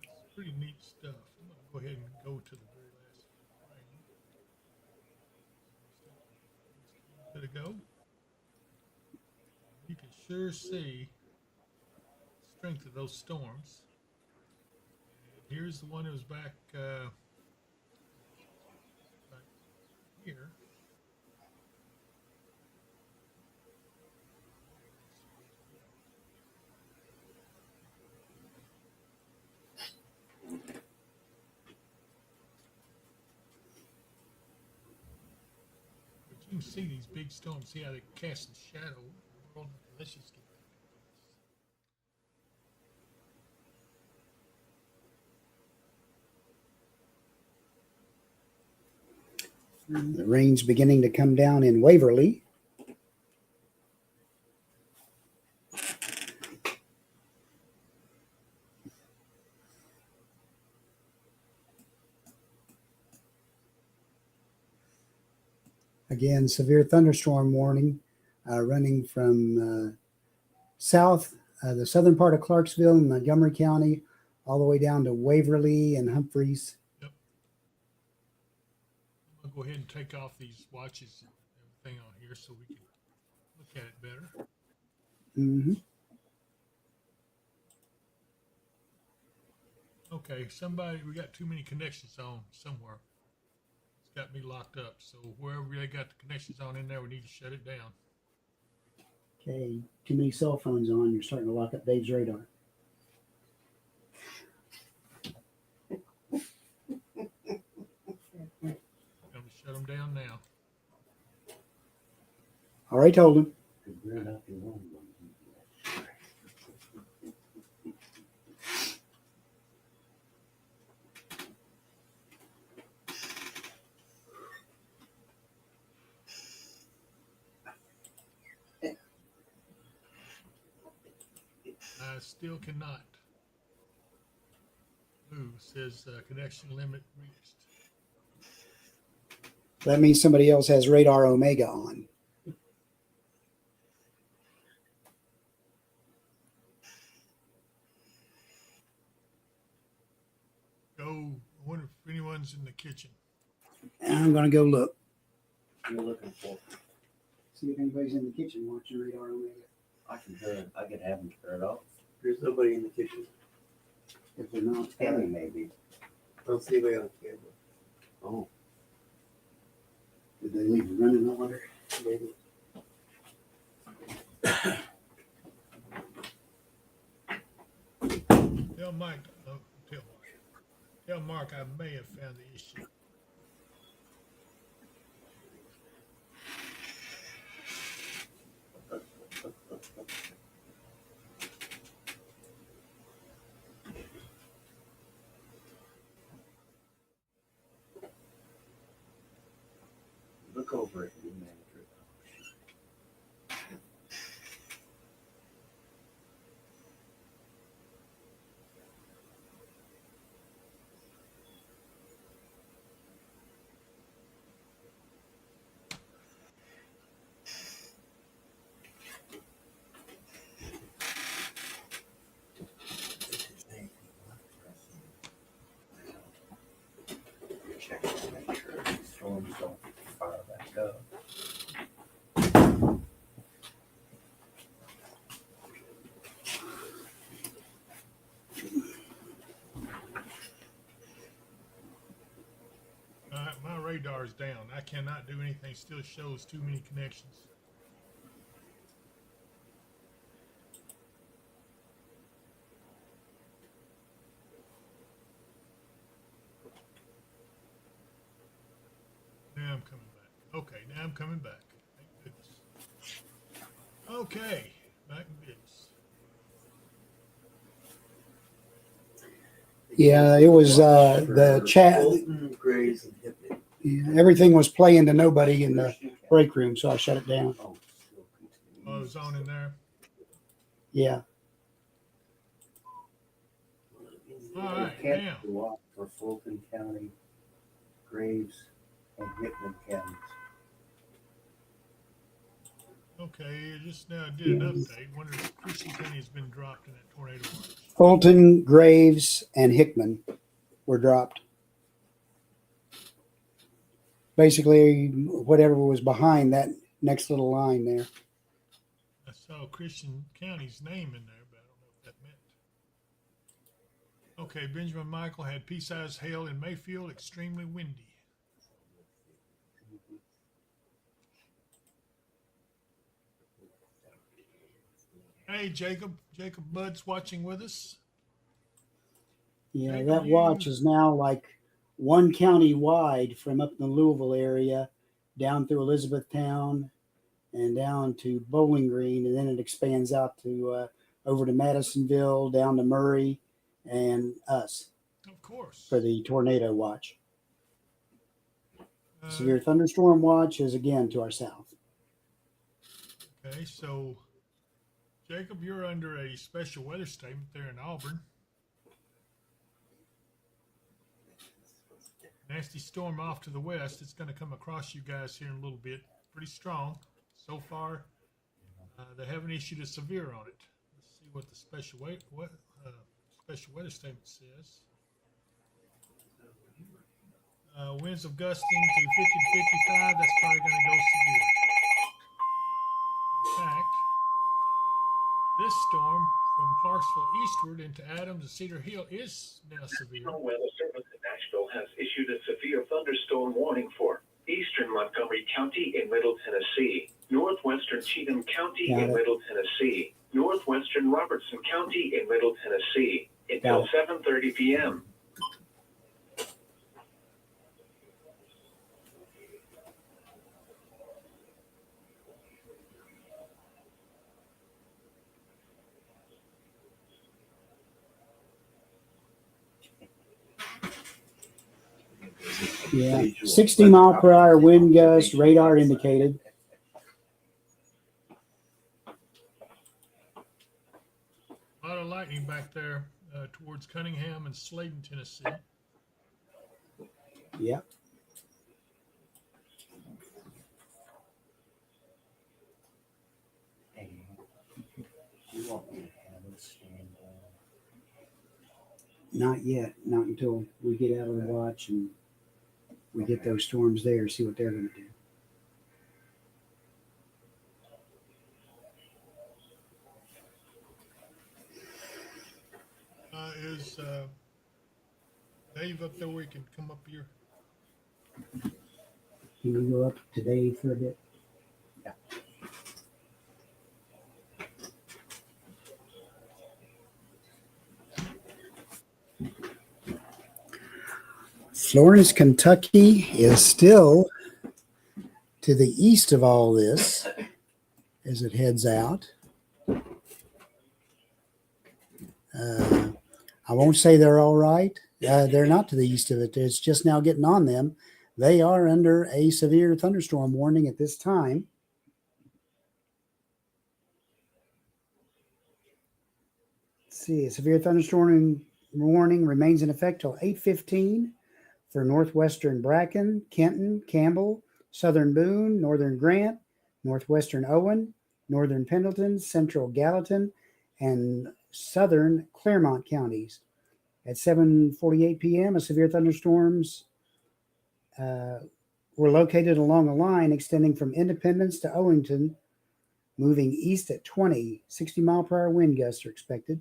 It's pretty neat stuff. I'm going to go ahead and go to the very last frame. Let it go. You can sure see the strength of those storms. And here's the one that was back here. But you can see these big storms, see how they cast a shadow. Let's just get back to this. The rain's beginning to come down in Waverly. Again, severe thunderstorm warning running from the southern part of Clarksville and Montgomery County, all the way down to Waverly and Humphreys. Yep. I'll go ahead and take off these watches and everything on here so we can look at it better. Mm-hmm. Okay, we got too many connections on somewhere. It's got me locked up. So wherever they got the connections on in there, we need to shut it down. Okay, too many cell phones on. You're starting to lock up Dave's radar. I'm going to shut them down now. All right, told him. I still cannot move. It says connection limit reached. That means somebody else has radar Omega on. I wonder if anyone's in the kitchen. I'm going to go look. You're looking for. See if anybody's in the kitchen watching radar Omega. I can turn it. I could have them turn it off. There's nobody in the kitchen. If they're not, Tammy maybe. I don't see anybody on camera. Oh, did they leave it running? I wonder. Maybe. Tell Mike, tell Mark I may have found the issue. look over it, you manager. Check to make sure the storms don't fire back up. My radar's down. I cannot do anything. Still shows too many connections. Now I'm coming back. Okay, now I'm coming back. Thank goodness. Okay, back in business. Yeah, it was the chat. Bolton, Grays, and Hippie. Yeah, everything was playing to nobody in the break room, so I shut it down. Oh, still Oh, it's on in there. Yeah. All right, Can't now. go up for Fulton County, Graves, and Hickman counties. Okay, just now did an update. Wonder if Christian County has been dropped in that tornado watch. Fulton, Graves, and Hickman were dropped. Basically, whatever was behind that next little line there. I saw Christian County's name in there, but I don't know what that meant. Okay, Benjamin Michael had pea-sized hail in Mayfield, extremely windy. Hey, Jacob Budd's watching with us. Yeah, Jacob, that watch is now like one county wide from up in the Louisville area down through Elizabethtown and down to Bowling Green, and then it expands out to over to Madisonville, down to Murray, and us Of course. for the tornado watch. Severe thunderstorm watch is again to our south. Okay, so Jacob, you're under a special weather statement there in Auburn. Nasty storm off to the west. It's going to come across you guys here in a little bit. Pretty strong. So far, they haven't issued a severe on it. Let's see what the special weather statement says. Winds of gusting to 50 to 55. That's probably going to go severe. In fact, this storm from Clarksville eastward into Adams and Cedar Hill is now severe. National Weather Service in Nashville has issued a severe thunderstorm warning for eastern Montgomery County in Middle Tennessee, northwestern Cheatham County in Middle Tennessee, northwestern Robertson County in Middle Tennessee until 7:30 p.m. Yeah, 60 mile per hour wind gust, radar indicated. A lot of lightning back there towards Cunningham and Sladen, Tennessee. Yep. Hey, you want me to have it stand down? Not yet. Not until we get out of the watch and we get those storms there, see what they're going to do. Is Dave up there where he can come up here? Can you go up today for a bit? Yeah. Florence, Kentucky is still to the east of all this as it heads out. I won't say they're all right. They're not to the east of it. It's just now getting on them. They are under a severe thunderstorm warning at this time. Let's see, a severe thunderstorm warning remains in effect till 8:15 for northwestern Bracken, Kenton, Campbell, southern Boone, northern Grant, northwestern Owen, northern Pendleton, central Gallatin, and southern Claremont counties. At 7:48 p.m., a severe thunderstorms were located along a line extending from Independence to Owington, moving east at 20. 60 mile per hour wind gusts are expected.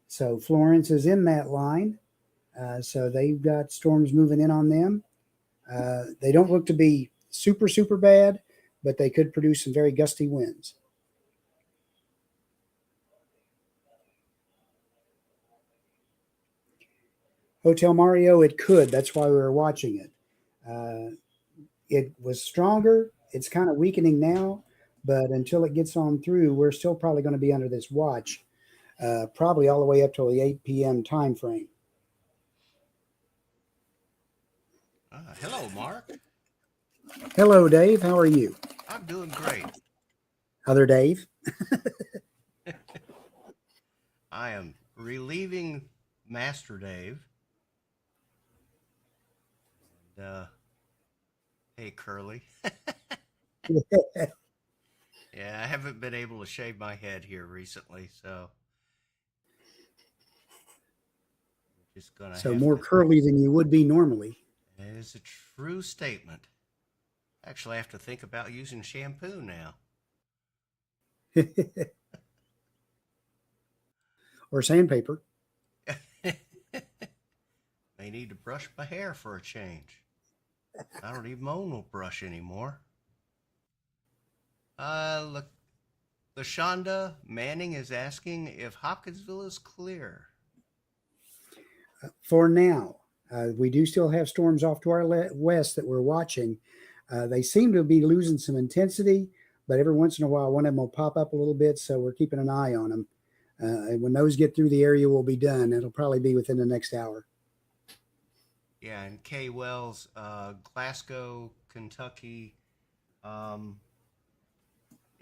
So Florence is in that line. So they've got storms moving in on them. They don't look to be super, super bad, but they could produce some very gusty winds. Hotel Mario, it could. That's why we were watching it. It was stronger. It's kind of weakening now, but until it gets on through, we're still probably going to be under this watch, probably all the way up till the 8 p.m. time frame. Hello, Mark. Hello, Dave. How are you? I'm doing great. Other Dave? I am relieving Master Dave. And, hey, Curly. Yeah, I haven't been able to shave my head here recently, so I'm just gonna. So more curly than you would be normally. That is a true statement. Actually, I have to think about using shampoo now. Or sandpaper. May need to brush my hair for a change. I don't even own a brush anymore. Look, LaShonda Manning is asking if Hopkinsville is clear. For now, we do still have storms off to our west that we're watching. They seem to be losing some intensity, but every once in a while, one of them will pop up a little bit, so we're keeping an eye on them. And when those get through the area, we'll be done. It'll probably be within the next hour. Yeah, and Kay Wells, Glasgow, Kentucky.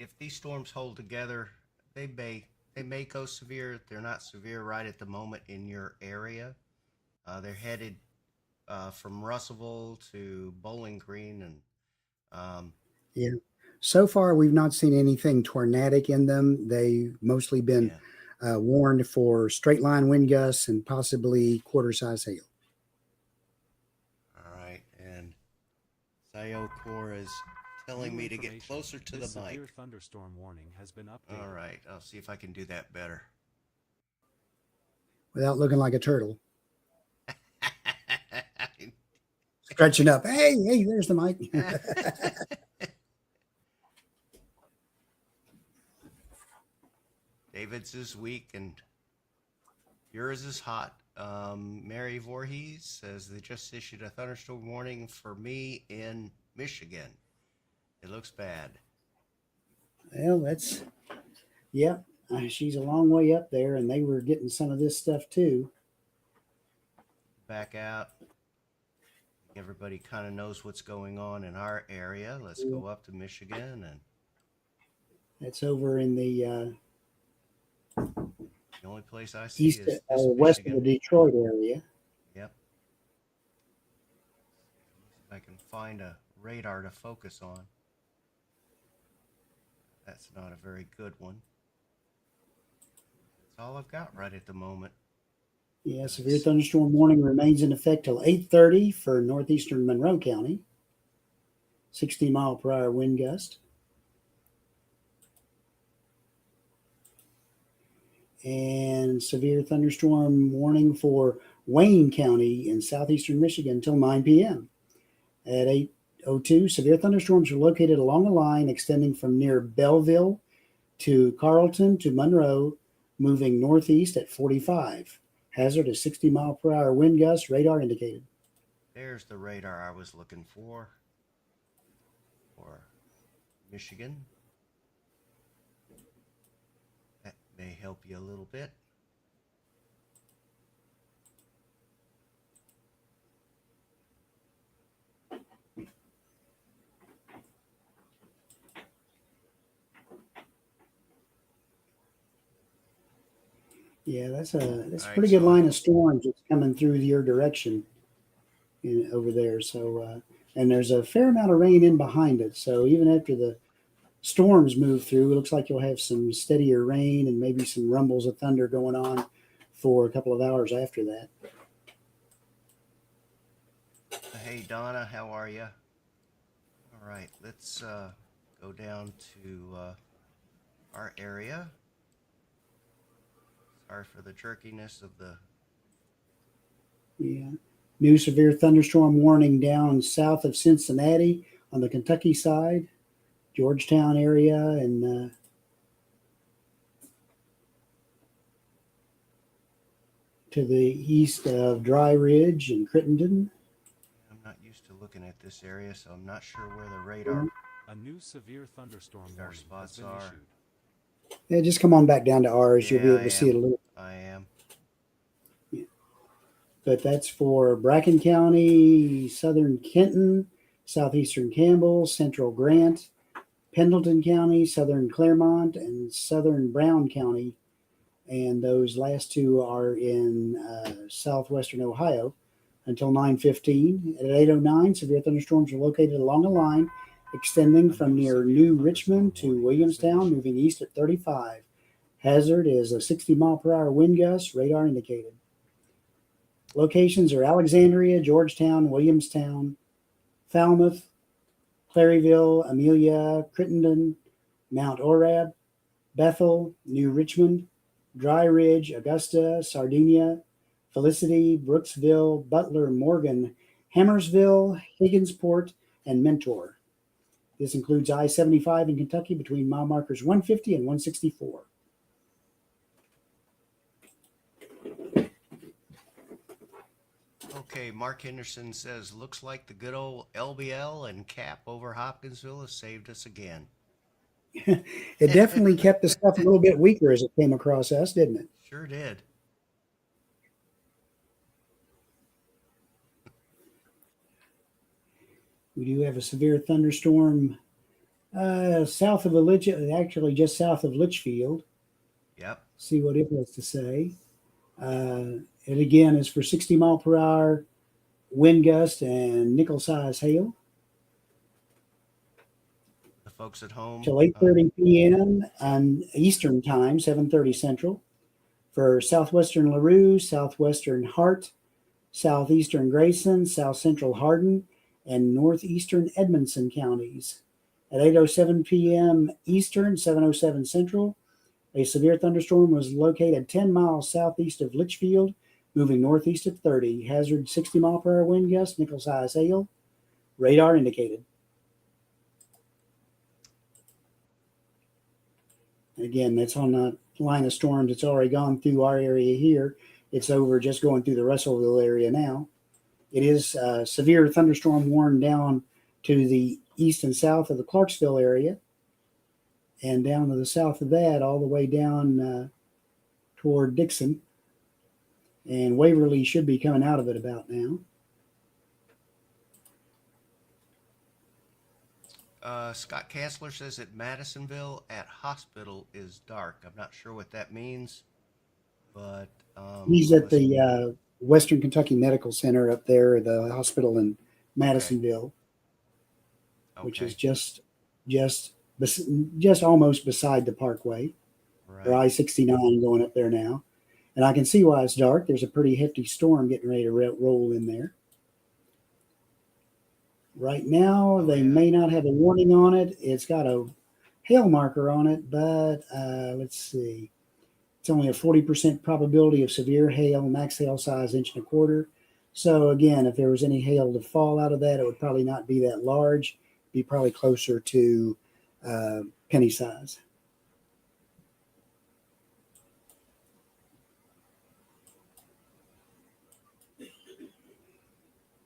If these storms hold together, they may go severe. They're not severe right at the moment in your area. They're headed from Russellville to Bowling Green, and Yeah. So far, we've not seen anything tornadic in them. They've mostly been warned for straight line wind gusts and possibly quarter size hail. all right. And Sayokor is telling me to get Information. closer to This the mic. severe thunderstorm warning has been updated. All right, I'll see if I can do that better. Without looking like a turtle. Stretching up. Hey, there's the mic. David's is weak and yours is hot. Mary Voorhees says they just issued a thunderstorm warning for me in Michigan. It looks bad. Well, she's a long way up there, and they were getting some of this stuff too. Back out. Everybody kind of knows what's going on in our area. Let's go up to Michigan, and that's over in the only place I see east, is this west Michigan. of the Detroit area. Yep. If I can find a radar to focus on. That's not a very good one. That's all I've got right at the moment. Yeah, severe thunderstorm warning remains in effect till 8:30 for northeastern Monroe County. 60-mile-per-hour wind gust. And severe thunderstorm warning for Wayne County in southeastern Michigan until 9 p.m. At 8:02, severe thunderstorms are located along a line extending from near Belleville to Carlton to Monroe, moving northeast at 45. Hazard is 60-mile-per-hour wind gusts, radar indicated. There's the radar I was looking for Michigan. That may help you a little bit. Yeah, that's a Right, pretty good so line of storms that's coming through your direction over there. So, and there's a fair amount of rain in behind it. So even after the storms move through, it looks like you'll have some steadier rain and maybe some rumbles of thunder going on for a couple of hours after that. Hey, Donna, how are you? All right, let's go down to our area. Sorry for the jerkiness of the... Yeah. New severe thunderstorm warning down south of Cincinnati on the Kentucky side, Georgetown area, and to the east of Dry Ridge and Crittenden. I'm not used to looking at this area, so I'm not sure where the radar A new severe thunderstorm warning has spots been are. issued. Yeah, just come on back down to ours. You'll be able to see it a little. I am. But that's for Bracken County, southern Kenton, southeastern Campbell, central Grant, Pendleton County, southern Claremont, and southern Brown County. And those last two are in southwestern Ohio until 9:15. At 8:09, severe thunderstorms are located along a line extending from near New Richmond to Williamstown, moving east at 35. Hazard is a 60-mile-per-hour wind gust, radar indicated. Locations are Alexandria, Georgetown, Williamstown, Falmouth, Claryville, Amelia, Crittenden, Mount Orab, Bethel, New Richmond, Dry Ridge, Augusta, Sardinia, Felicity, Brooksville, Butler, Morgan, Hammersville, Higginsport, and Mentor. This includes I-75 in Kentucky between mile markers 150 and 164. Okay, Mark Henderson says, looks like the good old LBL and cap over Hopkinsville has saved us again. It definitely kept the stuff a little bit weaker as it came across us, didn't it? Sure did. We do have a severe thunderstorm south of actually just south of Litchfield. Yep. See what it has to say. It again is for 60-mile-per-hour wind gust and nickel-size hail. The folks at home. Till 8:30 p.m. on Eastern Time, 7:30 Central, for southwestern LaRue, southwestern Hart, southeastern Grayson, south central Hardin, and northeastern Edmonson counties. At 8:07 p.m. Eastern, 7:07 Central, a severe thunderstorm was located 10 miles southeast of Litchfield, moving northeast at 30. Hazard 60-mile-per-hour wind gust, nickel-size hail. Radar indicated. Again, that's on the line of storms. It's already gone through our area here. It's over just going through the Russellville area now. It is severe thunderstorm warned down to the east and south of the Clarksville area, and down to the south of that, all the way down toward Dixon. And Waverly should be coming out of it about now. Scott Kassler says that Madisonville at hospital is dark. I'm not sure what that means, but he's at the Western Kentucky Medical Center up there, the hospital in Madisonville, which is just almost beside the Parkway, or I-69 going up there now. And I can see why it's dark. There's a pretty hefty storm getting ready to roll in there. Right now, they may not have a warning on it. It's got a hail marker on it, but let's see. It's only a 40% probability of severe hail, max hail size 1.25 inches. So again, if there was any hail to fall out of that, it would probably not be that large. It'd be probably closer to penny size.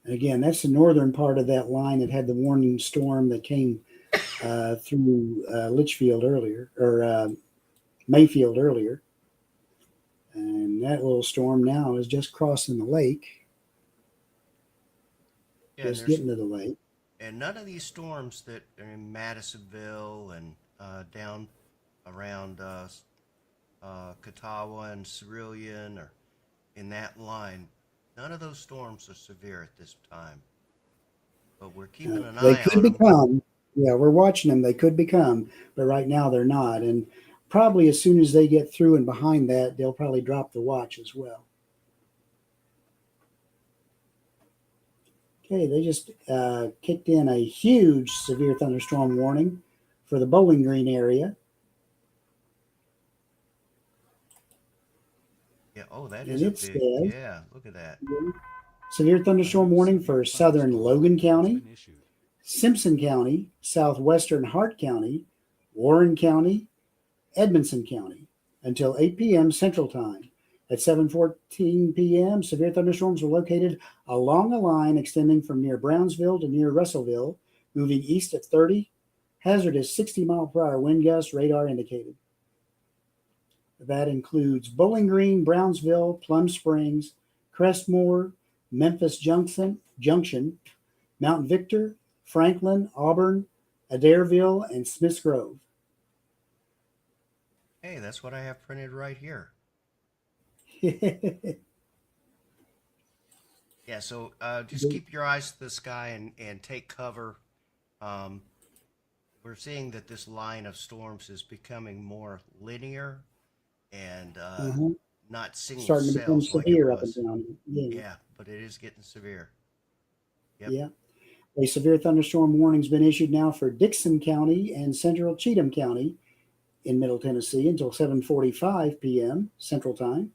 Again, that's the northern part of that line that had the warning storm that came through Litchfield earlier, or Mayfield earlier. And that little storm now is just crossing the lake. Yeah, just getting to the lake. And none of these storms that are in Madisonville and down around Catawba and Cerulean or in that line, none of those storms are severe at this time. But we're keeping an eye on them. They could become. Yeah, we're watching them. They could become, but right now they're not. And probably as soon as they get through and behind that, they'll probably drop the watch as well. Okay, they just kicked in a huge severe thunderstorm warning for the Bowling Green area. Yeah, oh, that is a big, yeah, look at that. Severe thunderstorm warning for southern Logan County, Simpson County, southwestern Hart County, Warren County, Edmonson County until 8 p.m. Central Time. At 7:14 p.m., severe thunderstorms were located along a line extending from near Brownsville to near Russellville, moving east at 30. Hazard is 60-mile-per-hour wind gust, radar indicated. That includes Bowling Green, Brownsville, Plum Springs, Crestmore, Memphis Junction, Mount Victor, Franklin, Auburn, Adairville, and Smiths Grove. Hey, that's what I have printed right here. Yeah, so just keep your eyes to the sky and take cover. We're seeing that this line of storms is becoming more linear and not single starting to become severe up and down. Yeah, but it is getting severe. Yep. Yeah. A severe thunderstorm warning's been issued now for Dixon County and central Cheatham County in Middle Tennessee until 7:45 p.m. Central Time.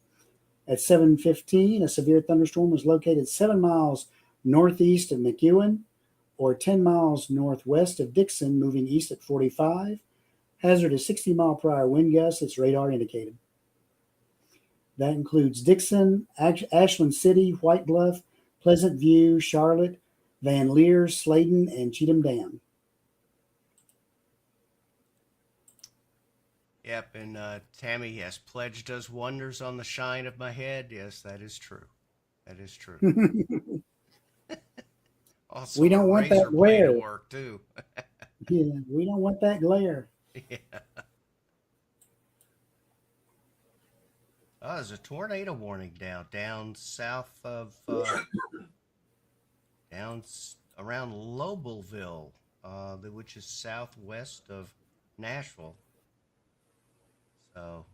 At 7:15, a severe thunderstorm was located 7 miles northeast of McEwen or 10 miles northwest of Dixon, moving east at 45. Hazard is 60-mile-per-hour wind gusts. Its radar indicated. That includes Dixon, Ashland City, White Bluff, Pleasant View, Charlotte, Van Leer, Sladen, and Cheatham Dam. Yep, and Tammy, yes, pledge does wonders on the shine of my head. Yes, that is true. That is true. Also, We don't a want that razor blade glare. will work too. Yeah, we don't want that glare. Yeah. Oh, there's a tornado warning down south of around Lobelville, which is southwest of Nashville. So,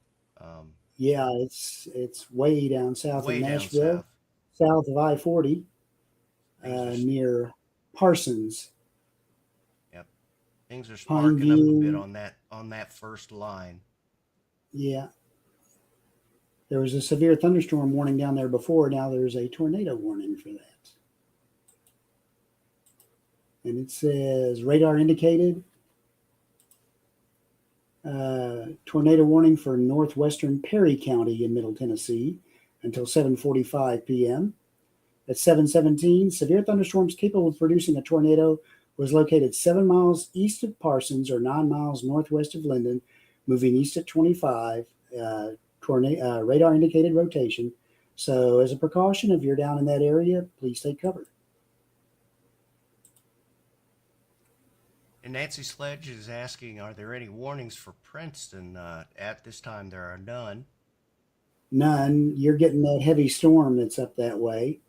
Yeah, it's way down south of way down Nashville, south. south of I-40, Things are near Parsons, Yep. Things are Pine sparking up a bit View. on that first line. Yeah, there was a severe thunderstorm warning down there before. Now there's a tornado warning for that. And it says radar indicated. Tornado warning for northwestern Perry County in Middle Tennessee until 7:45 p.m. At 7:17, severe thunderstorms capable of producing a tornado was located 7 miles east of Parsons or 9 miles northwest of Linden, moving east at 25. Radar indicated rotation. So, as a precaution, if you're down in that area, please take cover. And Nancy Sledge is asking, are there any warnings for Princeton? At this time, there are none. None. You're getting that heavy storm that's up that way,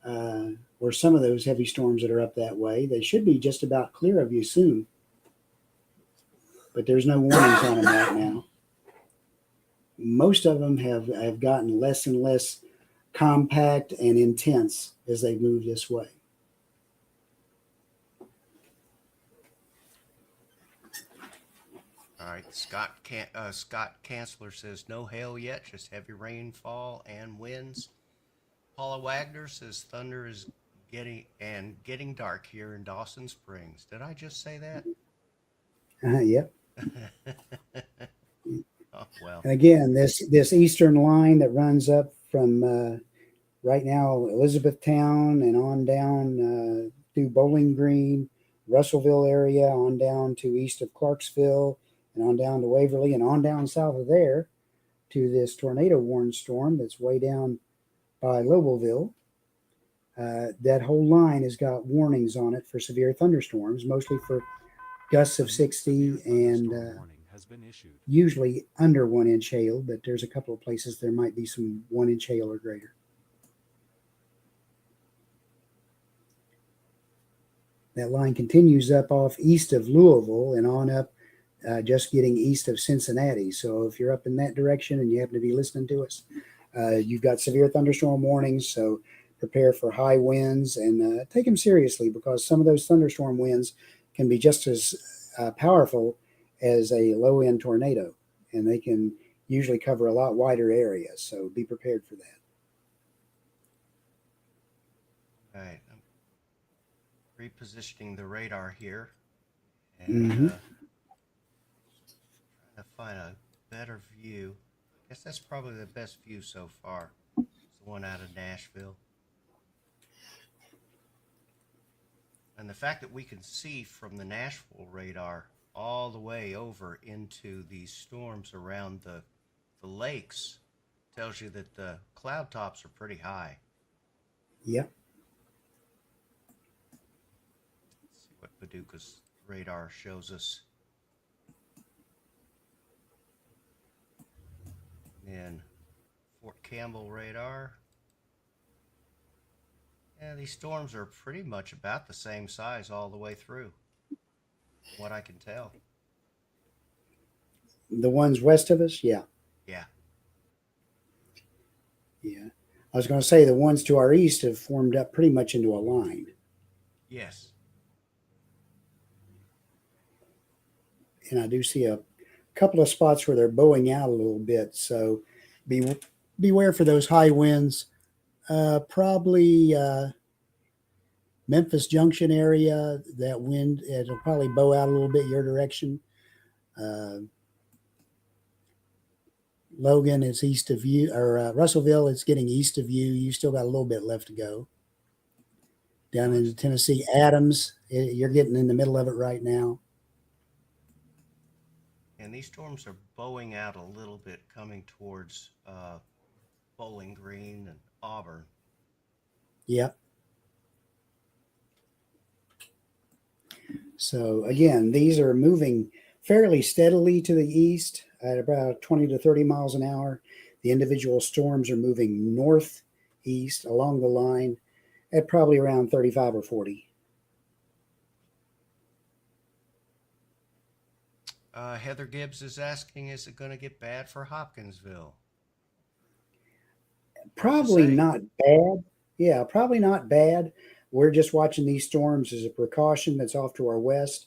or some of those heavy storms that are up that way. They should be just about clear of you soon, but there's no warnings on them right now. Most of them have gotten less and less compact and intense as they move this way. All right, Scott Chancellor says no hail yet, just heavy rainfall and winds. Paula Wagner says thunder is getting dark here in Dawson Springs. Did I just say that? Yep. Oh, well. And again, this eastern line that runs up from right now Elizabethtown and on down through Bowling Green, Russellville area, on down to east of Clarksville, and on down to Waverly, and on down south of there to this tornado warned storm that's way down by Lobelville. That whole line has got warnings on it for severe thunderstorms, mostly for gusts of 60 and has been issued. usually under 1 inch hail, but there's a couple of places there might be some 1 inch hail or greater. That line continues up off east of Louisville and on up, just getting east of Cincinnati. So if you're up in that direction and you happen to be listening to us, you've got severe thunderstorm warnings. So prepare for high winds and take them seriously, because some of those thunderstorm winds can be just as powerful as a low end tornado, and they can usually cover a lot wider areas. So be prepared for that. All right. I'm repositioning the radar here and trying to find a better view. I guess that's probably the best view so far. It's the one out of Nashville. And the fact that we can see from the Nashville radar all the way over into these storms around the lakes tells you that the cloud tops are pretty high. Yep. Let's see what Paducah's radar shows us. And Fort Campbell radar. Yeah, these storms are pretty much about the same size all the way through, from what I can tell. The ones west of us, yeah. Yeah. Yeah. I was going to say the ones to our east have formed up pretty much into a line. Yes. And I do see a couple of spots where they're bowing out a little bit. So beware for those high winds. Probably Memphis Junction area, that wind, it'll probably bow out a little bit your direction. Logan is east of you, or Russellville is getting east of you. You still got a little bit left to go. Down into Tennessee, Adams, you're getting in the middle of it right now. And these storms are bowing out a little bit, coming towards Bowling Green and Auburn. Yep. So again, these are moving fairly steadily to the east at about 20 to 30 miles an hour. The individual storms are moving northeast along the line at probably around 35 or 40. Heather Gibbs is asking, is it going to get bad for Hopkinsville? Probably not bad. Yeah, probably not bad. We're just watching these storms as a precaution that's off to our west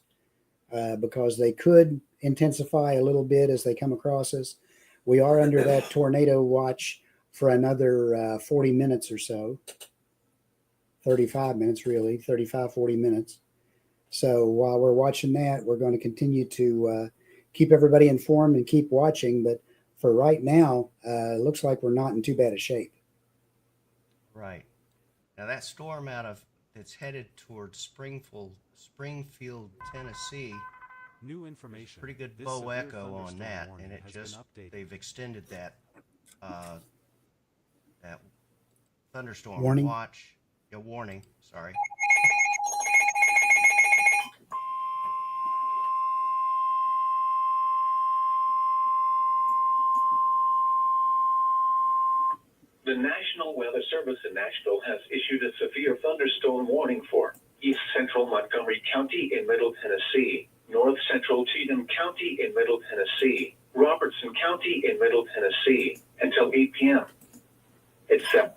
because they could intensify a little bit as they come across us. We are under that tornado watch for another 40 minutes or so. 35 minutes, really, 35, 40 minutes. So while we're watching that, we're going to continue to keep everybody informed and keep watching. But for right now, it looks like we're not in too bad a shape. Right. Now that storm that's headed towards Springfield, Tennessee. New information. Pretty good This bow severe echo on thunderstorm that, warning and it has just been updated. they've extended that that thunderstorm Warning. watch. Yeah, warning. Sorry. The National Weather Service in Nashville has issued a severe thunderstorm warning for east central Montgomery County in Middle Tennessee, north central Cheatham County in Middle Tennessee, Robertson County in Middle Tennessee, until 8 p.m. It's 7.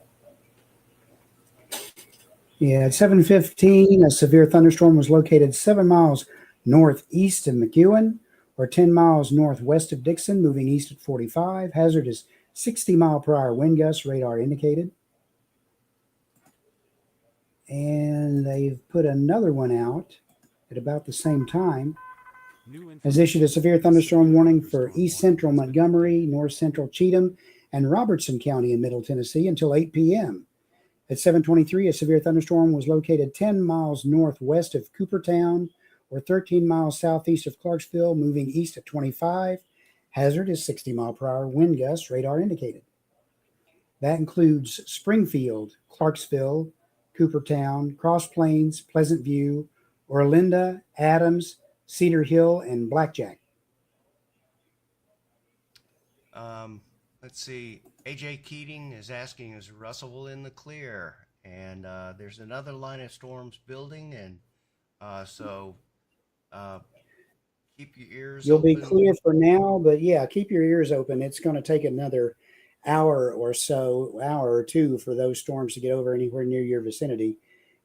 Yeah, at 7:15, a severe thunderstorm was located 7 miles northeast of McEwen, or 10 miles northwest of Dixon, moving east at 45. Hazard is 60-mile-per-hour wind gusts, radar indicated. And they've put another one out at about the same time. Has issued a severe thunderstorm warning for east central Montgomery, north central Cheatham, and Robertson County in Middle Tennessee until 8 p.m. At 7:23, a severe thunderstorm was located 10 miles northwest of Coopertown, or 13 miles southeast of Clarksville, moving east at 25. Hazard is 60-mile-per-hour wind gusts, radar indicated. That includes Springfield, Clarksville, Coopertown, Cross Plains, Pleasant View, Orlinda, Adams, Cedar Hill, and Blackjack. Let's see. AJ Keating is asking, is Russellville in the clear? And there's another line of storms building, and so keep your ears You'll open. be clear for now, but yeah, keep your ears open. It's going to take another hour or two for those storms to get over anywhere near your vicinity.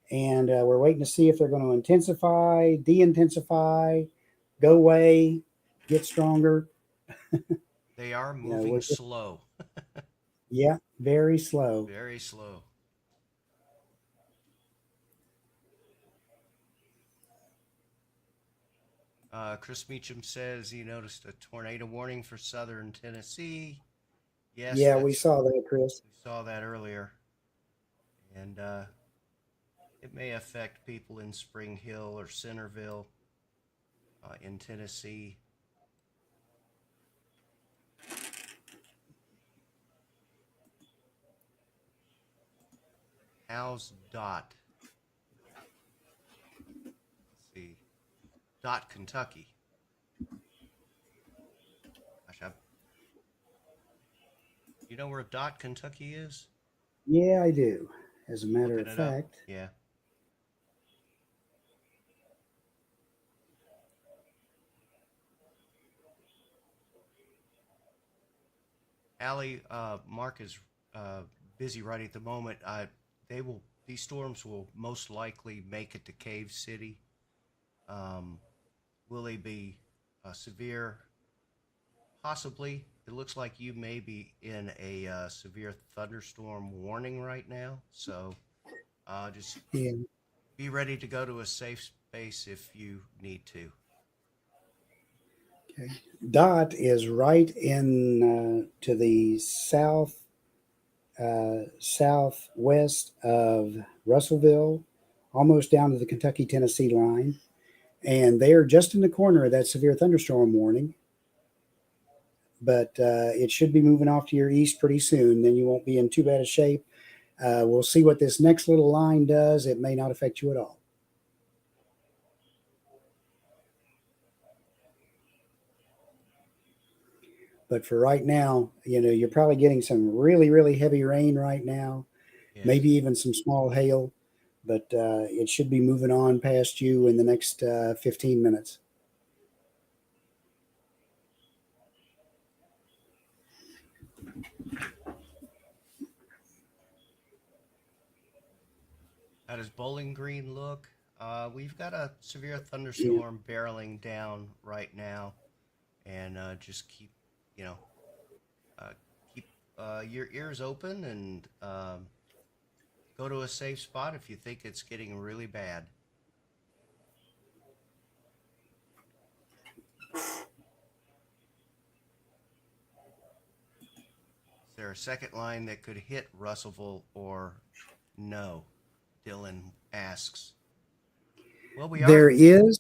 And we're waiting to see if they're going to intensify, de-intensify, go away, get stronger. They are moving slow. Yeah, very slow. Very slow. Chris Meacham says he noticed a tornado warning for southern Tennessee. Yes. Yeah, we saw that, Chris. We saw that earlier. And it may affect people in Spring Hill or Centerville in Tennessee. How's Dot? Let's see. Dot, Kentucky. Gosh, you know where Dot, Kentucky is? Yeah, I do. As a matter of fact. Yeah. Allie, Mark is busy right at the moment. These storms will most likely make it to Cave City. Will they be severe? Possibly. It looks like you may be in a severe thunderstorm warning right now. So just be ready to go to a safe space if you need to. Okay. Dot is right in to the southwest of Russellville, almost down to the Kentucky-Tennessee line. And they are just in the corner of that severe thunderstorm warning. But it should be moving off to your east pretty soon. Then you won't be in too bad a shape. We'll see what this next little line does. It may not affect you at all. But for right now, you're probably getting some really, really heavy rain right now, Yes. maybe even some small hail, but it should be moving on past you in the next 15 minutes. How does Bowling Green look? We've got a severe thunderstorm barreling down right now, and just keep, keep your ears open and go to a safe spot if you think it's getting really bad. Is there a second line that could hit Russellville or no? Dylan asks. Well, we There are. is,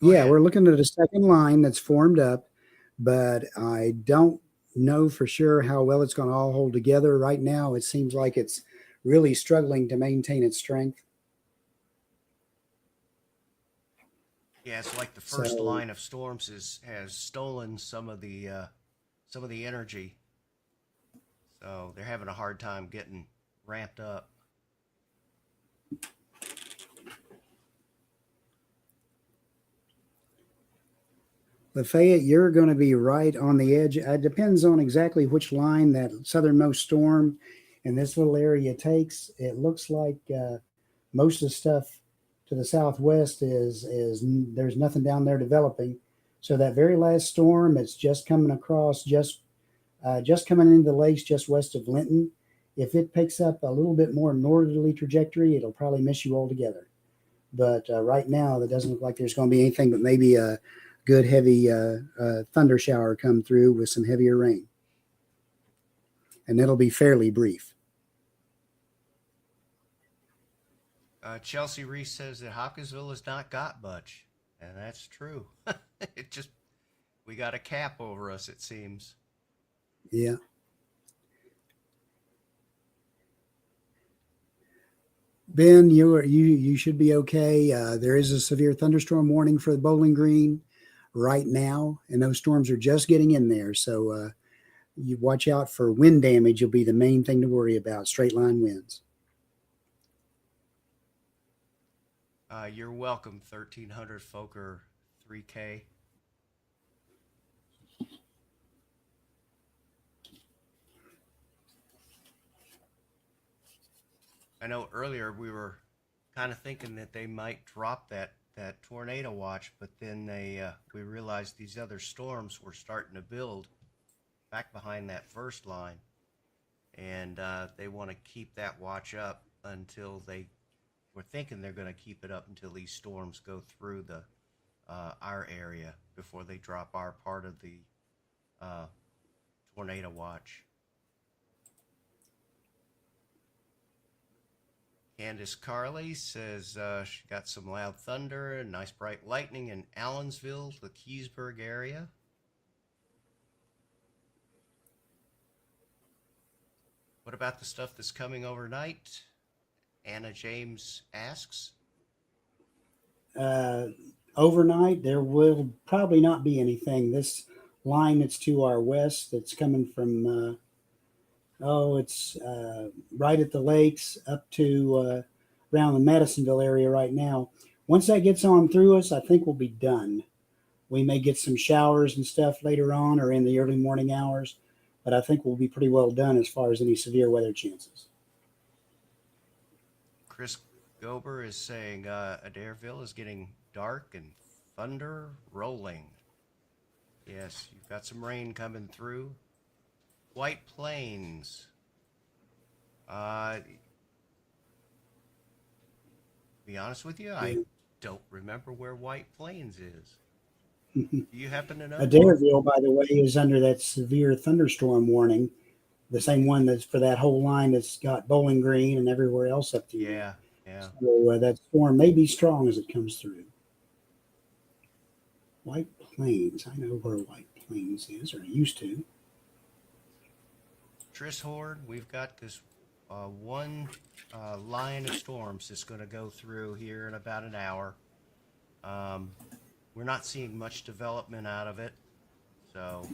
Go yeah, ahead. we're looking at a second line that's formed up, but I don't know for sure how well it's going to all hold together. Right now, it seems like it's really struggling to maintain its strength. Yeah, it's like the first So, line of storms has stolen some of the energy, so they're having a hard time getting ramped up. Lafayette, you're going to be right on the edge. It depends on exactly which line that southernmost storm in this little area takes. It looks like most of the stuff to the southwest is there's nothing down there developing. So that very last storm, it's just coming across, just coming into the lakes just west of Linton. If it picks up a little bit more northerly trajectory, it'll probably miss you altogether. But right now, it doesn't look like there's going to be anything but maybe a good heavy thunder shower come through with some heavier rain. And it'll be fairly brief. Chelsea Reese says that Hopkinsville has not got much, and that's true. We got a cap over us, it seems. Yeah. Ben, you should be okay. There is a severe thunderstorm warning for the Bowling Green right now, and those storms are just getting in there. So you watch out for wind damage. Will be the main thing to worry about. Straight line winds. You're welcome, 1300 Foker 3K. I know earlier we were kind of thinking that they might drop that tornado watch, but then we realized these other storms were starting to build back behind that first line, and they want to keep that watch up until we're thinking they're going to keep it up until these storms go through our area before they drop our part of the tornado watch. Candace Carley says she got some loud thunder and nice bright lightning in Allensville, the Keysburg area. What about the stuff that's coming overnight? Anna James asks. Overnight, there will probably not be anything. This line that's to our west that's coming from it's right at the lakes up to around the Madisonville area right now. Once that gets on through us, I think we'll be done. We may get some showers and stuff later on or in the early morning hours, but I think we'll be pretty well done as far as any severe weather chances. Chris Gober is saying Adairville is getting dark and thunder rolling. Yes, you've got some rain coming through. White Plains. To be honest with you, I don't remember where White Plains is. Do you happen to know? Adairville, by the way, is under that severe thunderstorm warning, the same one that's for that whole line that's got Bowling Green and everywhere else up to you. Yeah. So that storm may be strong as it comes through. White Plains. I know where White Plains is, or used to. Tris Horde, we've got this one line of storms that's going to go through here in about an hour. We're not seeing much development out of it, so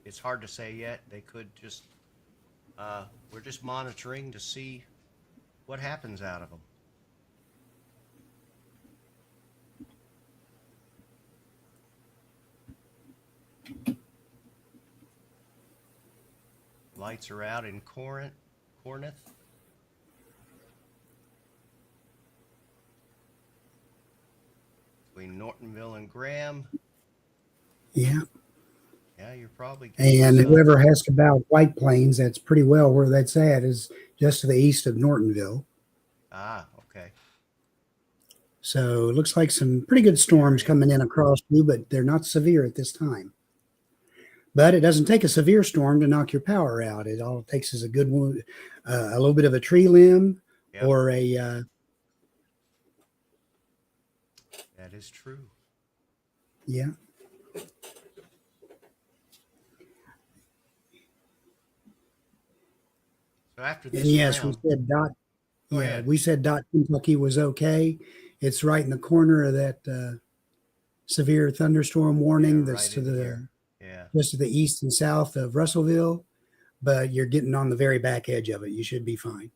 it's hard to say yet. They could just, we're just monitoring to see what happens out of them. Lights are out in Corinth, between Nortonville and Graham. Yeah. Yeah, you're probably getting And some. whoever asked about White Plains, that's pretty well where that's at, is just to the east of Nortonville. Ah, okay. So it looks like some pretty good storms coming in across you, but they're not severe at this time. But it doesn't take a severe storm to knock your power out. It all it takes is a good one, a little bit of a tree limb, Yep. or a That is true. yeah. So after this And yes, round, we said dot. Go Yeah, ahead. we said dot Kentucky was okay. It's right in the corner of that severe thunderstorm warning. Yeah, That's right to in the here. Yeah. just to the east and south of Russellville, but you're getting on the very back edge of it. You should be fine.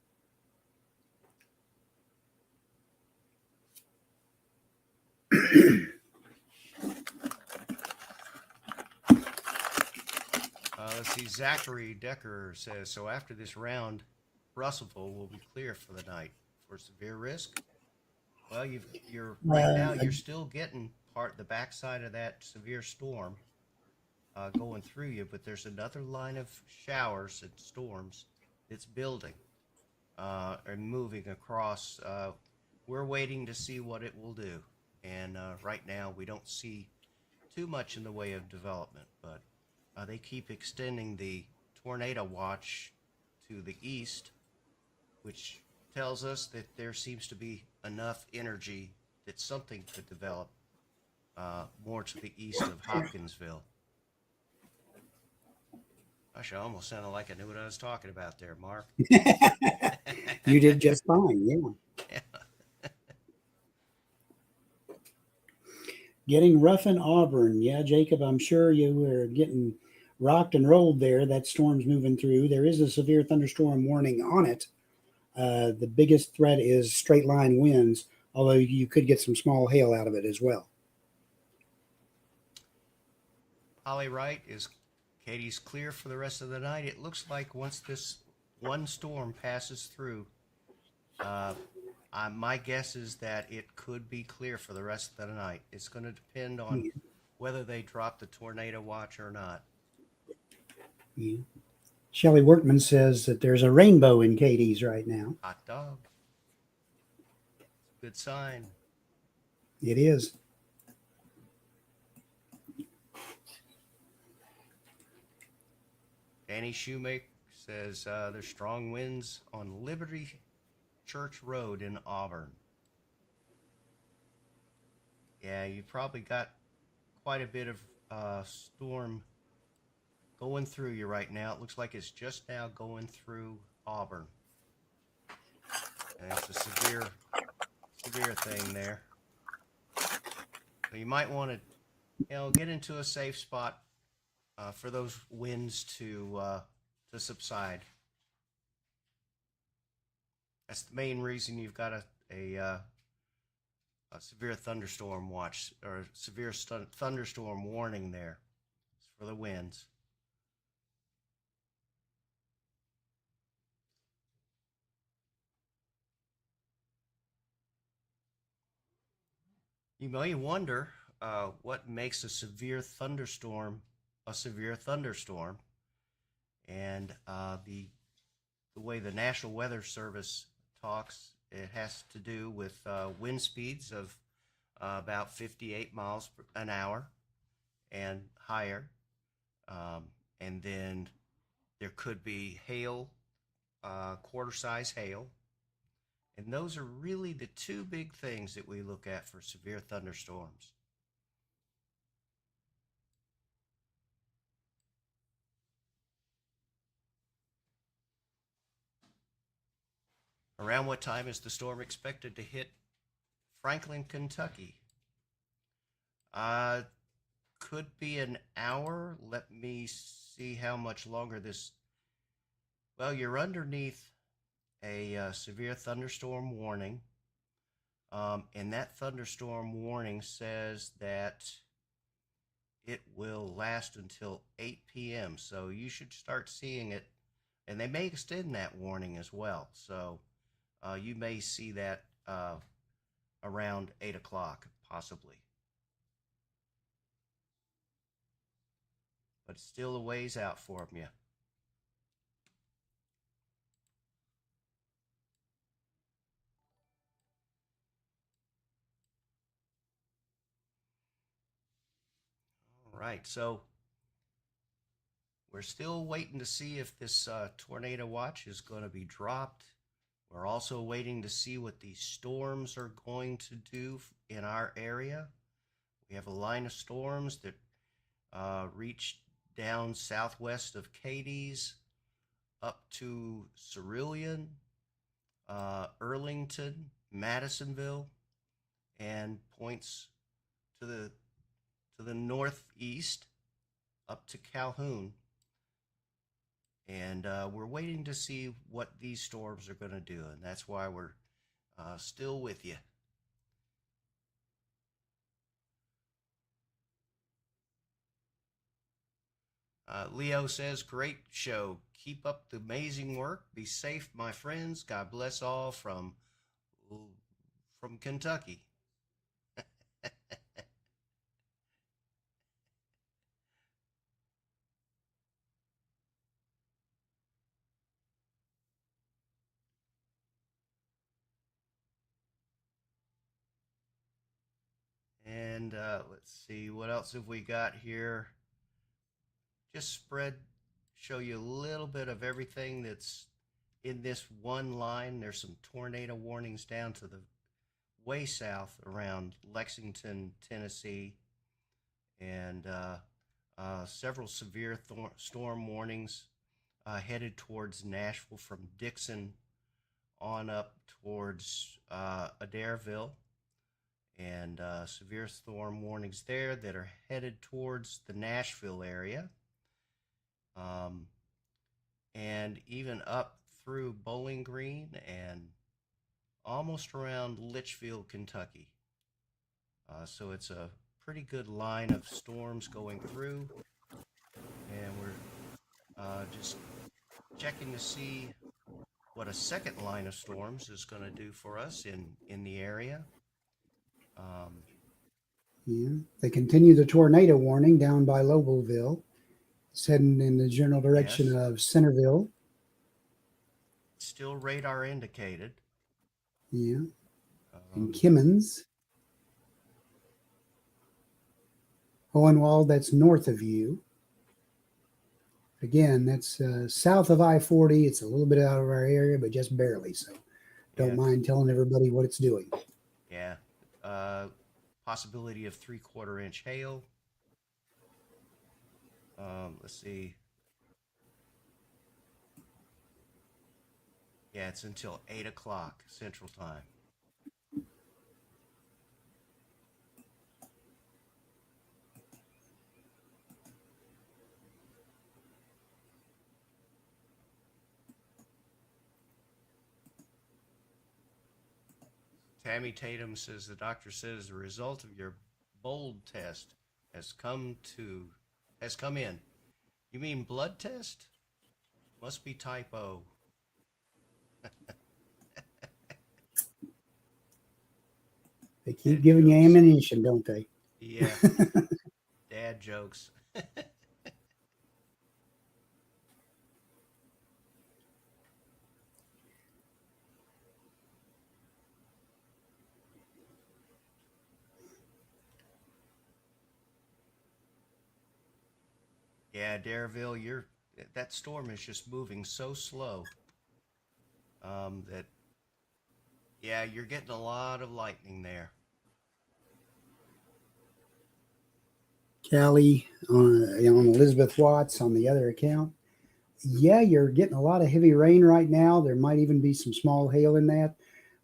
Let's see. Zachary Decker says, so after this round, Russellville will be clear for the night. For severe risk, well, you're right now. You're still getting the backside of that severe storm going through you, but there's another line of showers and storms that's building and moving across. We're waiting to see what it will do, and right now we don't see too much in the way of development, but they keep extending the tornado watch to the east, which tells us that there seems to be enough energy that something could develop more to the east of Hopkinsville. Gosh, I almost sounded like I knew what I was talking about there, Mark. You did just fine. Yeah. Getting rough in Auburn. Yeah, Jacob, I'm sure you were getting rocked and rolled there. That storm's moving through. There is a severe thunderstorm warning on it. The biggest threat is straight line winds, although you could get some small hail out of it as well. Holly Wright is Katie's clear for the rest of the night. It looks like once this one storm passes through, my guess is that it could be clear for the rest of the night. It's going to depend on whether they drop the tornado watch or not. Yeah. Shelley Workman says that there's a rainbow in Katie's right now. Hot dog. Good sign. It is. Danny Shoemaker says there's strong winds on Liberty Church Road in Auburn. Yeah, you probably got quite a bit of storm going through you right now. It looks like it's just now going through Auburn. And it's a severe thing there. So you might want to, get into a safe spot for those winds to subside. That's the main reason you've got a severe thunderstorm watch or severe thunderstorm warning there. It's for the winds. You may wonder what makes a severe thunderstorm a severe thunderstorm, and the way the National Weather Service talks, it has to do with wind speeds of about 58 miles an hour and higher, and then there could be hail, quarter-size hail. And those are really the two big things that we look at for severe thunderstorms. Around what time is the storm expected to hit Franklin, Kentucky? Could could be an hour. Let me see how much longer this. Well, you're underneath a severe thunderstorm warning. And that thunderstorm warning says that it will last until 8 p.m. So you should start seeing it. And they may extend that warning as well. So you may see that around 8 o'clock, possibly. But still a ways out for you. All right, so we're still waiting to see if this tornado watch is going to be dropped. We're also waiting to see what these storms are going to do in our area. We have a line of storms that reach down southwest of Cadiz up to Cerulean, Earlington, Madisonville, and points to the northeast up to Calhoun. And we're waiting to see what these storms are going to do, and that's why we're still with you. Leo says, great show. Keep up the amazing work. Be safe, my friends. God bless all from Kentucky. And let's see, what else have we got here? Just show you a little bit of everything that's in this one line. There's some tornado warnings down to the way south around Lexington, Tennessee, and several severe storm warnings headed towards Nashville from Dixon on up towards Adairville, and severe storm warnings there that are headed towards the Nashville area. And even up through Bowling Green and almost around Litchfield, Kentucky. So it's a pretty good line of storms going through, and we're just checking to see what a second line of storms is going to do for us in the area. Yeah, they continue the tornado warning down by Lobelville. It's heading in the general direction of Centerville. Still radar indicated. Yeah. And Kimmins. Hohenwald, that's north of you. Again, that's south of I-40. It's a little bit out of our area, but just barely. So don't mind telling everybody what it's doing. Yeah. Possibility of 3/4 inch hail. Let's see. Yeah, it's until 8 o'clock Central Time. Tammy Tatum says the doctor says the result of your bold test has come in. You mean blood test? Must be type O. They keep giving you ammunition, don't they? Yeah. Dad jokes. Yeah, Dareville, that storm is just moving so slow that, yeah, you're getting a lot of lightning there. Callie on Elizabeth Watts on the other account. Yeah, you're getting a lot of heavy rain right now. There might even be some small hail in that,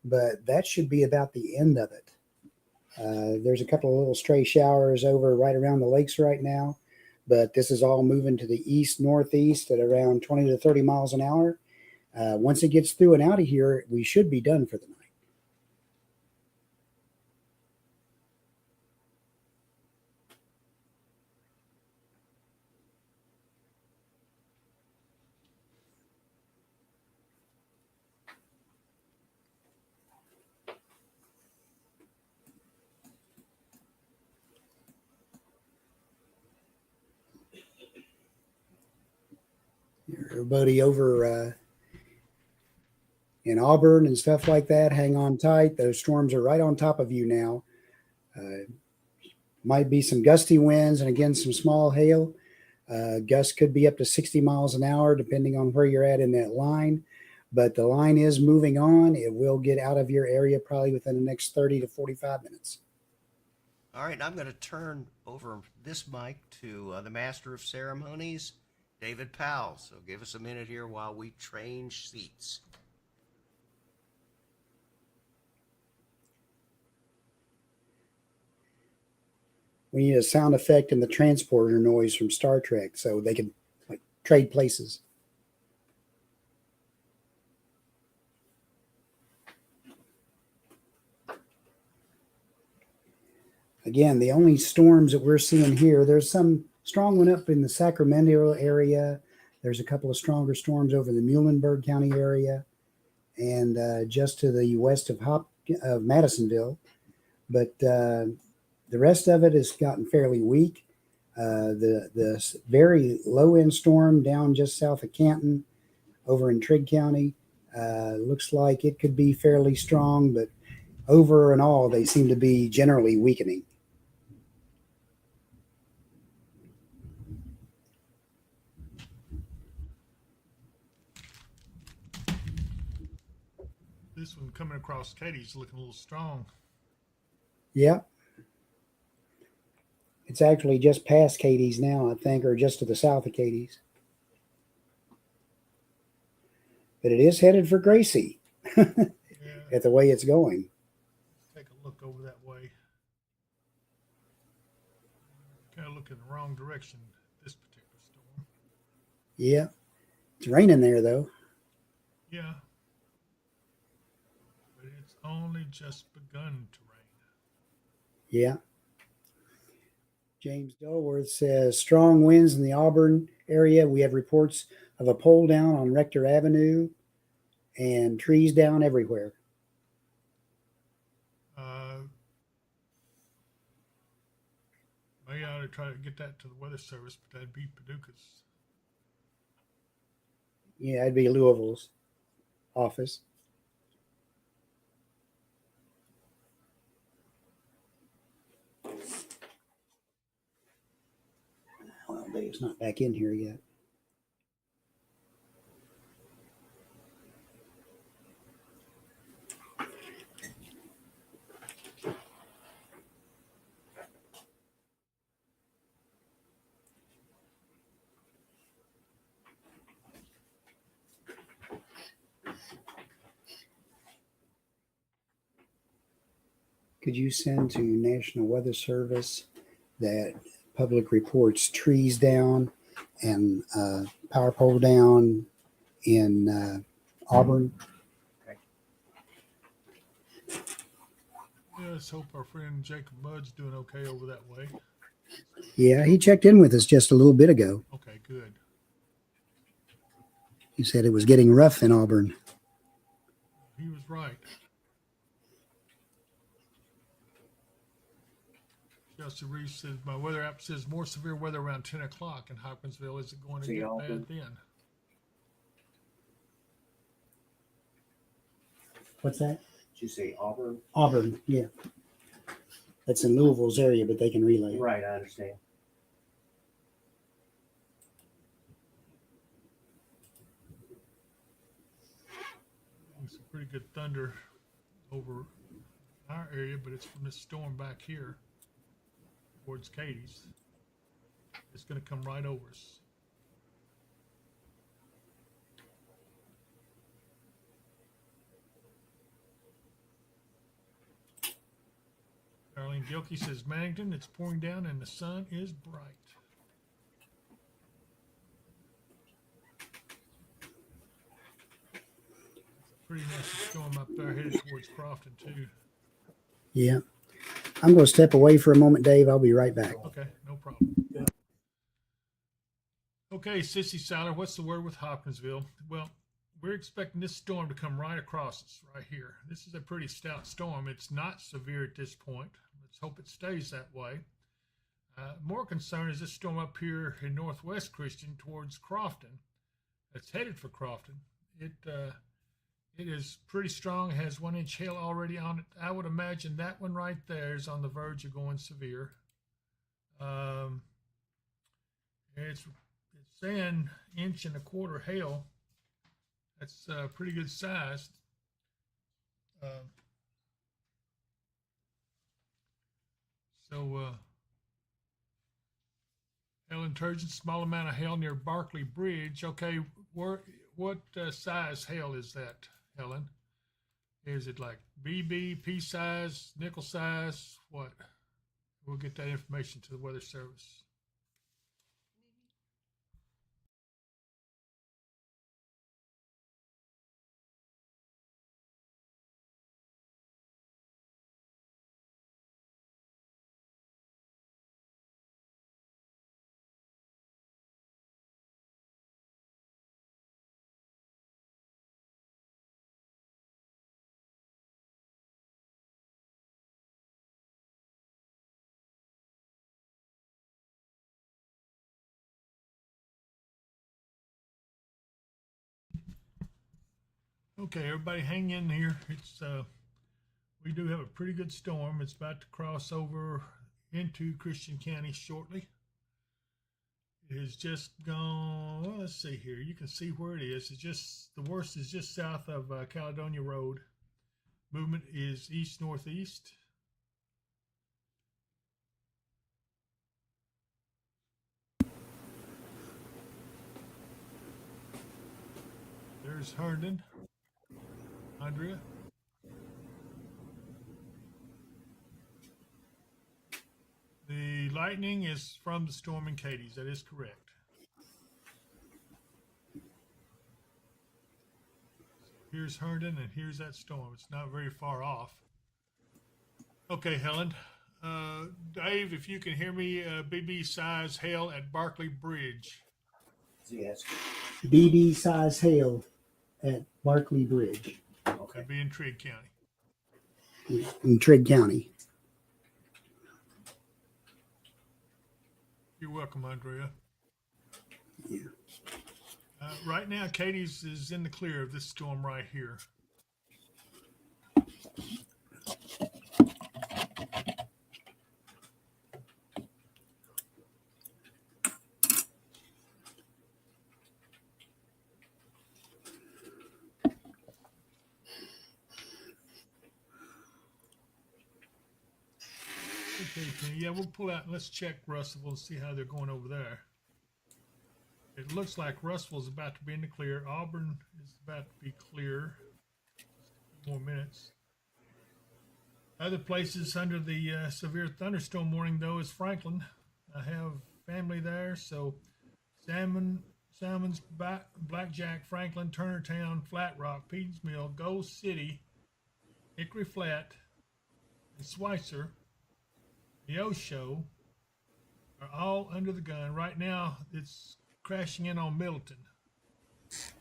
but that should be about the end of it. There's a couple of little stray showers over right around the lakes right now, but this is all moving to the east northeast at around 20 to 30 miles an hour. Once it gets through and out of here, we should be done for the night. Everybody over in Auburn and stuff like that, hang on tight. Those storms are right on top of you now. Might be some gusty winds and again some small hail. Gusts could be up to 60 miles an hour depending on where you're at in that line. But the line is moving on. It will get out of your area probably within the next 30 to 45 minutes. All right, I'm going to turn over this mic to the Master of Ceremonies, David Powell. So give us a minute here while we change seats. We need a sound effect in the transporter noise from Star Trek so they can like trade places. Again, the only storms that we're seeing here, there's some strong one up in the Sacramento area. There's a couple of stronger storms over the Muhlenberg County area and just to the west of Madisonville. But the rest of it has gotten fairly weak. The very low end storm down just south of Canton over in Trigg County looks like it could be fairly strong, but over and all, they seem to be generally weakening. This one coming across Katie's looking a little strong. Yeah. It's actually just past Katie's now, I think, or just to the south of Katie's. But it is headed for Gracie at the way it's going. Take a look over that way. Kind of looking the wrong direction, this particular storm. Yeah. It's raining there, though. Yeah. But it's only just begun to rain. Yeah. James Dilworth says, strong winds in the Auburn area. We have reports of a pole down on Rector Avenue and trees down everywhere. Maybe I ought to try to get that to the weather service, but that'd be Paducah's. Yeah, it'd be Louisville's office. Well, Dave's not back in here yet. Could you send to National Weather Service that public reports trees down and power pole down in Auburn? Yeah, let's hope our friend Jacob Mudd's doing okay over that way. Yeah, he checked in with us just a little bit ago. Okay, good. He said it was getting rough in Auburn. He was right. Chelsea Reese says, my weather app says more severe weather around 10 o'clock in Hopkinsville. Is it going to get bad then? What's that? Did you say Auburn? Auburn, yeah. That's in Louisville's area, but they can relay. Right, I understand. Some pretty good thunder over our area, but it's from this storm back here towards Katie's. It's going to come right over us. Darlene Gilkey says, Mannington, it's pouring down and the sun is bright. Pretty nice storm up there headed towards Crofton, too. Yeah. I'm going to step away for a moment, Dave. I'll be right back. Okay, no problem. Okay, Sissy Siler, what's the word with Hopkinsville? Well, we're expecting this storm to come right across us right here. This is a pretty stout storm. It's not severe at this point. Let's hope it stays that way. More concern is this storm up here in northwest Christian towards Crofton. It's headed for Crofton. It is pretty strong. It has 1 inch hail already on it. I would imagine that one right there is on the verge of going severe. It's saying 1.25 inches hail. That's pretty good size. Hail incursion, small amount of hail near Barkley Bridge. Okay, what size hail is that, Helen? Is it like BB, pea size, nickel size? What? We'll get that information to the Weather Service. Okay, everybody hang in here. We do have a pretty good storm. It's about to cross over into Christian County shortly. It has just gone, well, let's see here. You can see where it is. The worst is just south of Caledonia Road. Movement is east-northeast. There's Herndon. Andrea? The lightning is from the storm in Katie's. That is correct. Here's Herndon, and here's that storm. It's not very far off. Okay, Helen. Dave, if you can hear me, BB size hail at Barkley Bridge. Yes. BB size hail at Barkley Bridge. Okay. Could be in Trigg County. In Trigg County. You're welcome, Andrea. Yeah. Right now, Katie's is in the clear of this storm right here. Okay, yeah, we'll pull out and let's check Russellville and see how they're going over there. It looks like Russellville's about to be in the clear. Auburn is about to be clear. Just a few more minutes. Other places under the severe thunderstorm warning, though, is Franklin. I have family there, so Salmon's, Blackjack, Franklin, Turnertown, Flat Rock, Peden's Mill, Gold City, Hickory Flat, and Schweitzer, the Osho, are all under the gun. Right now, it's crashing in on Middleton,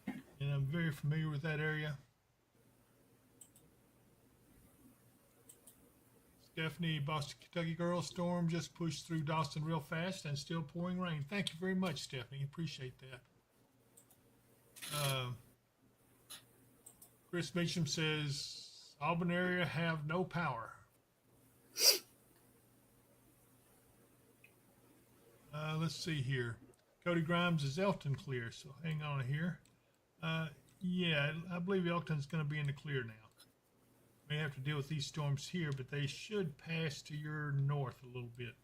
and I'm very familiar with that area. Stephanie, Boston, Kentucky girl, storm just pushed through Dawson real fast and still pouring rain. Thank you very much, Stephanie. Appreciate that. Chris Meacham says Auburn area have no power. Let's see here. Cody Grimes is Elton clear, so hang on here. Yeah, I believe Elton's going to be in the clear now. May have to deal with these storms here, but they should pass to your north a little bit.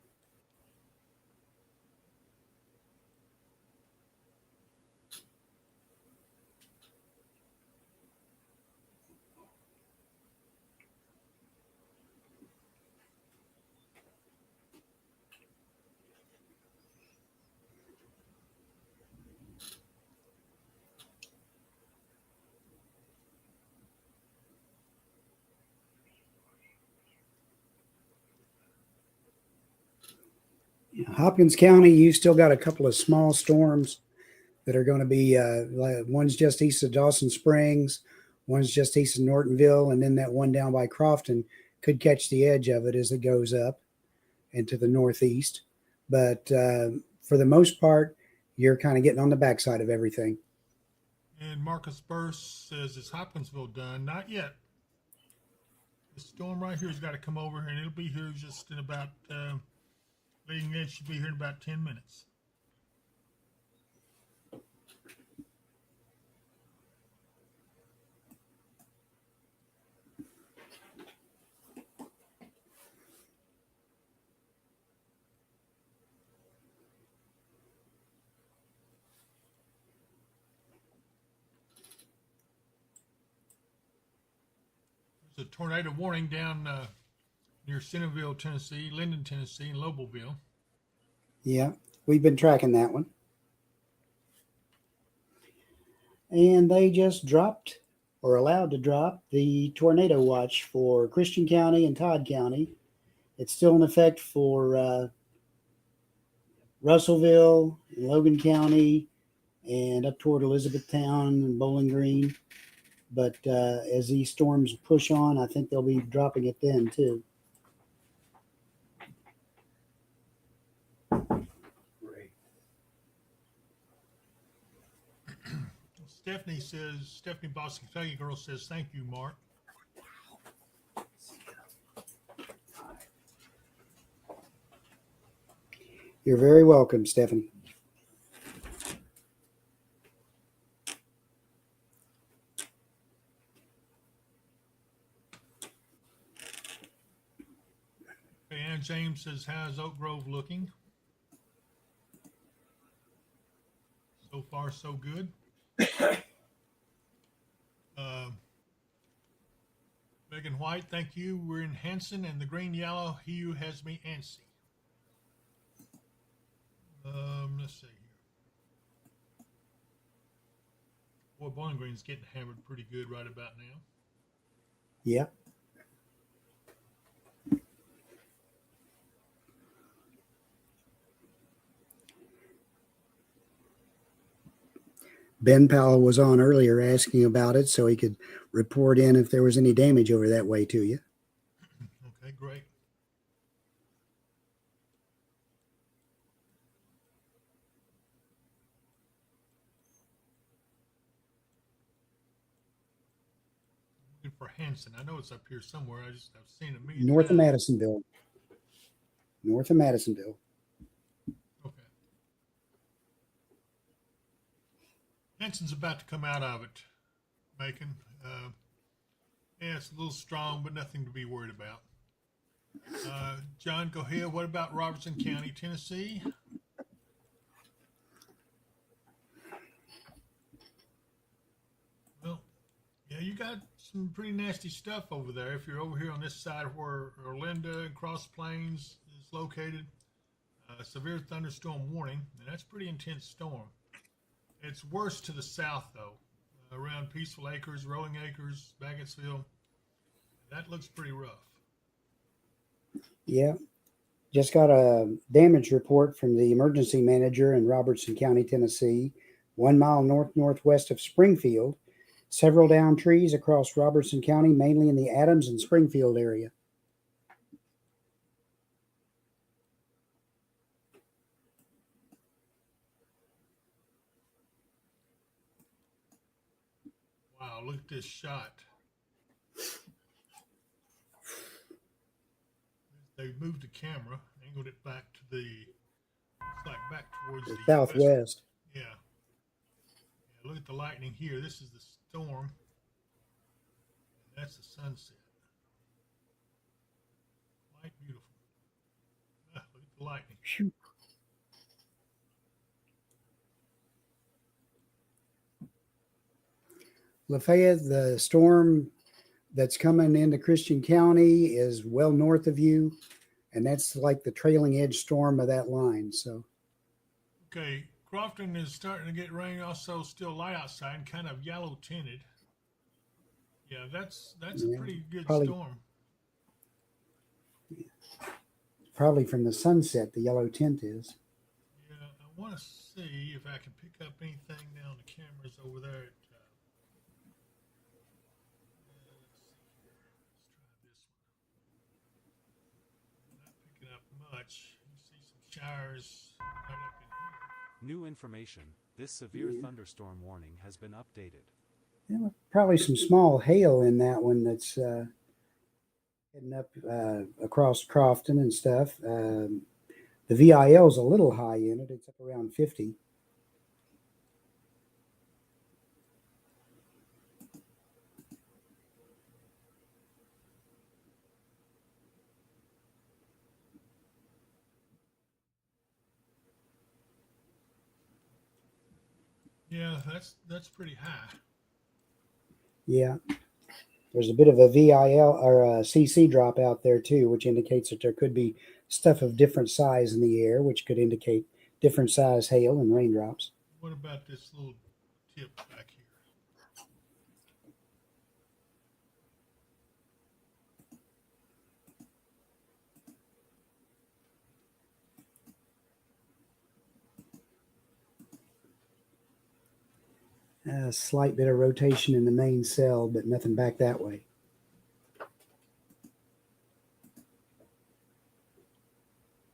Hopkins County, you still got a couple of small storms that are going to be, one's just east of Dawson Springs, one's just east of Nortonville, and then that one down by Crofton could catch the edge of it as it goes up into the northeast. But for the most part, you're kind of getting on the backside of everything. And Marcus Burst says, is Hopkinsville done? Not yet. The storm right here has got to come over here, and it'll be here just in about, leading edge should be here in about 10 minutes. There's a tornado warning down near Centerville, Tennessee, Linden, Tennessee, and Lobelville. Yeah, we've been tracking that one. And they just dropped, or allowed to drop, the tornado watch for Christian County and Todd County. It's still in effect for Russellville and Logan County and up toward Elizabethtown and Bowling Green. But as these storms push on, I think they'll be dropping it then too. Great. Stephanie Boston Kentucky girl says, thank you, Mark. You're very welcome, Stephanie. Ann James says, how's Oak Grove looking? So far, so good. Megan White, thank you. We're in Hanson, and the green-yellow hue has me antsy. Let's see here. Boy, Bowling Green's getting hammered pretty good right about now. Yeah. Ben Powell was on earlier asking about it so he could report in if there was any damage over that way to you. Okay, great. Looking for Hanson. I know it's up here somewhere. I've seen it a million North of times. Madisonville. North of Madisonville. Okay. Hanson's about to come out of it, Macon. Yeah, it's a little strong, but nothing to be worried about. John, go ahead. What about Robertson County, Tennessee? Well, yeah, you got some pretty nasty stuff over there. If you're over here on this side where Orlinda and Cross Plains is located, severe thunderstorm warning, and that's pretty intense storm. It's worse to the south, though, around Peaceful Acres, Rolling Acres, Baggettsville. That looks pretty rough. Yeah. Just got a damage report from the emergency manager in Robertson County, Tennessee, 1 mile northwest of Springfield. Several downed trees across Robertson County, mainly in the Adams and Springfield area. Wow, look at this shot. They moved the camera, angled it back to it's like back towards the southwest. Yeah. Look at the lightning here. This is the storm. And that's the sunset. Quite beautiful. Look at the lightning. Phew. Lafayette, the storm that's coming into Christian County is well north of you, and that's like the trailing edge storm of that line. So, okay, Crofton is starting to get rain. Also, still light outside and kind of yellow tinted. Yeah, that's a pretty good probably storm. probably from the sunset, the yellow tint is. Yeah, I want to see if I can pick up anything now on the cameras over there. Let's see here. Let's try this one. Not picking up much. You see some showers right up in here. New information. This severe thunderstorm warning has been updated. Yeah, probably some small hail in that one that's heading up across Crofton and stuff. The VIL is a little high in it. It's up around 50. Yeah, that's pretty high. Yeah. There's a bit of a VIL or a CC drop out there too, which indicates that there could be stuff of different size in the air, which could indicate different size hail and raindrops. What about this little tip back here? A slight bit of rotation in the main cell, but nothing back that way.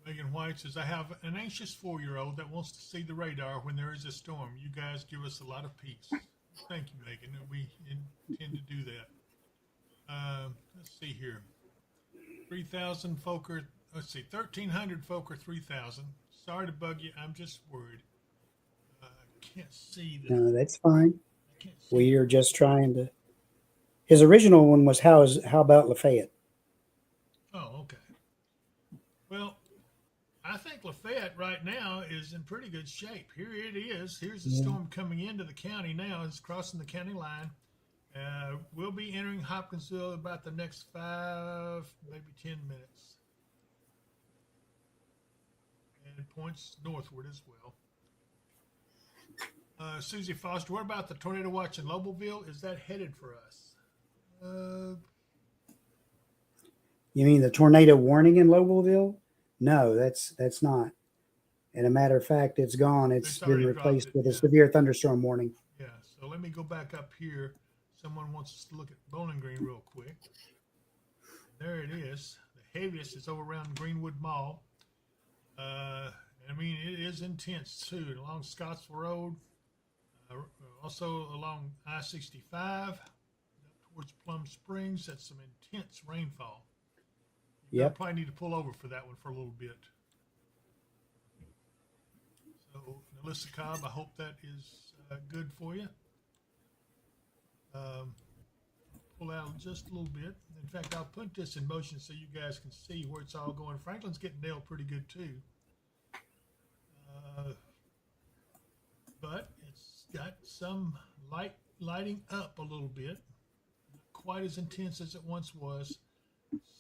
Megan White says, I have an anxious 4-year-old that wants to see the radar when there is a storm. You guys give us a lot of peace. Thank you, Megan. We intend to do that. Let's see here. 3,000 Fokker. Let's see. 1,300 Fokker 3,000. Sorry to bug you. I'm just worried. Can't see that. No, that's fine. Can't see We are just trying to. His original one was how about Lafayette? Oh, okay. Well, I think Lafayette right now is in pretty good shape. Here it is. Here's the storm coming into the county now. It's crossing the county line. We'll be entering Hopkinsville about the next 5, maybe 10 minutes. And it points northward as well. Susie Foster, what about the tornado watch in Lobelville? Is that headed for us? You mean the tornado warning in Lobelville? No, that's not. And a matter of fact, it's gone. It's been already replaced dropped with it, a severe thunderstorm warning. Yeah, so let me go back up here. Someone wants us to look at Bowling Green real quick. There it is. The heaviest is over around Greenwood Mall. I mean, it is intense too. Along Scottsville Road, also along I-65, towards Plum Springs. That's some intense rainfall. You'll probably need to pull over for that one for a little bit. So, Melissa Cobb, I hope that is good for you. Pull out just a little bit. In fact, I'll put this in motion so you guys can see where it's all going. Franklin's getting nailed pretty good too. But it's got some lighting up a little bit. Not quite as intense as it once was.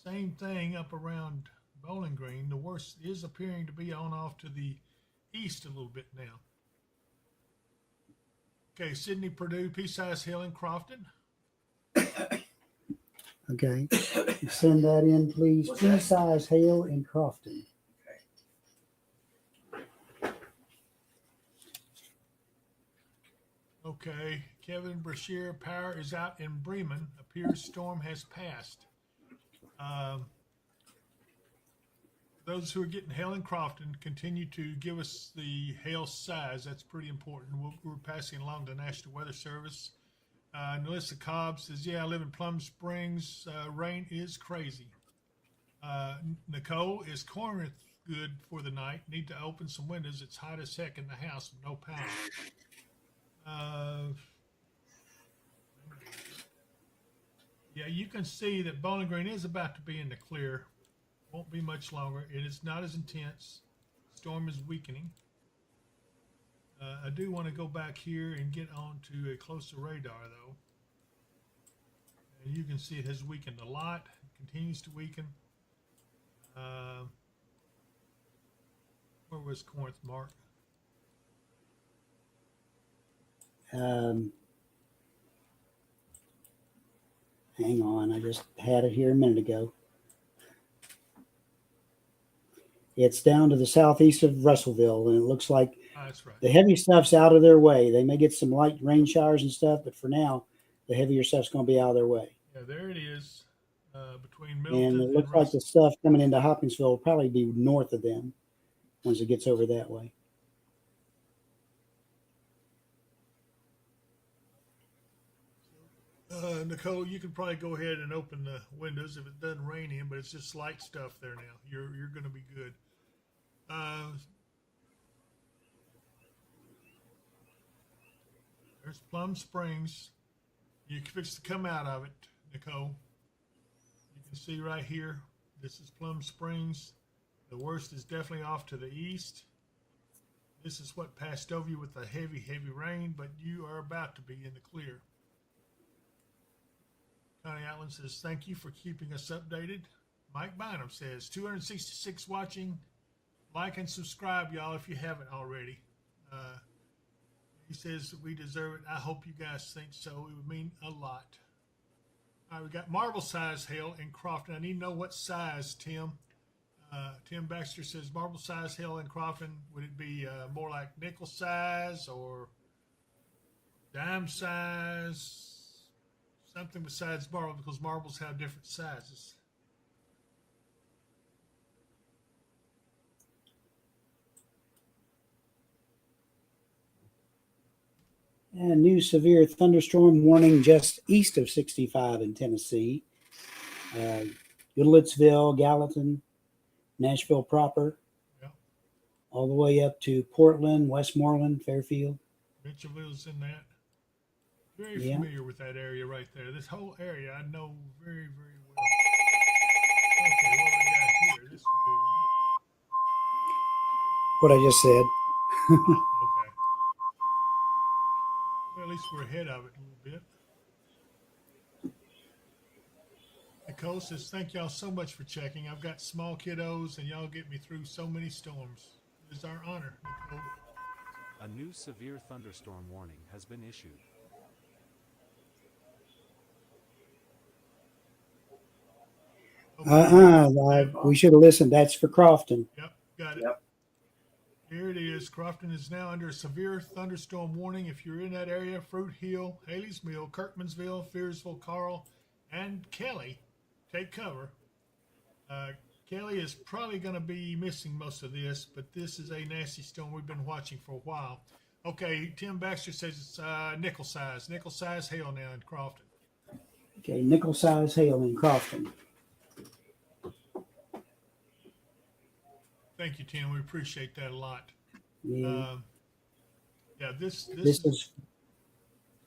Same thing up around Bowling Green. The worst is appearing to be on off to the east a little bit now. Okay, Sydney, Purdue, Pea-Size Hill, and Crofton. Okay. Send that in, please. Pea-Size hail in Crofton. Okay, Kevin Brashear, power is out in Bremen. Appears storm has passed. Those who are getting hail in Crofton, continue to give us the hail size. That's pretty important. We're passing along the National Weather Service. Melissa Cobb says, yeah, I live in Plum Springs. Rain is crazy. Nicole, is Corinth good for the night? Need to open some windows. It's hot as heck in the house with no power. Yeah, you can see that Bowling Green is about to be in the clear. Won't be much longer. It is not as intense. Storm is weakening. I do want to go back here and get onto a closer radar, though. And you can see it has weakened a lot. It continues to weaken. Where was Corinth, Mark? Hang on, I just had it here a minute ago. It's down to the southeast of Russellville, and it looks like That's right. the heavy stuff's out of their way. They may get some light rain showers and stuff, but for now, the heavier stuff's going to be out of their way. Yeah, there it is, between Middleton And it and looks like the Russell. stuff coming into Hopkinsville will probably be north of them once it gets over that way. Nicole, you can probably go ahead and open the windows if it doesn't rain in, but it's just light stuff there now. You're going to be good. There's Plum Springs. You can fix to come out of it, Nicole. You can see right here. This is Plum Springs. The worst is definitely off to the east. This is what passed over you with the heavy, heavy rain, but you are about to be in the clear. Connie Allen says, thank you for keeping us updated. Mike Bynum says, 266 watching. Like and subscribe, y'all, if you haven't already. He says we deserve it. I hope you guys think so. It would mean a lot. All right, we got marble size hail in Crofton. I need to know what size, Tim. Tim Baxter says marble size hail in Crofton. Would it be more like nickel size or dime size? Something besides marble, because marbles have different sizes. And new severe thunderstorm warning just east of 65 in Tennessee. Goodlettsville, Gallatin, Nashville proper, all the way up to Portland, Westmoreland, Fairfield. Mitchellville's in that. Very familiar with that area right there. This whole area I know very, very well. Okay, what we got here? This would be What I just said. okay. Well, at least we're ahead of it a little bit. Nicole says, thank y'all so much for checking. I've got small kiddos, and y'all get me through so many storms. It is our honor, Nicole. A new severe thunderstorm warning has been issued. We should have listened. That's for Crofton. Yep, got it. Yep. Here it is. Crofton is now under a severe thunderstorm warning. If you're in that area, Fruit Hill, Haley's Mill, Kirkmansville, Fearsville, Carl, and Kelly, take cover. Kelly is probably going to be missing most of this, but this is a nasty storm we've been watching for a while. Okay, Tim Baxter says it's nickel size hail now in Crofton. Okay, nickel size hail in Crofton. Thank you, Tim. We appreciate that a lot. Yeah. This is.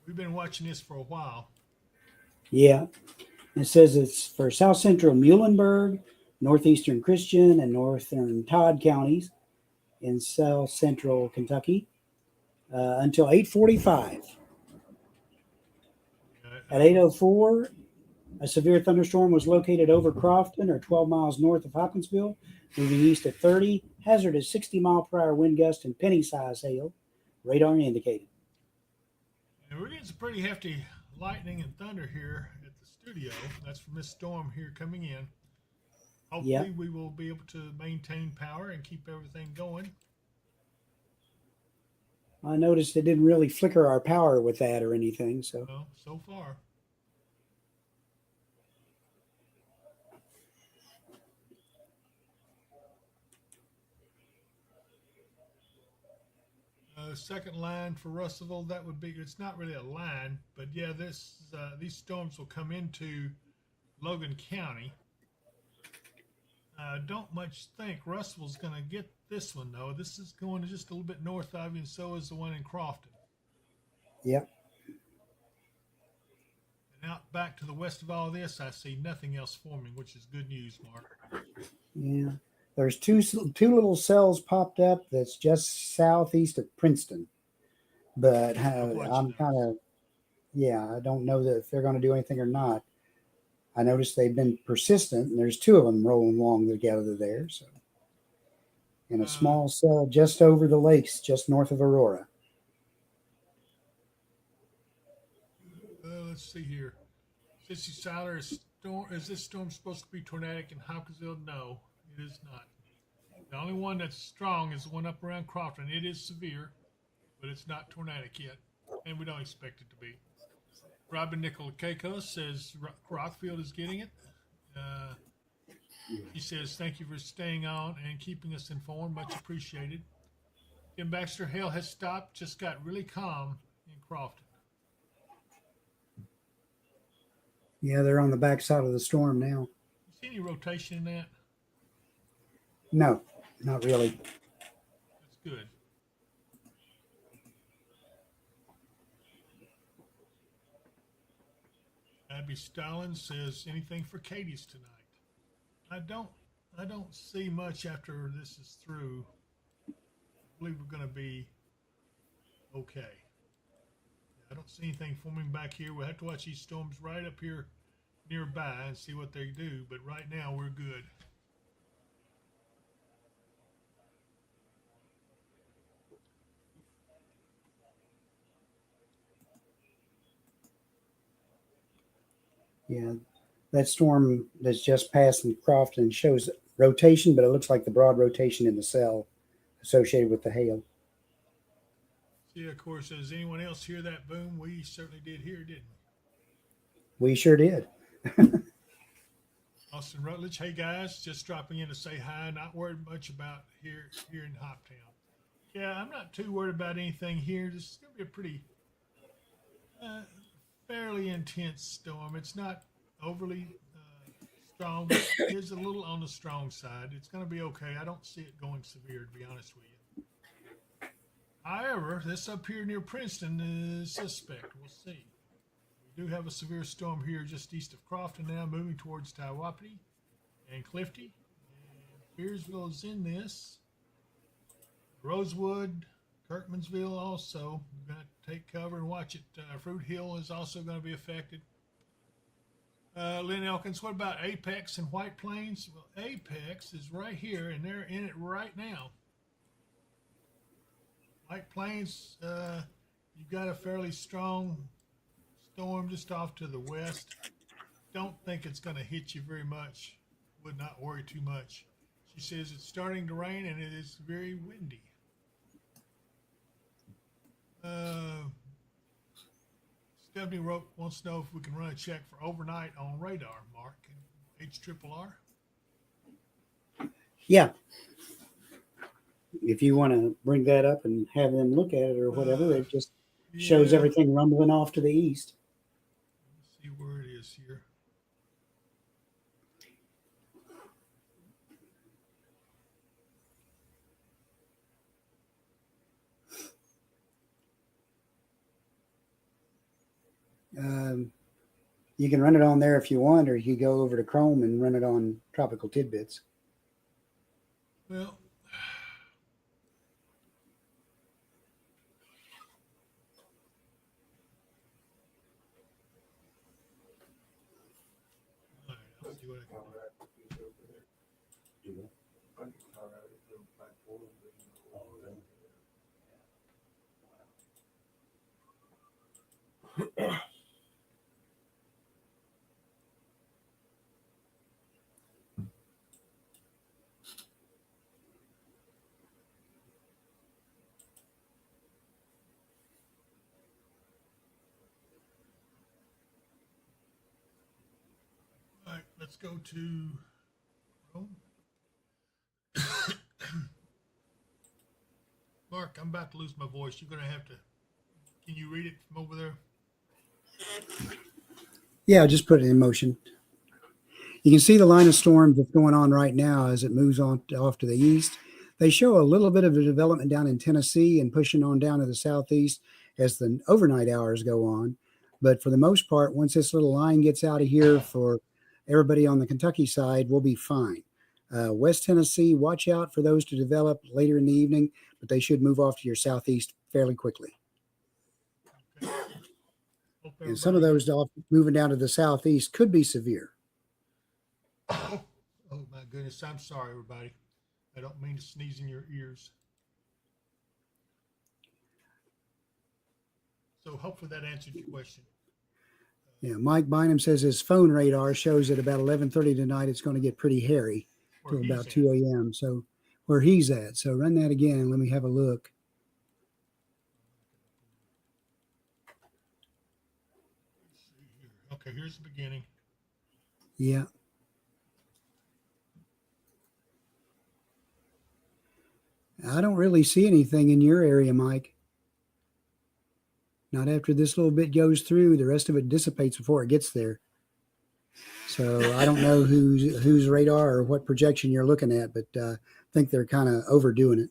We've been watching this for a while. Yeah. It says it's for south central Muhlenberg, northeastern Christian, and northern Todd counties in south central Kentucky until 8:45. At 8:04, a severe thunderstorm was located over Crofton, or 12 miles north of Hopkinsville, moving east at 30. Hazard is 60-mile-per-hour wind gust and penny-size hail. Radar indicated. And we're getting some pretty hefty lightning and thunder here at the studio. That's from this storm here coming in. Hopefully we will be able to maintain power and keep everything going. I noticed it didn't really flicker our power with that or anything. So, well, so far. Second line for Russellville, that would be, it's not really a line, but yeah, these storms will come into Logan County. Don't much think Russellville's going to get this one, though. This is going just a little bit north of you, and so is the one in Crofton. Yep. And out back to the west of all this, I see nothing else forming, which is good news, Mark. Yeah. There's two little cells popped up that's just southeast of Princeton. But I'm kind of, I don't know that if they're going to do anything or not. I noticed they've been persistent, and there's two of them rolling along together there. So, and a small cell just over the lakes, just north of Aurora. Let's see here. Sissy Siler, is this storm supposed to be tornadic in Hopkinsville? No, it is not. The only one that's strong is the one up around Crofton. It is severe, but it's not tornadic yet, and we don't expect it to be. Robin Nicolakakos says Rockfield is getting it. He says, thank you for staying on and keeping us informed. Much appreciated. Tim Baxter, hail has stopped. Just got really calm in Crofton. Yeah, they're on the backside of the storm now. You see any rotation in that? No, not really. That's good. Abby Stalin says, anything for Katie's tonight? I don't see much after this is through. I believe we're going to be okay. I don't see anything forming back here. We'll have to watch these storms right up here nearby and see what they do. But right now we're good. Yeah, that storm that's just passed in Crofton shows rotation, but it looks like the broad rotation in the cell associated with the hail. See, of course, does anyone else hear that boom? We certainly did hear, didn't We sure did. we? Austin Rutledge, hey guys, just dropping in to say hi. Not worried much about here in Hoptown. Yeah, I'm not too worried about anything here. This is going to be a pretty fairly intense storm. It's not overly strong, but it is a little on the strong side. It's going to be okay. I don't see it going severe, to be honest with you. However, this up here near Princeton is suspect. We'll see. We do have a severe storm here just east of Crofton now, moving towards Tywapity and Clifty. And Beersville is in this. Rosewood, Kirkmansville also. We're going to take cover and watch it. Fruit Hill is also going to be affected. Lynn Elkins, what about Apex and White Plains? Well, Apex is right here, and they're in it right now. White Plains, you've got a fairly strong storm just off to the west. Don't think it's going to hit you very much. Would not worry too much. She says it's starting to rain, and it is very windy. Stephanie wants to know if we can run a check for overnight on radar, Mark, and HRRR. Yeah. If you want to bring that up and have them look at it or whatever, it just shows everything rumbling off to the east. Let's see where it is here. You can run it on there if you want, or you go over to Chrome and run it on Tropical Tidbits. Well, all right, I'll see what I can do. All right, let's go to Rome. Mark, I'm about to lose my voice. You're going to have to, can you read it from over there? Yeah, just put it in motion. You can see the line of storms that's going on right now as it moves on off to the east. They show a little bit of a development down in Tennessee and pushing on down to the southeast as the overnight hours go on. But for the most part, once this little line gets out of here for everybody on the Kentucky side, we'll be fine. West Tennessee, watch out for those to develop later in the evening, but they should move off to your southeast fairly quickly. Okay. And some of those moving down to the southeast could be severe. Oh my goodness. I'm sorry, everybody. I don't mean to sneeze in your ears. So hopefully that answered your question. Yeah, Mike Bynum says his phone radar shows at about 11:30 tonight it's going to get pretty hairy till about 2 a.m. So where he's at. So run that again. Let me have a look. Let's see here. Okay, here's the beginning. Yeah. I don't really see anything in your area, Mike. Not after this little bit goes through. The rest of it dissipates before it gets there. So I don't know whose radar or what projection you're looking at, but I think they're kind of overdoing it.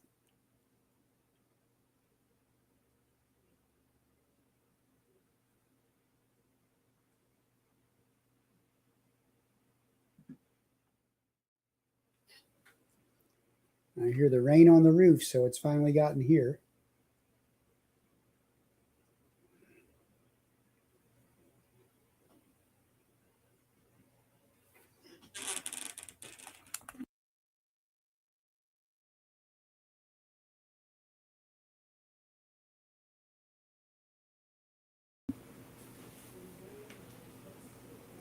I hear the rain on the roof, so it's finally gotten here.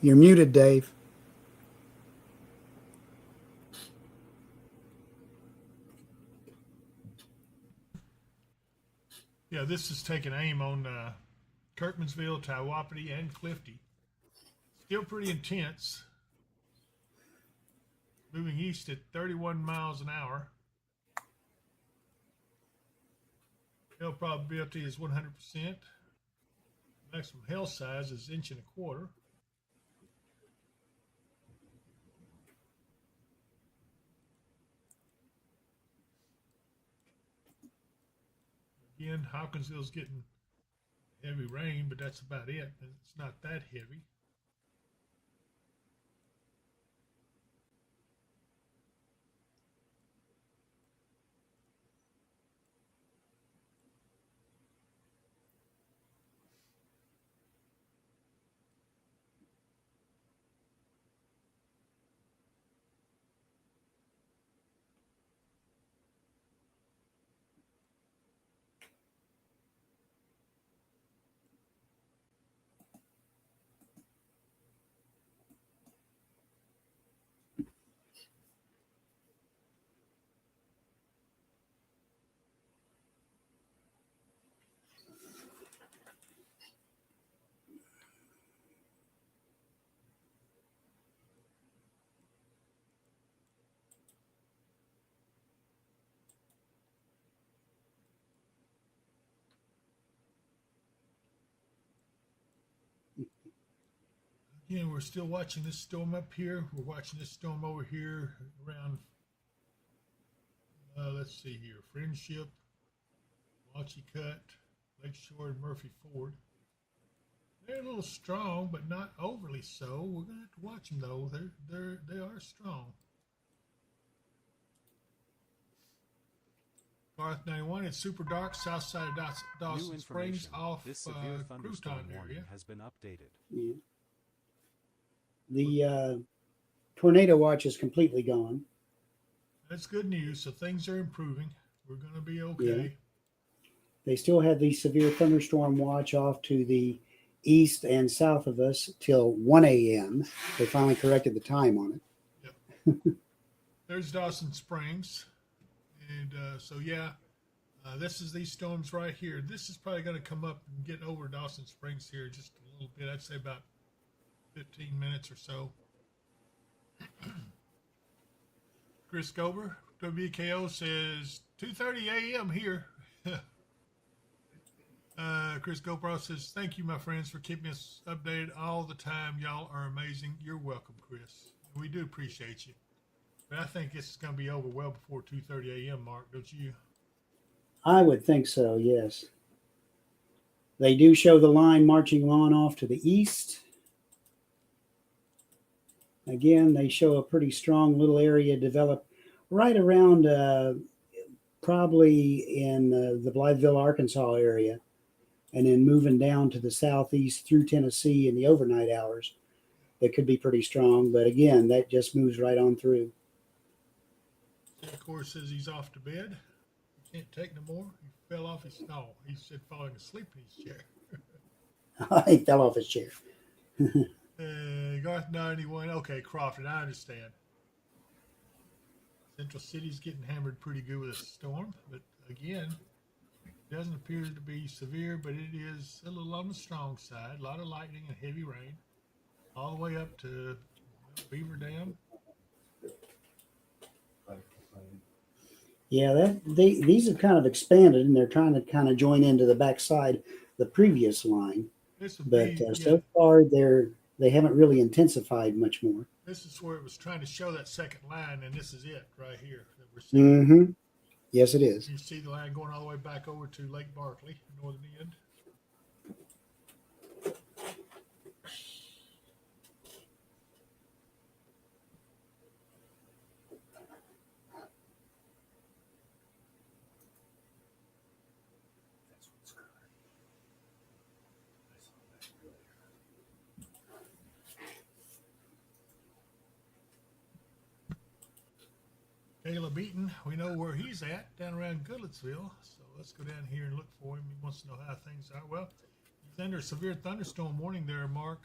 You're muted, Dave. Yeah, this is taking aim on Kirkmansville, Tywapity, and Clifty. Still pretty intense. Moving east at 31 miles an hour. Hail probability is 100%. Maximum hail size is 1.25 inches. Again, Hawkinsville's getting heavy rain, but that's about it. It's not that heavy. Again, we're still watching this storm up here. We're watching this storm over here around, let's see here, Friendship, Watchy Cut, Lakeshore, and Murphy Ford. They're a little strong, but not overly so. We're gonna have to watch them though. They are strong. Garth 91. It's super dark south side of Dawson Springs, off This severe thunderstorm Crouton warning area. has been updated. Yeah. The tornado watch is completely gone. That's good news. So things are improving. We're gonna be okay. Yeah. They still have the severe thunderstorm watch off to the east and south of us till 1 a.m. They finally corrected the time on it. Yep. There's Dawson Springs. And so, yeah, this is these storms right here. This is probably going to come up and get over Dawson Springs here just a little bit. I'd say about 15 minutes or so. Chris Gober, WKO, says 2:30 a.m. here. Chris GoPro says, thank you, my friends, for keeping us updated all the time. Y'all are amazing. You're welcome, Chris. We do appreciate you. But I think this is going to be over well before 2:30 a.m., Mark, don't you? I would think so, yes. They do show the line marching on off to the east. Again, they show a pretty strong little area developed right around probably in the Blytheville, Arkansas area, and then moving down to the southeast through Tennessee in the overnight hours. That could be pretty strong, but again, that just moves right on through. Of course, says he's off to bed. He can't take no more. He fell off his no. He said falling asleep in his chair. He fell off his chair. Garth 91. Okay, Crawford, I understand. Central City's getting hammered pretty good with a storm, but again, it doesn't appear to be severe, but it is a little on the strong side. A lot of lightning and heavy rain, all the way up to Beaver Dam. Yeah, these have kind of expanded, and they're trying to kind of join into the backside the previous line. This would But be, so far, they haven't really intensified much more. this is where it was trying to show that second line, and this is it right here that we're seeing. Mm-hmm. Yes, it is. You see the line going all the way back over to Lake Barkley, northern end. Caleb Eaton, we know where he's at, down around Goodlettsville. So let's go down here and look for him. He wants to know how things are. Well, he's under a severe thunderstorm warning there, Mark.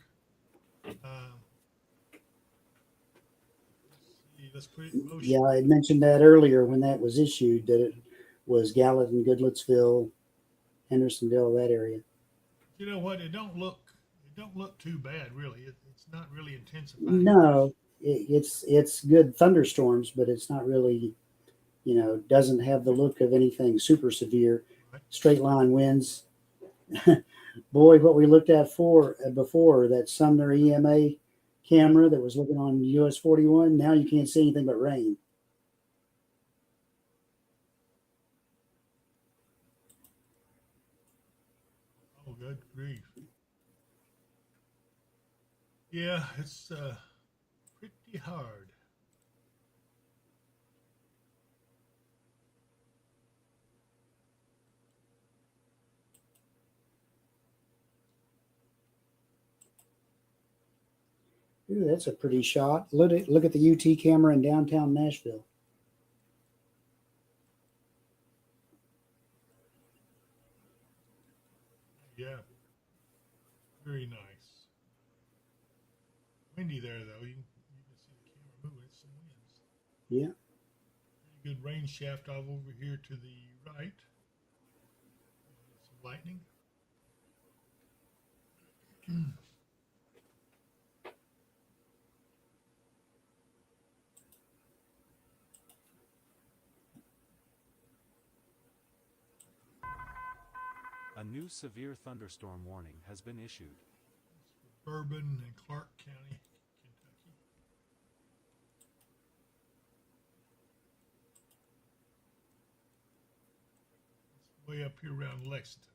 Let's put it in motion. Yeah, I had mentioned that earlier when that was issued, that it was Gallatin, Goodlettsville, Hendersonville, that area. You know what? It don't look too bad, really. It's not really intensifying. No, it's good thunderstorms, but it's not really, doesn't have the look of anything super severe. Right. Straight line winds. Boy, what we looked at before, that Sumner EMA camera that was looking on US 41, now you can't see anything but rain. Oh, good grief. Yeah, it's pretty hard. Ooh, that's a pretty shot. Look at the UT camera in downtown Nashville. Yeah, very nice. Windy there, though. You can see the camera moving. It's some winds. Yeah. Pretty good rain shaft off over here to the right. Some lightning. A new severe thunderstorm warning has been issued. Bourbon and Clark County, Kentucky. It's way up here around Lexington.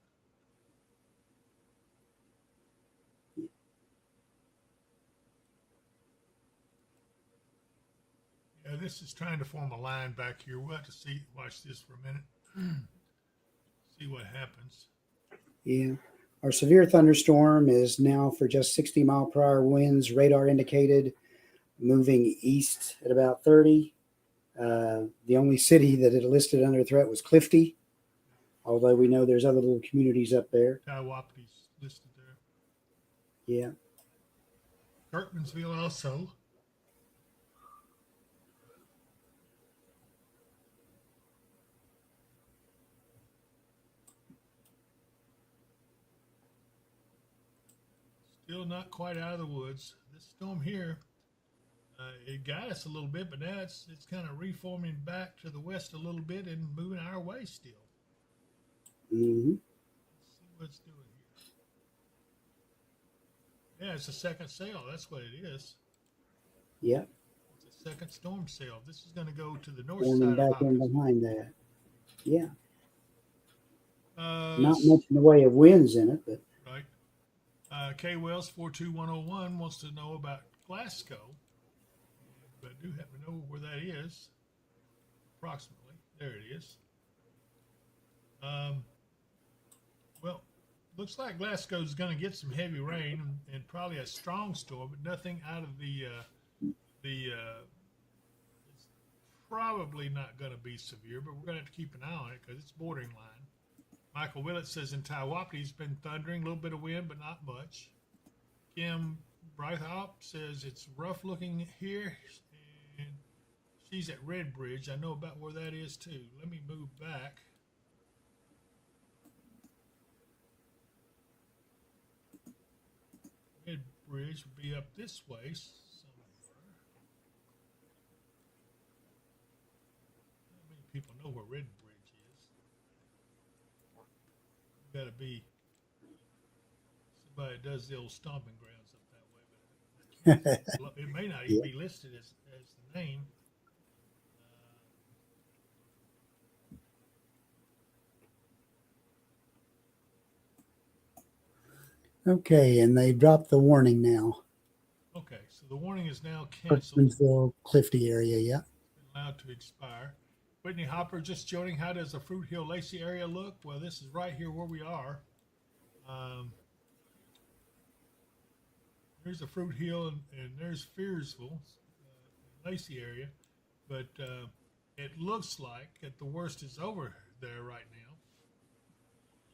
Yeah, this is trying to form a line back here. We'll have to watch this for a minute. See what happens. Yeah. Our severe thunderstorm is now for just 60-mile-per-hour winds, radar indicated, moving east at about 30. The only city that it listed under threat was Clifty, although we know there's other little communities up there. Taiwapati's listed there. Yeah. Kirkmansville also. Still not quite out of the woods. This storm here, it got us a little bit, but now it's kind of reforming back to the west a little bit and moving our way still. Mm-hmm. Let's see what it's doing here. Yeah, it's a second sail. That's what it is. Yeah. It's a second storm sail. This is going to go to the north Forming side of back in Hopkins. behind that. Yeah. Uh, Not much in the way of winds in it, but Right. K Wells 42101 wants to know about Glasgow. But I do happen to know where that is. Approximately. There it is. Well, looks like Glasgow's going to get some heavy rain and probably a strong storm, but nothing out of it's probably not going to be severe, but we're going to have to keep an eye on it because it's bordering line. Michael Willett says in Taiwapati's been thundering, a little bit of wind, but not much. Kim Breithaupt says it's rough looking here, and She's at Red Bridge. I know about where that is too. Let me move back. Red Bridge would be up this way somewhere. Not many people know where Red Bridge is. You gotta be somebody that does the old stomping grounds up that way, but it may not even Yeah. be listed as the name. Okay, and they dropped the warning now. Okay, so the warning is now canceled. Brooksville, Clifty area, yeah. It's been allowed to expire. Whitney Hopper just joining. How does the Fruit Hill Lacey area look? Well, this is right here where we are. There's the Fruit Hill, and there's Fearsville, Lacey area. But it looks like that the worst is over there right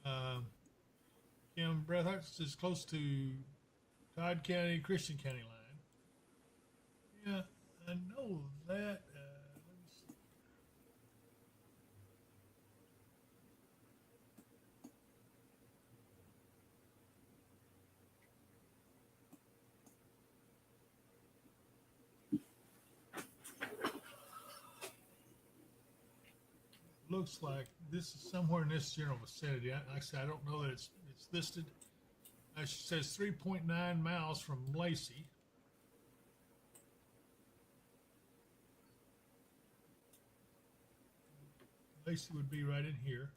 now. Kim Breathart's is close to Todd County, Christian County line. Yeah, I know that. Let me see. Looks like this is somewhere in this general vicinity. Like I said, I don't know that it's listed. It says 3.9 miles from Lacey. Lacey would be right in here.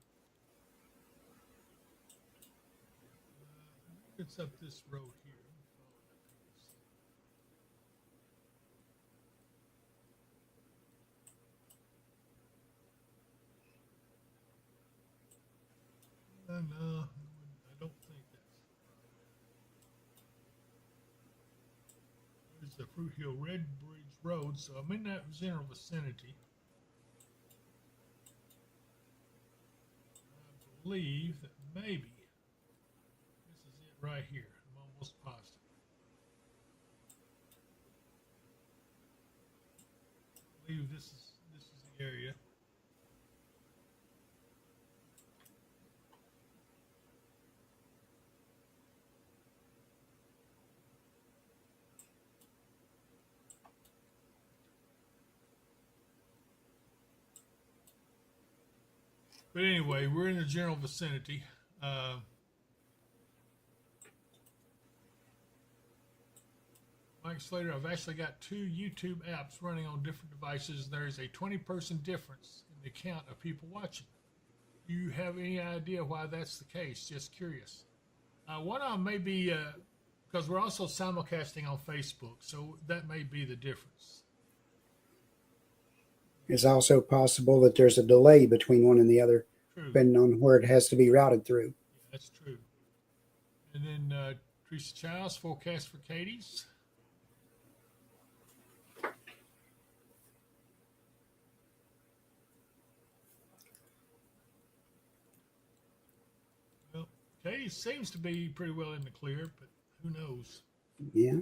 It's up this road here. No, I don't think that's there's the Fruit Hill Red Bridge Road, so I'm in that general vicinity. I believe that maybe this is it right here. I'm almost positive. I believe this is the area. But anyway, we're in the general vicinity. Mike Slater, I've actually got 2 YouTube apps running on different devices. There's a 20-person difference in the count of people watching. Do you have any idea why that's the case? Just curious. One of them may be because we're also simulcasting on Facebook, so that may be the difference. It's also possible that there's a delay between one and the other, True. depending on where it has to be routed through. Yeah, that's true. And then Teresa Childs, forecast for Katie's. Well, Katie seems to be pretty well in the clear, but who knows? Yeah.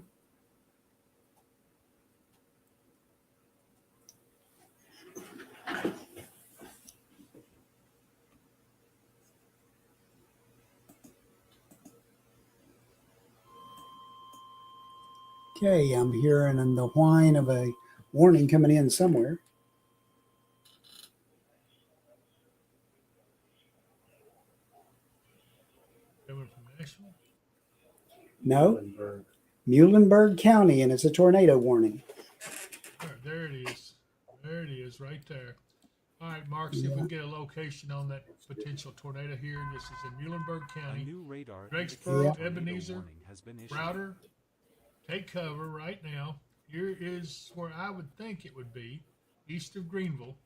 Okay, I'm hearing the whine of a warning coming in somewhere. Coming from Nashville? No, Muhlenberg. Muhlenberg County, and it's a tornado warning. There it is. There it is, right there. All right, Mark, see if we can get a location on that potential tornado here. This is in Muhlenberg A County. new radar Drakesboro, indicates a tornado Ebenezer, warning has been issued. Router, take cover right now. Here is where I would think it would be, east of Greenville,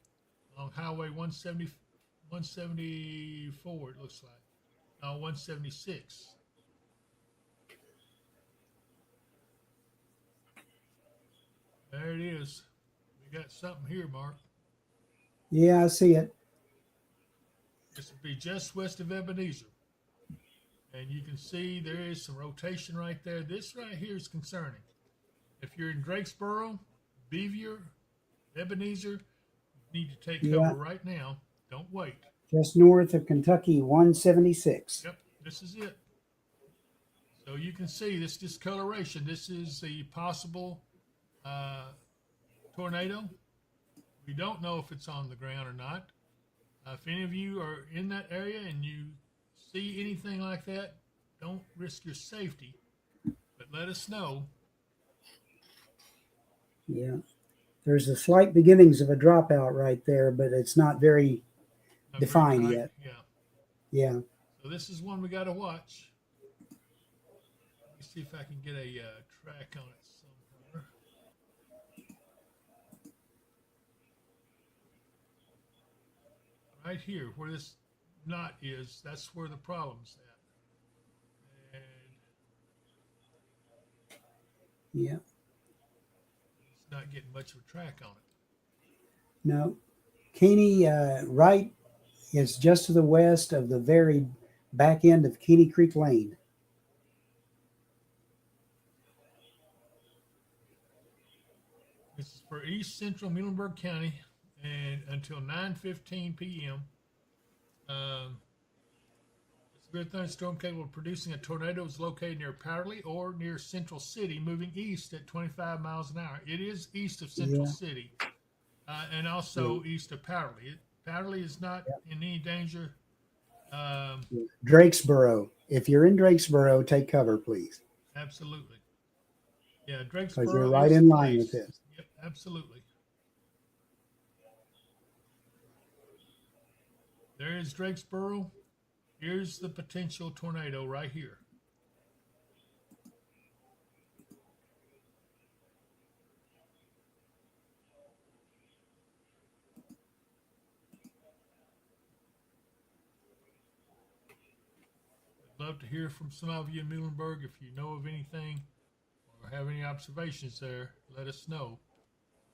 along Highway 174, it looks like. 176. There it is. We got something here, Mark. Yeah, I see it. This would be just west of Ebenezer. And you can see there is some rotation right there. This right here is concerning. If you're in Drakesboro, Beaver, Ebenezer, you need to take Yeah. cover right now. Don't wait. Just north of Kentucky 176. Yep, this is it. So you can see this discoloration. This is the possible tornado. We don't know if it's on the ground or not. If any of you are in that area and you see anything like that, don't risk your safety, but let us know. Yeah. There's the slight beginnings of a dropout right there, but it's not very Not very defined tight. yet. Yeah. Yeah. So this is one we got to watch. Let me see if I can get a track on it somewhere. Right here, where this knot is, that's where the problem's at. And Yeah. it's not getting much of a track on it. No. Caney, right, is just to the west of the very back end of Caney Creek Lane. This is for east central Muhlenberg County, and until 9:15 p.m. Severe thunderstorm capable of producing a tornado is located near Powderly or near Central City, moving east at 25 miles an hour. It is east of Central City, and also east of Powderly. Powderly is not in any danger. Drakesboro. If you're in Drakesboro, take cover, please. Absolutely. Yeah, Because you're Drakesboro right is in the line place. with this. Yep, absolutely. There is Drakesboro. Here's the potential tornado right here. I'd love to hear from some of you in Muhlenberg. If you know of anything or have any observations there, let us know.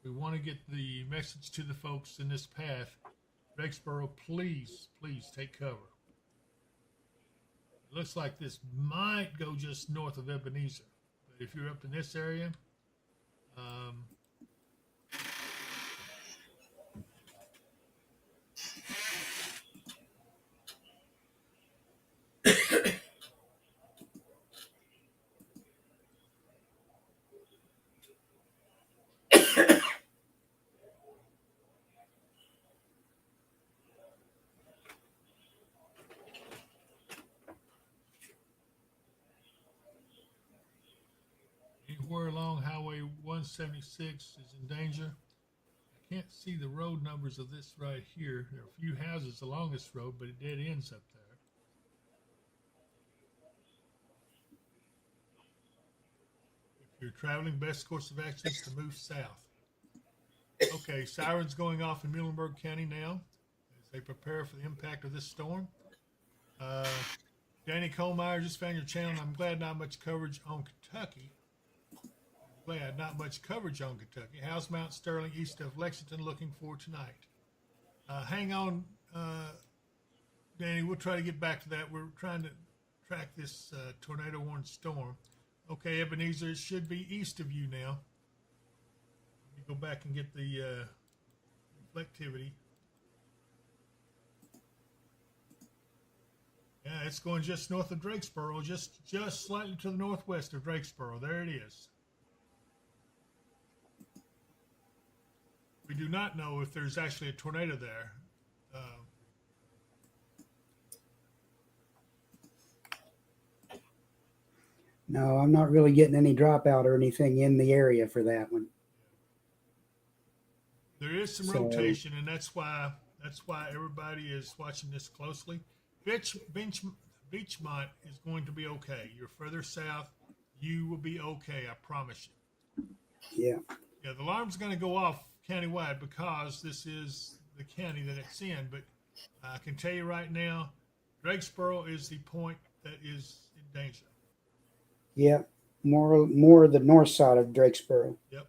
We want to get the message to the folks in this path. Drakesboro, please, please take cover. It looks like this might go just north of Ebenezer, but if you're up in this area, anywhere along Highway 176 is in danger. I can't see the road numbers of this right here. There are a few houses along this road, but it dead ends up there. If you're traveling, best course of action is to move south. Okay, sirens going off in Muhlenberg County now as they prepare for the impact of this storm. Danny Kohlmeyer, just found your channel. I'm glad not much coverage on Kentucky. Glad not much coverage on Kentucky. How's Mount Sterling east of Lexington looking for tonight? Hang on, Danny. We'll try to get back to that. We're trying to track this tornado warning storm. Okay, Ebenezer, it should be east of you now. Let me go back and get the reflectivity. Yeah, it's going just north of Drakesboro, just slightly to the northwest of Drakesboro. There it is. We do not know if there's actually a tornado there. No, I'm not really getting any dropout or anything in the area for that one. There is some rotation, and that's why everybody is watching this closely. Beachmont is going to be okay. You're further south, you will be okay. I promise you. Yeah. Yeah, the alarm's going to go off countywide because this is the county that it's in. But I can tell you right now, Drakesboro is the point that is in danger. Yeah. More the north side of Drakesboro. Yep.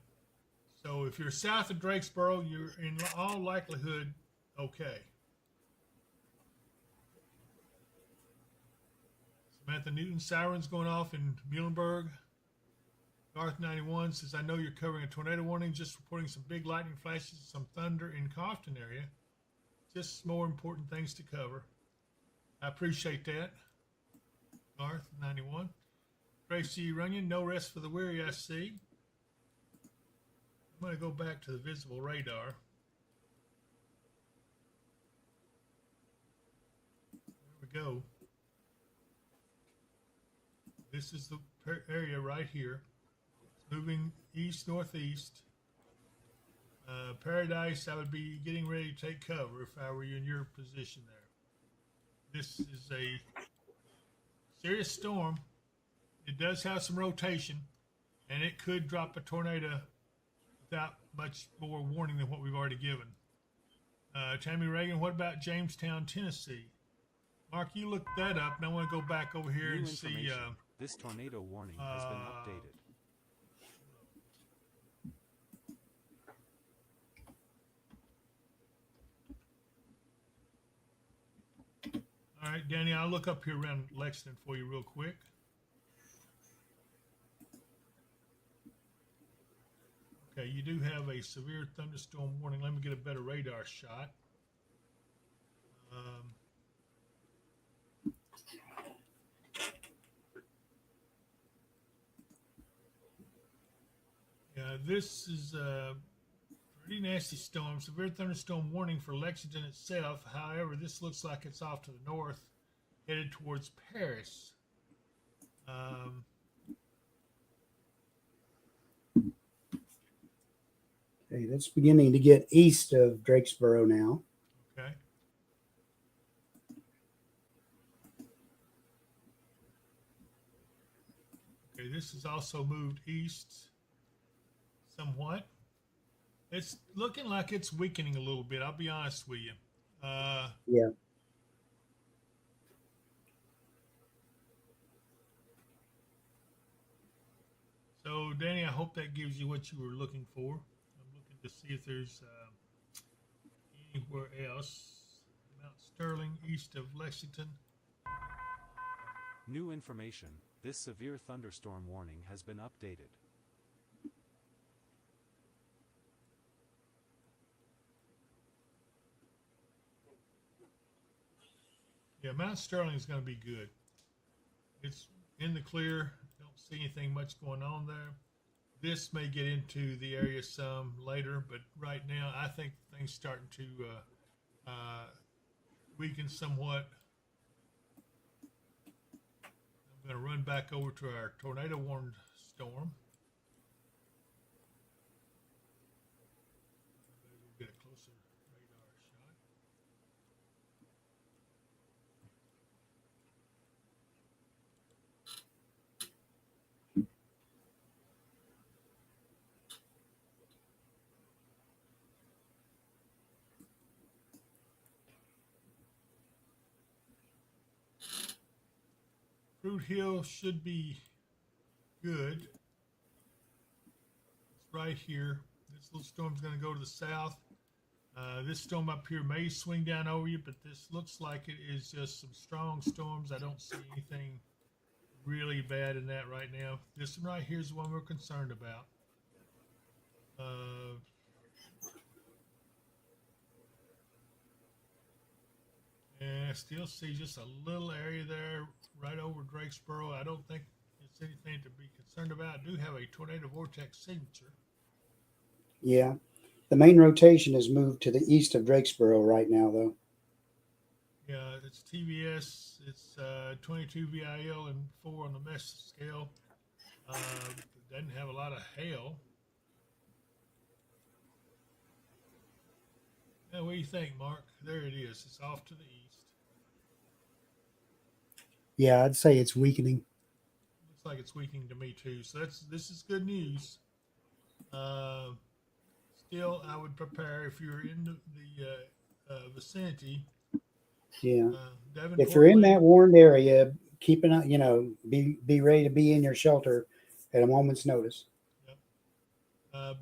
So if you're south of Drakesboro, you're in all likelihood okay. Samantha Newton, sirens going off in Muhlenberg. Garth 91 says, I know you're covering a tornado warning, just reporting some big lightning flashes, some thunder in Crofton area. Just more important things to cover. I appreciate that. Garth 91. Tracy Runyon, no rest for the weary, I see. I'm going to go back to the visible radar. There we go. This is the area right here. It's moving east-northeast. Paradise, I would be getting ready to take cover if I were you in your position there. This is a serious storm. It does have some rotation, and it could drop a tornado without much more warning than what we've already given. Tammy Reagan, what about Jamestown, Tennessee? Mark, you look that up, and I want to go back over here and see. This tornado warning has been updated. All right, Danny, I'll look up here around Lexington for you real quick. Okay, you do have a severe thunderstorm warning. Let me get a better radar shot. Yeah, this is a pretty nasty storm. Severe thunderstorm warning for Lexington itself. However, this looks like it's off to the north, headed towards Paris. Okay, that's beginning to get east of Drakesboro now. Okay. Okay, this has also moved east somewhat. It's looking like it's weakening a little bit. I'll be honest with you. Yeah. So, Danny, I hope that gives you what you were looking for. I'm looking to see if there's anywhere else. Mount Sterling, east of Lexington. New information. This severe thunderstorm warning has been updated. Yeah, Mount Sterling is going to be good. It's in the clear. Don't see anything much going on there. This may get into the area some later, but right now I think things starting to weaken somewhat. I'm going to run back over to our tornado warned storm. We'll get a closer radar shot. Fruit Hill should be good. It's right here. This little storm's going to go to the south. This storm up here may swing down over you, but this looks like it is just some strong storms. I don't see anything really bad in that right now. This one right here is the one we're concerned about. And I still see just a little area there right over Drakesboro. I don't think it's anything to be concerned about. I do have a tornado vortex signature. Yeah. The main rotation has moved to the east of Drakesboro right now, though. Yeah, it's TVS. It's 22 VIL and 4 on the mesh scale. It doesn't have a lot of hail. Yeah, what do you think, Mark? There it is. It's off to the east. Yeah, I'd say it's weakening. Looks like it's weakening to me too. So this is good news. Still, I would prepare if you're in the vicinity. Yeah. Davenport If you're in Lake, that warned area, keep an eye, be ready to be in your shelter at a moment's notice. Yep.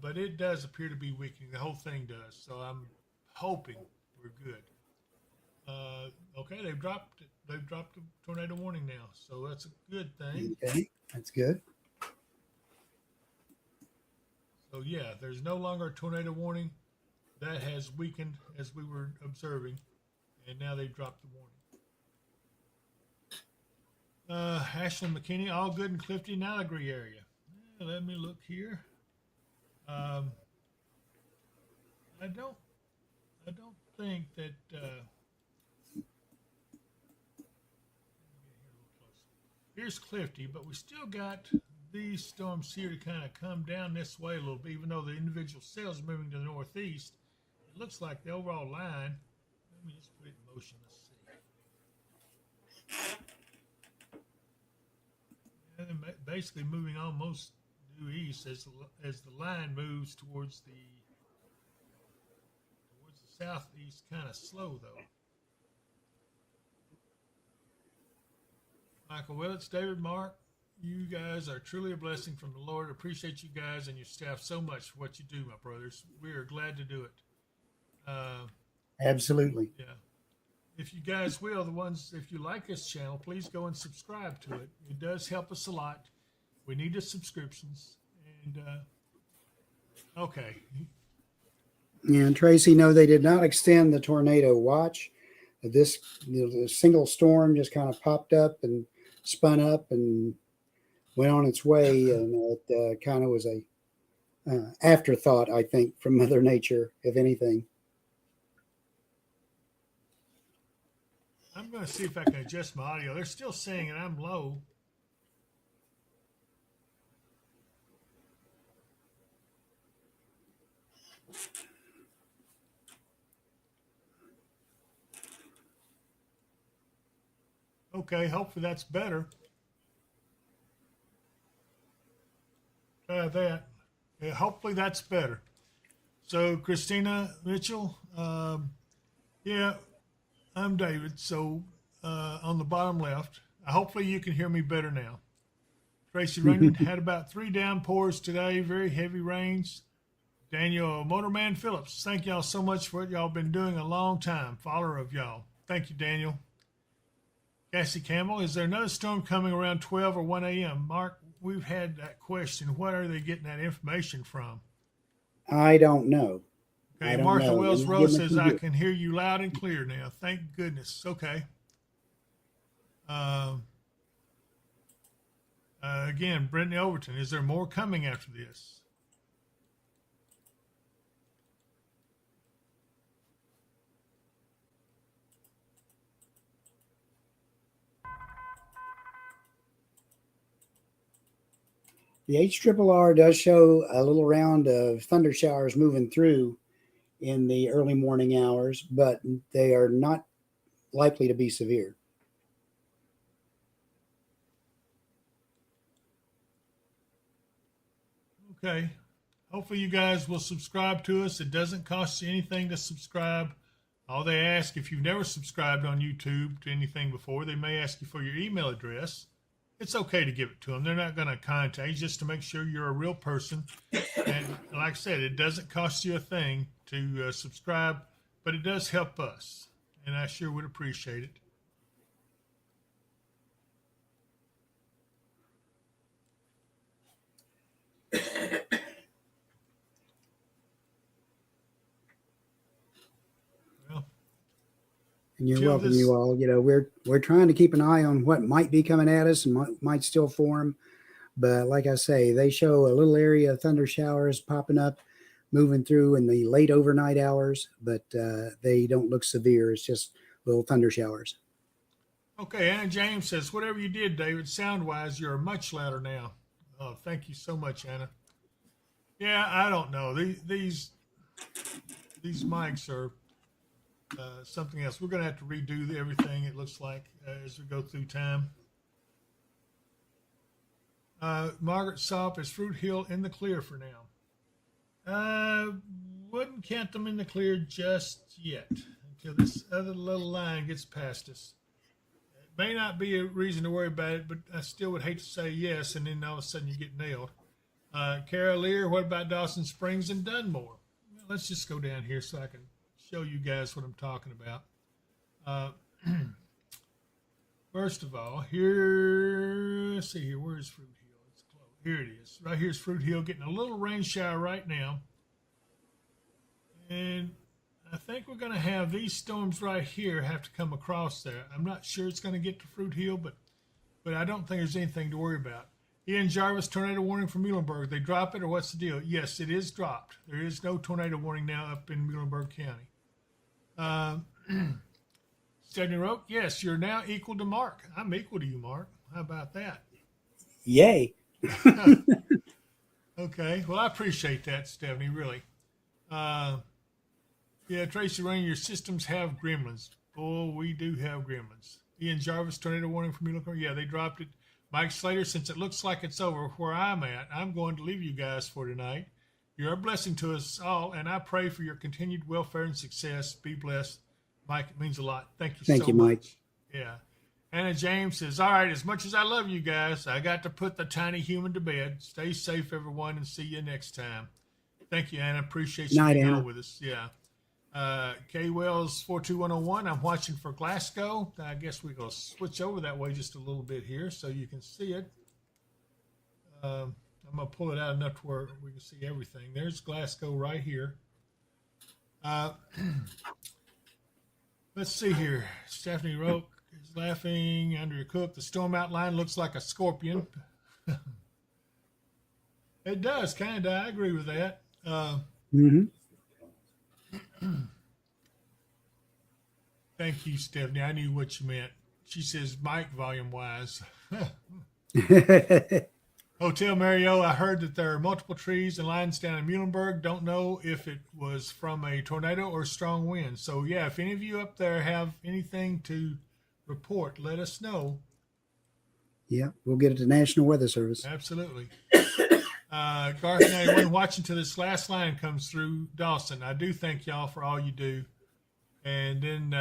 But it does appear to be weakening. The whole thing does. So I'm hoping we're good. Okay, they've dropped it. They've dropped the tornado warning now, so that's a good thing. Okay, that's good. So yeah, there's no longer a tornado warning. That has weakened as we were observing, and now they've dropped the warning. Ashland, McKinney, all good in Clifty and Allegheny area. Let me look here. I don't think that. Here's Clifty, but we still got these storms here to kind of come down this way a little bit, even though the individual cells are moving to the northeast. It looks like the overall line. Let me just put it in motion. Let's see. And basically moving almost due east as the line moves towards the southeast, kind of slow though. Michael Willits, David, Mark, you guys are truly a blessing from the Lord. Appreciate you guys and your staff so much for what you do, my brothers. We are glad to do it. Absolutely. Yeah. If you guys will, if you like this channel, please go and subscribe to it. It does help us a lot. We need the subscriptions. And, okay. And Tracy, no, they did not extend the tornado watch. This the single storm just kind of popped up and spun up and went on its way, and it kind of was a afterthought, I think, from Mother Nature, if anything. I'm going to see if I can adjust my audio. They're still saying that I'm low. Okay, hopefully that's better. Try that. Yeah, hopefully that's better. So, Christina Mitchell, yeah, I'm David. So, on the bottom left, hopefully you can hear me better now. Tracy Runyon had about 3 downpours today, very heavy rains. Daniel Motorman Phillips, thank y'all so much for what y'all been doing a long time. Follower of y'all. Thank you, Daniel. Cassie Campbell, is there another storm coming around 12 or 1 a.m.? Mark, we've had that question. What are they getting that information from? I don't know. Okay, Marshall Wells Rose says, I can hear you loud and clear now. Thank goodness. Okay. Again, Brittany Overton, is there more coming after this? The HRRR does show a little round of thunder showers moving through in the early morning hours, but they are not likely to be severe. Okay. Hopefully you guys will subscribe to us. It doesn't cost you anything to subscribe. All they ask, if you've never subscribed on YouTube to anything before, they may ask you for your email address. It's okay to give it to them. They're not going to contact you, just to make sure you're a real person. And like I said, it doesn't cost you a thing to subscribe, but it does help us, and I sure would appreciate it. And you're welcome, you all. You know, we're trying to keep an eye on what might be coming at us and might still form. But like I say, they show a little area of thunder showers popping up, moving through in the late overnight hours, but they don't look severe. It's just little thunder showers. Okay, Anna James says, whatever you did, David, sound-wise, you're much louder now. Oh, thank you so much, Anna. Yeah, I don't know. These mics are something else. We're going to have to redo everything, it looks like, as we go through time. Margaret Sopp, is Fruit Hill in the clear for now? Wouldn't count them in the clear just yet until this other little line gets past us. It may not be a reason to worry about it, but I still would hate to say yes, and then all of a sudden you get nailed. Kara Lear, what about Dawson Springs and Dunmore? Well, let's just go down here so I can show you guys what I'm talking about. First of all, here, let's see here, where's Fruit Hill? It's close. Here it is. Right here's Fruit Hill, getting a little rain shower right now. And I think we're going to have these storms right here have to come across there. I'm not sure it's going to get to Fruit Hill, but I don't think there's anything to worry about. Ian Jarvis, tornado warning from Muhlenberg. They drop it, or what's the deal? Yes, it is dropped. There is no tornado warning now up in Muhlenberg County. Stephanie wrote, yes, you're now equal to Mark. I'm equal to you, Mark. How about that? Yay. Okay. Well, I appreciate that, Stephanie, really. Yeah, Tracy Rain, your systems have gremlins. Oh, we do have gremlins. Ian Jarvis, tornado warning from Muhlenberg. Yeah, they dropped it. Mike Slater, since it looks like it's over where I'm at, I'm going to leave you guys for tonight. You're a blessing to us all, and I pray for your continued welfare and success. Be blessed. Mike, it means a lot. Thank you Thank so you, much. Mike. Yeah. Anna James says, all right, as much as I love you guys, I got to put the tiny human to bed. Stay safe, everyone, and see you next time. Thank you, Anna. Appreciate you Night, being Anna. on with us. Yeah. K Wells 42101. I'm watching for Glasgow. I guess we're going to switch over that way just a little bit here so you can see it. I'm going to pull it out enough to where we can see everything. There's Glasgow right here. Let's see here. Stephanie Roke is laughing under your cook. The storm outline looks like a scorpion. It does, kind of. I agree with that. Thank you, Stephanie. I knew what you meant. She says, Mike, volume-wise. Hotel Mario, I heard that there are multiple trees and lines down in Muhlenberg. Don't know if it was from a tornado or strong wind. So, yeah, if any of you up there have anything to report, let us know. Yeah, we'll get it to National Weather Service. Absolutely. Garth, now you're watching till this last line comes through Dawson. I do thank y'all for all you do. And then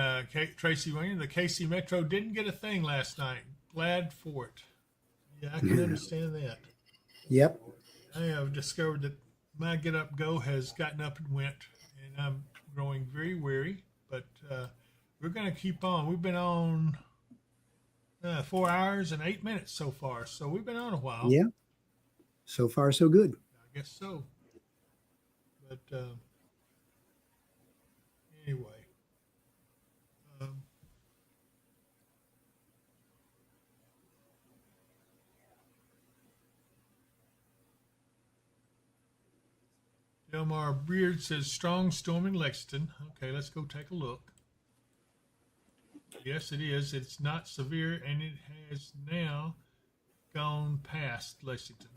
Tracy Wayne, the KC Metro didn't get a thing last night. Glad for it. Yeah, I can understand that. Yep. I have discovered that my get up go has gotten up and went, and I'm growing very weary. But we're going to keep on. We've been on 4 hours and 8 minutes so far, so we've been on a while. Yeah. So far, so good. I guess so. But anyway. Delmar Beard says strong storm in Lexington. Okay, let's go take a look. Yes, it is. It's not severe, and it has now gone past Lexington.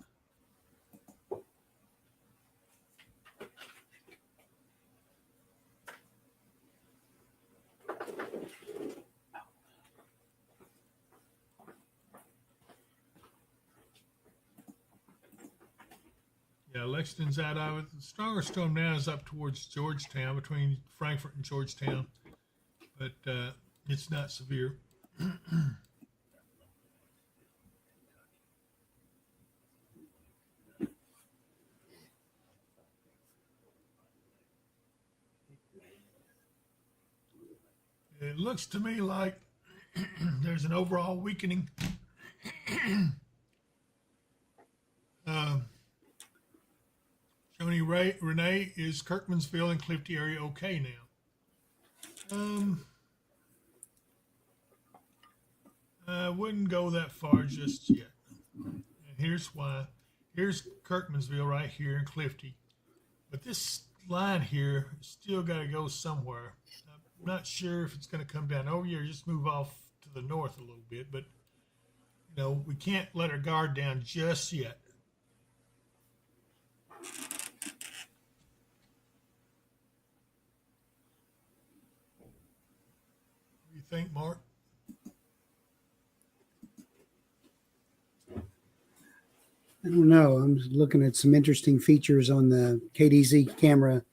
Yeah, Lexington's out of it. The stronger storm now is up towards Georgetown, between Frankfort and Georgetown, but it's not severe. It looks to me like there's an overall weakening. Joni Renee, is Kirkmansville and Clifty area okay now? I wouldn't go that far just yet. And here's why. Here's Kirkmansville right here in Clifty. But this line here still got to go somewhere. I'm not sure if it's going to come down over here or just move off to the north a little bit. But, you know, we can't let our guard down just yet. What do you think, Mark? I don't know. I'm looking at some interesting features on the KDZ camera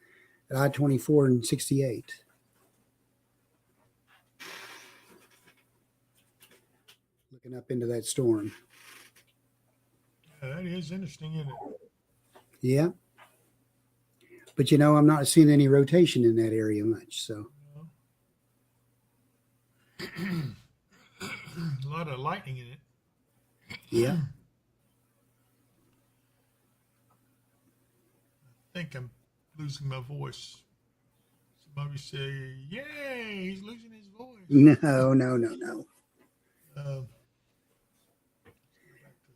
at I-24 and 68. Looking up into that storm. Yeah, that is interesting, isn't it? Yeah. But, you know, I'm not seeing any rotation in that area much, so. A lot of lightning in it. Yeah. think I'm losing my voice. Somebody say, "Yay, he's losing his voice." No, no, no, no. Let's go back to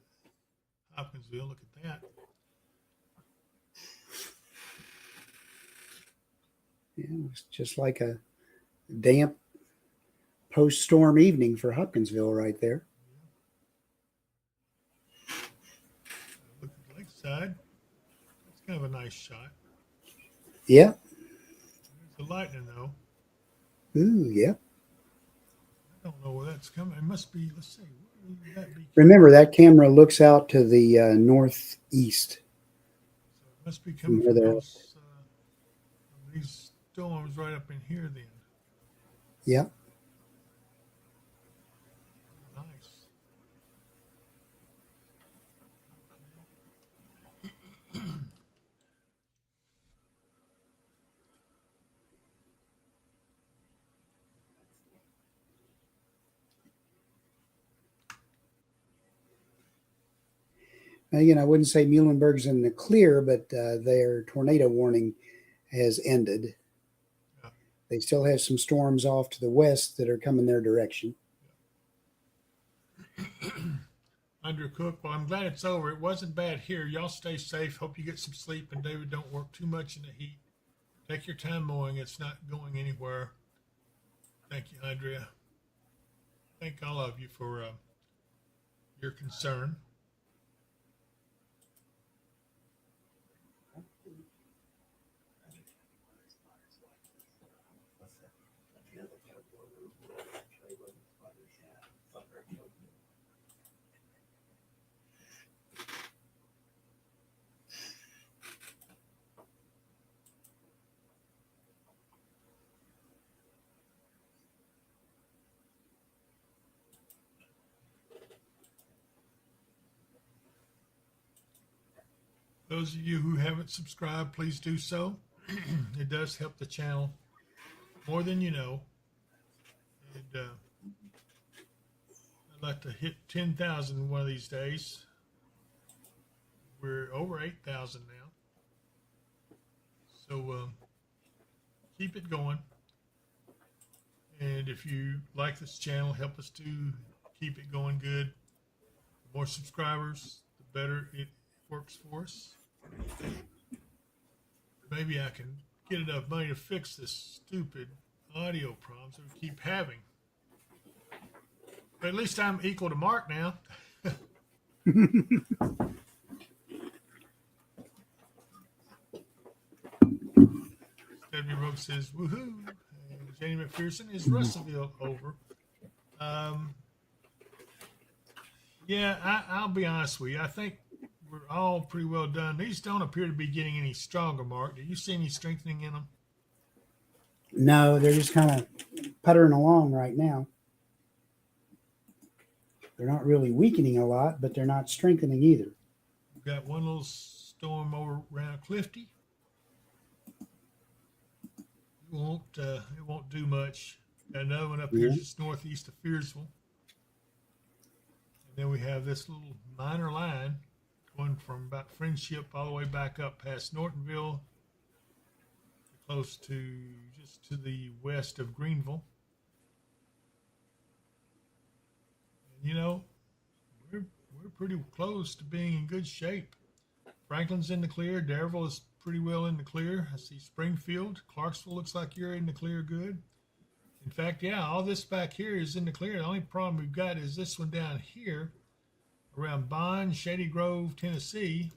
Hopkinsville. Look at that. Yeah, it's just like a damp post-storm evening for Hopkinsville right there. Look at Lakeside. That's kind of a nice shot. Yeah. There's the lightning, though. Ooh, yeah. I don't know where that's coming. It must be. Let's see. Where would that be? Remember, that camera looks out to the northeast. So it must be coming From from where these storms right up in here. Then Yeah. nice. Again, I wouldn't say Muhlenberg's in the clear, but their tornado warning has ended. Yeah. They still have some storms off to the west that are coming their direction. Andrew Cook, well, I'm glad it's over. It wasn't bad here. Y'all stay safe. Hope you get some sleep. And David, don't work too much in the heat. Take your time mowing. It's not going anywhere. Thank you, Andrea. Thank all of you for your concern. Those of you who haven't subscribed, please do so. It does help the channel more than you know. And I'd like to hit 10,000 one of these days. We're over 8,000 now. So keep it going. And if you like this channel, help us to keep it going good. The more subscribers, the better it works for us. Maybe I can get enough money to fix this stupid audio problems that we keep having. But at least I'm equal to Mark now. Stephanie Rope says, woohoo. And Janie McPherson, is Russellville over? Yeah, I'll be honest with you. I think we're all pretty well done. These don't appear to be getting any stronger, Mark. Do you see any strengthening in them? No, they're just kind of puttering along right now. They're not really weakening a lot, but they're not strengthening either. We've got one little storm over around Clifty. It won't do much. Got another one up here just northeast of Fearsville. And then we have this little minor line going from about Friendship all the way back up past Nortonville, close to just to the west of Greenville. And, you know, we're pretty close to being in good shape. Franklin's in the clear. Darrell is pretty well in the clear. I see Springfield. Clarksville looks like you're in the clear good. In fact, yeah, all this back here is in the clear. The only problem we've got is this one down here around Bond, Shady Grove, Tennessee,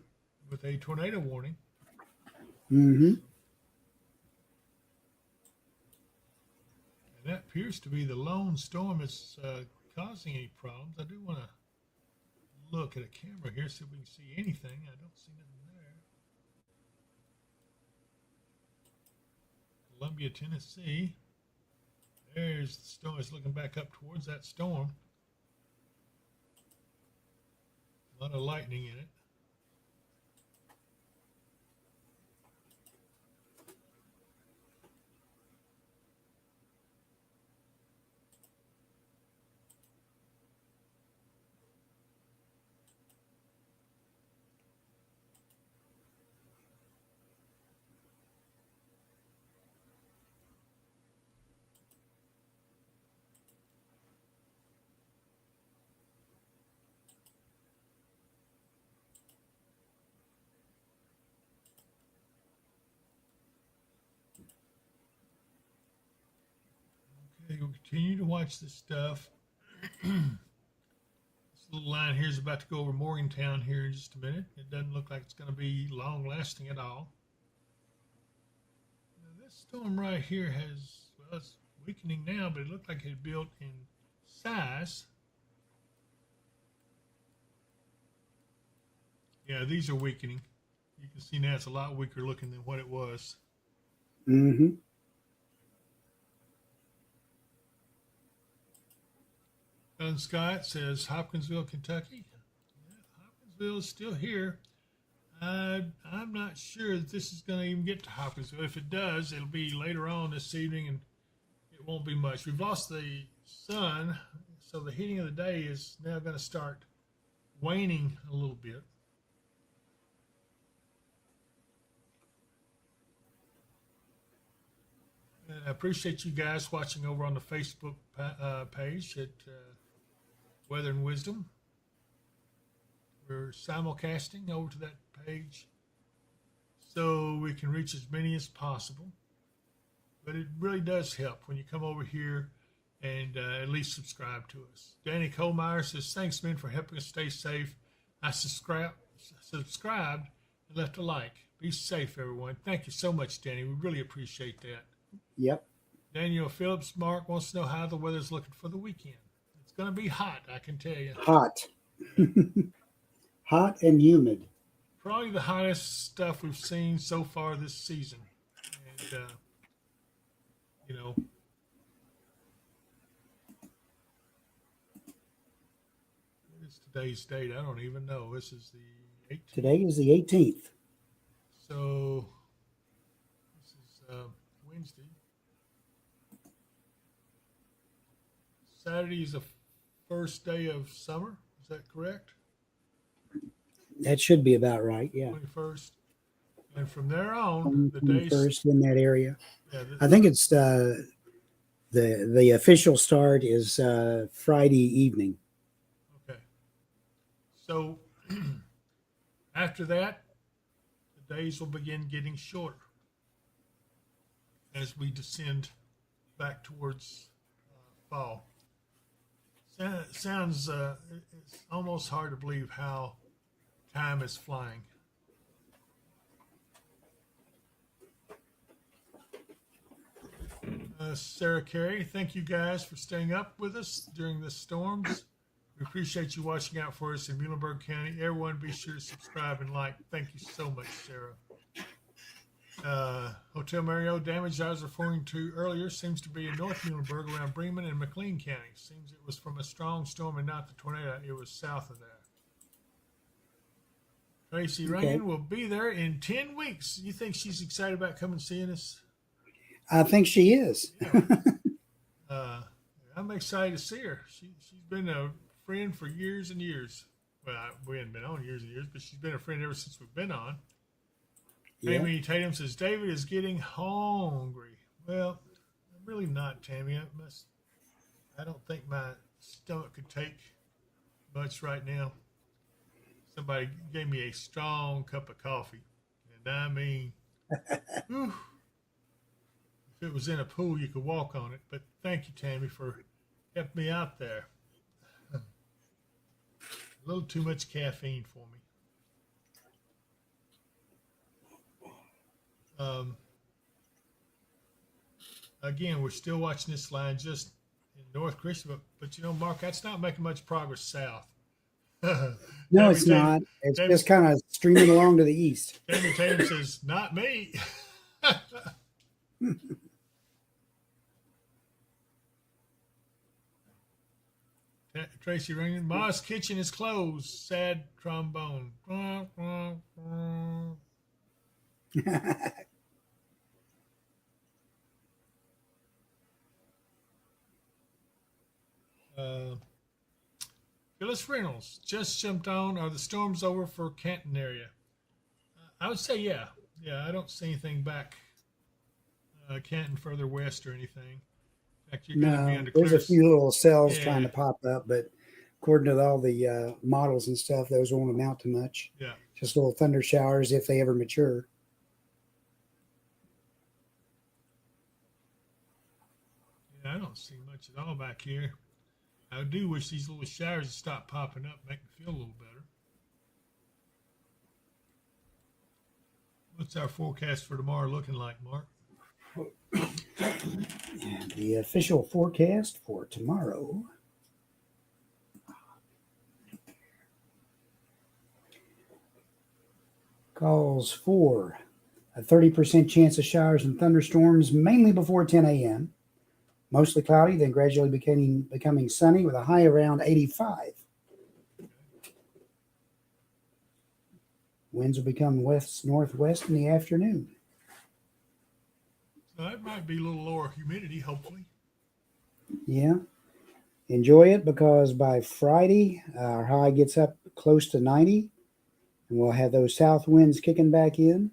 with a tornado warning. Mm-hmm. And that appears to be the lone storm that's causing any problems. I do want to look at a camera here, see if we can see anything. I don't see nothing there. Columbia, Tennessee. There's the storm. It's looking back up towards that storm. A lot of lightning in it. continue to watch this stuff. This little line here is about to go over Morgantown here in just a minute. It doesn't look like it's going to be long lasting at all. Now, this storm right here has, well, it's weakening now, but it looked like it built in size. Yeah, these are weakening. You can see now it's a lot weaker looking than what it was. Mm-hmm. Don Scott says Hopkinsville, Kentucky. Yeah, Hopkinsville is still here. I'm not sure that this is going to even get to Hopkinsville. If it does, it'll be later on this evening, and it won't be much. We've lost the sun, so the heating of the day is now going to start waning a little bit. And I appreciate you guys watching over on the Facebook page at Weather and Wisdom. We're simulcasting over to that page so we can reach as many as possible. But it really does help when you come over here and at least subscribe to us. Danny Kohlmeyer says, thanks, men, for helping us stay safe. I subscribed and left a like. Be safe, everyone. Thank you so much, Danny. We really appreciate that. Yep. Daniel Phillips, Mark wants to know how the weather's looking for the weekend. It's going to be hot, I can tell you. Hot. Hot and humid. Probably the hottest stuff we've seen so far this season. And, you know, what is today's date? I don't even know. This is the 18th. Today is the 18th. So, this is Wednesday. Saturday is the first day of summer. Is that correct? That should be about right. Yeah. 21st. And from there on, the days. First in that area. Yeah, I think it's the official start is Friday evening. Okay. So after that, the days will begin getting shorter as we descend back towards fall. Sounds it's almost hard to believe how time is flying. Sarah Carey, thank you guys for staying up with us during the storms. We appreciate you watching out for us in Muhlenberg County. Everyone, be sure to subscribe and like. Thank you so much, Sarah. Hotel Mario, damage I was referring to earlier seems to be in North Muhlenberg around Bremen and McLean County. Seems it was from a strong storm and not the tornado. It was south of that. Tracy Rain will be there in 10 weeks. You think she's excited about coming seeing us? I think she is. Yeah. I'm excited to see her. She's been a friend for years and years. Well, we haven't been on years and years, but she's been a friend ever since we've been on. Yeah. Tammy Tatum says, David is getting hungry. Well, I'm really not, Tammy. I don't think my stomach could take much right now. Somebody gave me a strong cup of coffee. And I mean, whew, if it was in a pool, you could walk on it. But thank you, Tammy, for helping me out there. A little too much caffeine for me. Again, we're still watching this line just in North Christian, but you know, Mark, that's not making much progress south. No, it's not. It's just kind of streaming along to the east. Tammy Tatum says, not me. Tracy Ringen, Ma's kitchen is closed. Sad trombone. Phyllis Reynolds just jumped on. Are the storms over for Canton area? I would say yeah. I don't see anything back Canton further west or anything. In fact, you're going to be under there's clear. A few little cells trying to pop up, but according to all the models and stuff, those won't amount to much. Yeah. Just little thunder showers if they ever mature. Yeah, I don't don't see much at all back here. I do wish these little showers would stop popping up, make me feel a little better. What's our forecast for tomorrow looking like, Mark? The official forecast for tomorrow calls for a 30% chance of showers and thunderstorms, mainly before 10 a.m. Mostly cloudy, then gradually becoming sunny with a high around 85. Winds will become west-northwest in the afternoon. So that might be a little lower humidity, hopefully. Yeah. Enjoy it because by Friday, our high gets up close to 90, and we'll have those south winds kicking back in.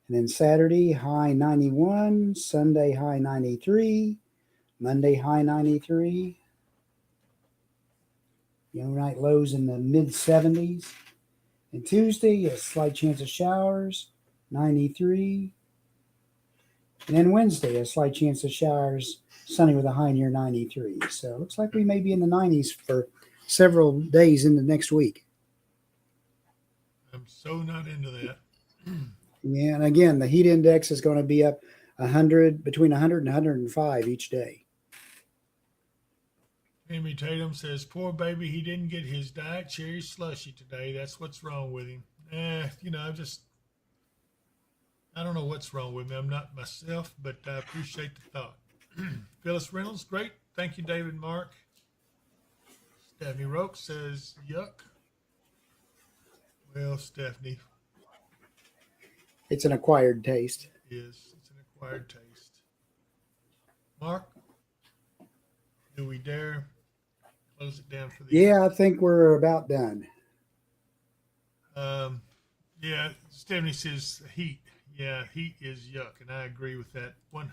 And then Saturday, high 91, Sunday, high 93, Monday, high 93. Overnight lows in the mid-70s. And Tuesday, a slight chance of showers, 93. And then Wednesday, a slight chance of showers, sunny with a high near 93. So it looks like we may be in the 90s for several days into next week. I'm so not into that. Yeah, and again, the heat index is going to be up 100, between 100 and 105 each day. Amy Tatum says, poor baby, he didn't get his diet cherry slushy today. That's what's wrong with him. I don't know what's wrong with me. I'm not myself, but I appreciate the thought. Phyllis Reynolds, great. Thank you, David Mark. Stephanie Roke says, yuck. Well, Stephanie. It's an acquired taste. It is. It's an acquired taste. Mark, do we dare close it down for the Yeah, I think we're about done. Yeah, Stephanie says heat. Yeah, heat is yuck, and I agree with that 100%.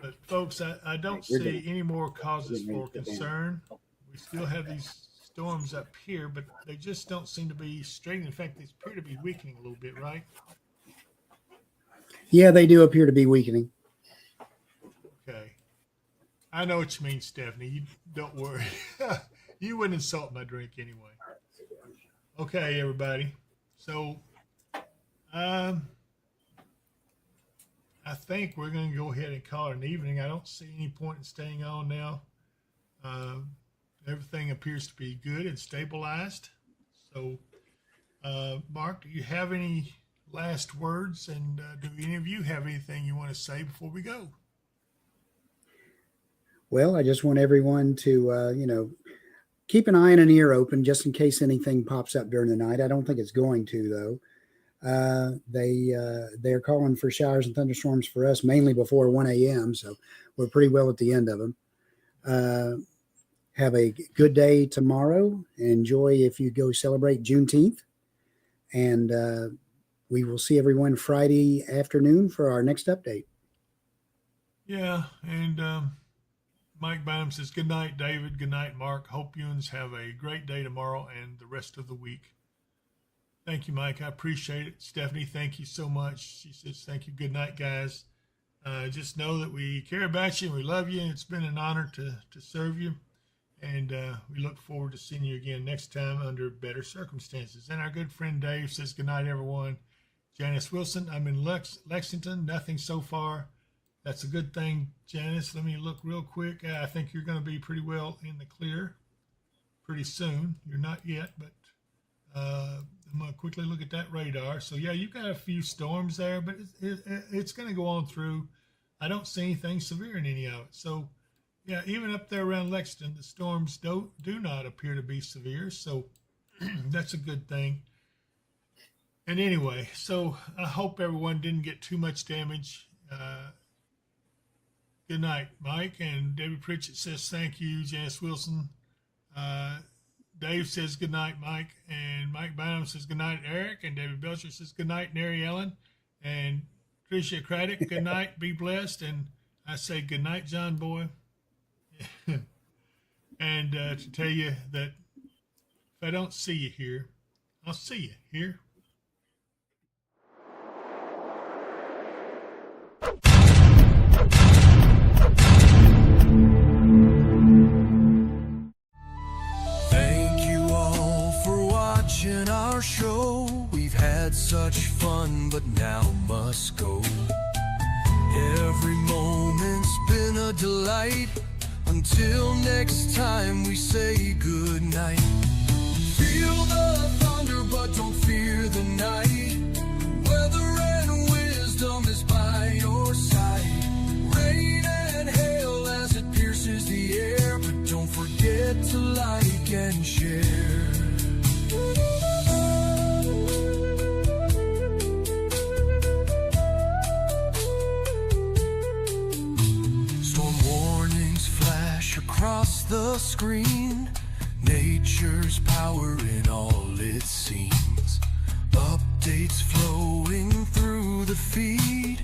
But folks, I don't see any more causes for concern. We still have these storms up here, but they just don't seem to be straight. In fact, they appear to be weakening a little bit, right? Yeah, they do appear to be weakening. Okay. I know what you mean, Stephanie. You don't worry. You wouldn't insult my drink anyway. Okay, everybody. So, I think we're going to go ahead and call it an evening. I don't see any point in staying on now. Everything appears to be good and stabilized. So, Mark, do you have any last words? And do any of you have anything you want to say before we go? Well, I just want everyone to, keep an eye and an ear open just in case anything pops up during the night. I don't think it's going to, though. They're calling for showers and thunderstorms for us mainly before 1 a.m., so we're pretty well at the end of them. Have a good day tomorrow. Enjoy if you go celebrate Juneteenth. And we will see everyone Friday afternoon for our next update. Yeah, and Mike Bynum says, good night, David. Good night, Mark. Hope you have a great day tomorrow and the rest of the week. Thank you, Mike. I appreciate it. Stephanie, thank you so much. She says, thank you. Good night, guys. Just know that we care about you and we love you. And it's been an honor to serve you. And we look forward to seeing you again next time under better circumstances. And our good friend Dave says, good night, everyone. Janice Wilson, I'm in Lexington. Nothing so far. That's a good thing, Janice. Let me look real quick. I think you're going to be pretty well in the clear pretty soon. You're not yet, but I'm going to quickly look at that radar. So, yeah, you've got a few storms there, but it's going to go on through. I don't see anything severe in any of it. So, yeah, even up there around Lexington, the storms do not appear to be severe. So that's a good thing. And anyway, so I hope everyone didn't get too much damage. Good night, Mike. And David Pritchett says thank you. Janice Wilson. Dave says good night, Mike. And Mike Bynum says good night, Eric. And David Belcher says good night, Mary Ellen. And Tricia Craddock, good night. Be blessed. And I say good night, John Boy. And to tell you that if I don't see you here, I'll see you here. watching our show. We've had such fun, but now must go. Every moment's been a delight. Until next time we say goodnight. Feel the thunder, but don't fear the night. Weather and wisdom is by your side. Rain and hail as it pierces the air, but don't forget to like and share. Storm warnings flash across the screen. Nature's power in all its scenes. Updates flowing through the feed.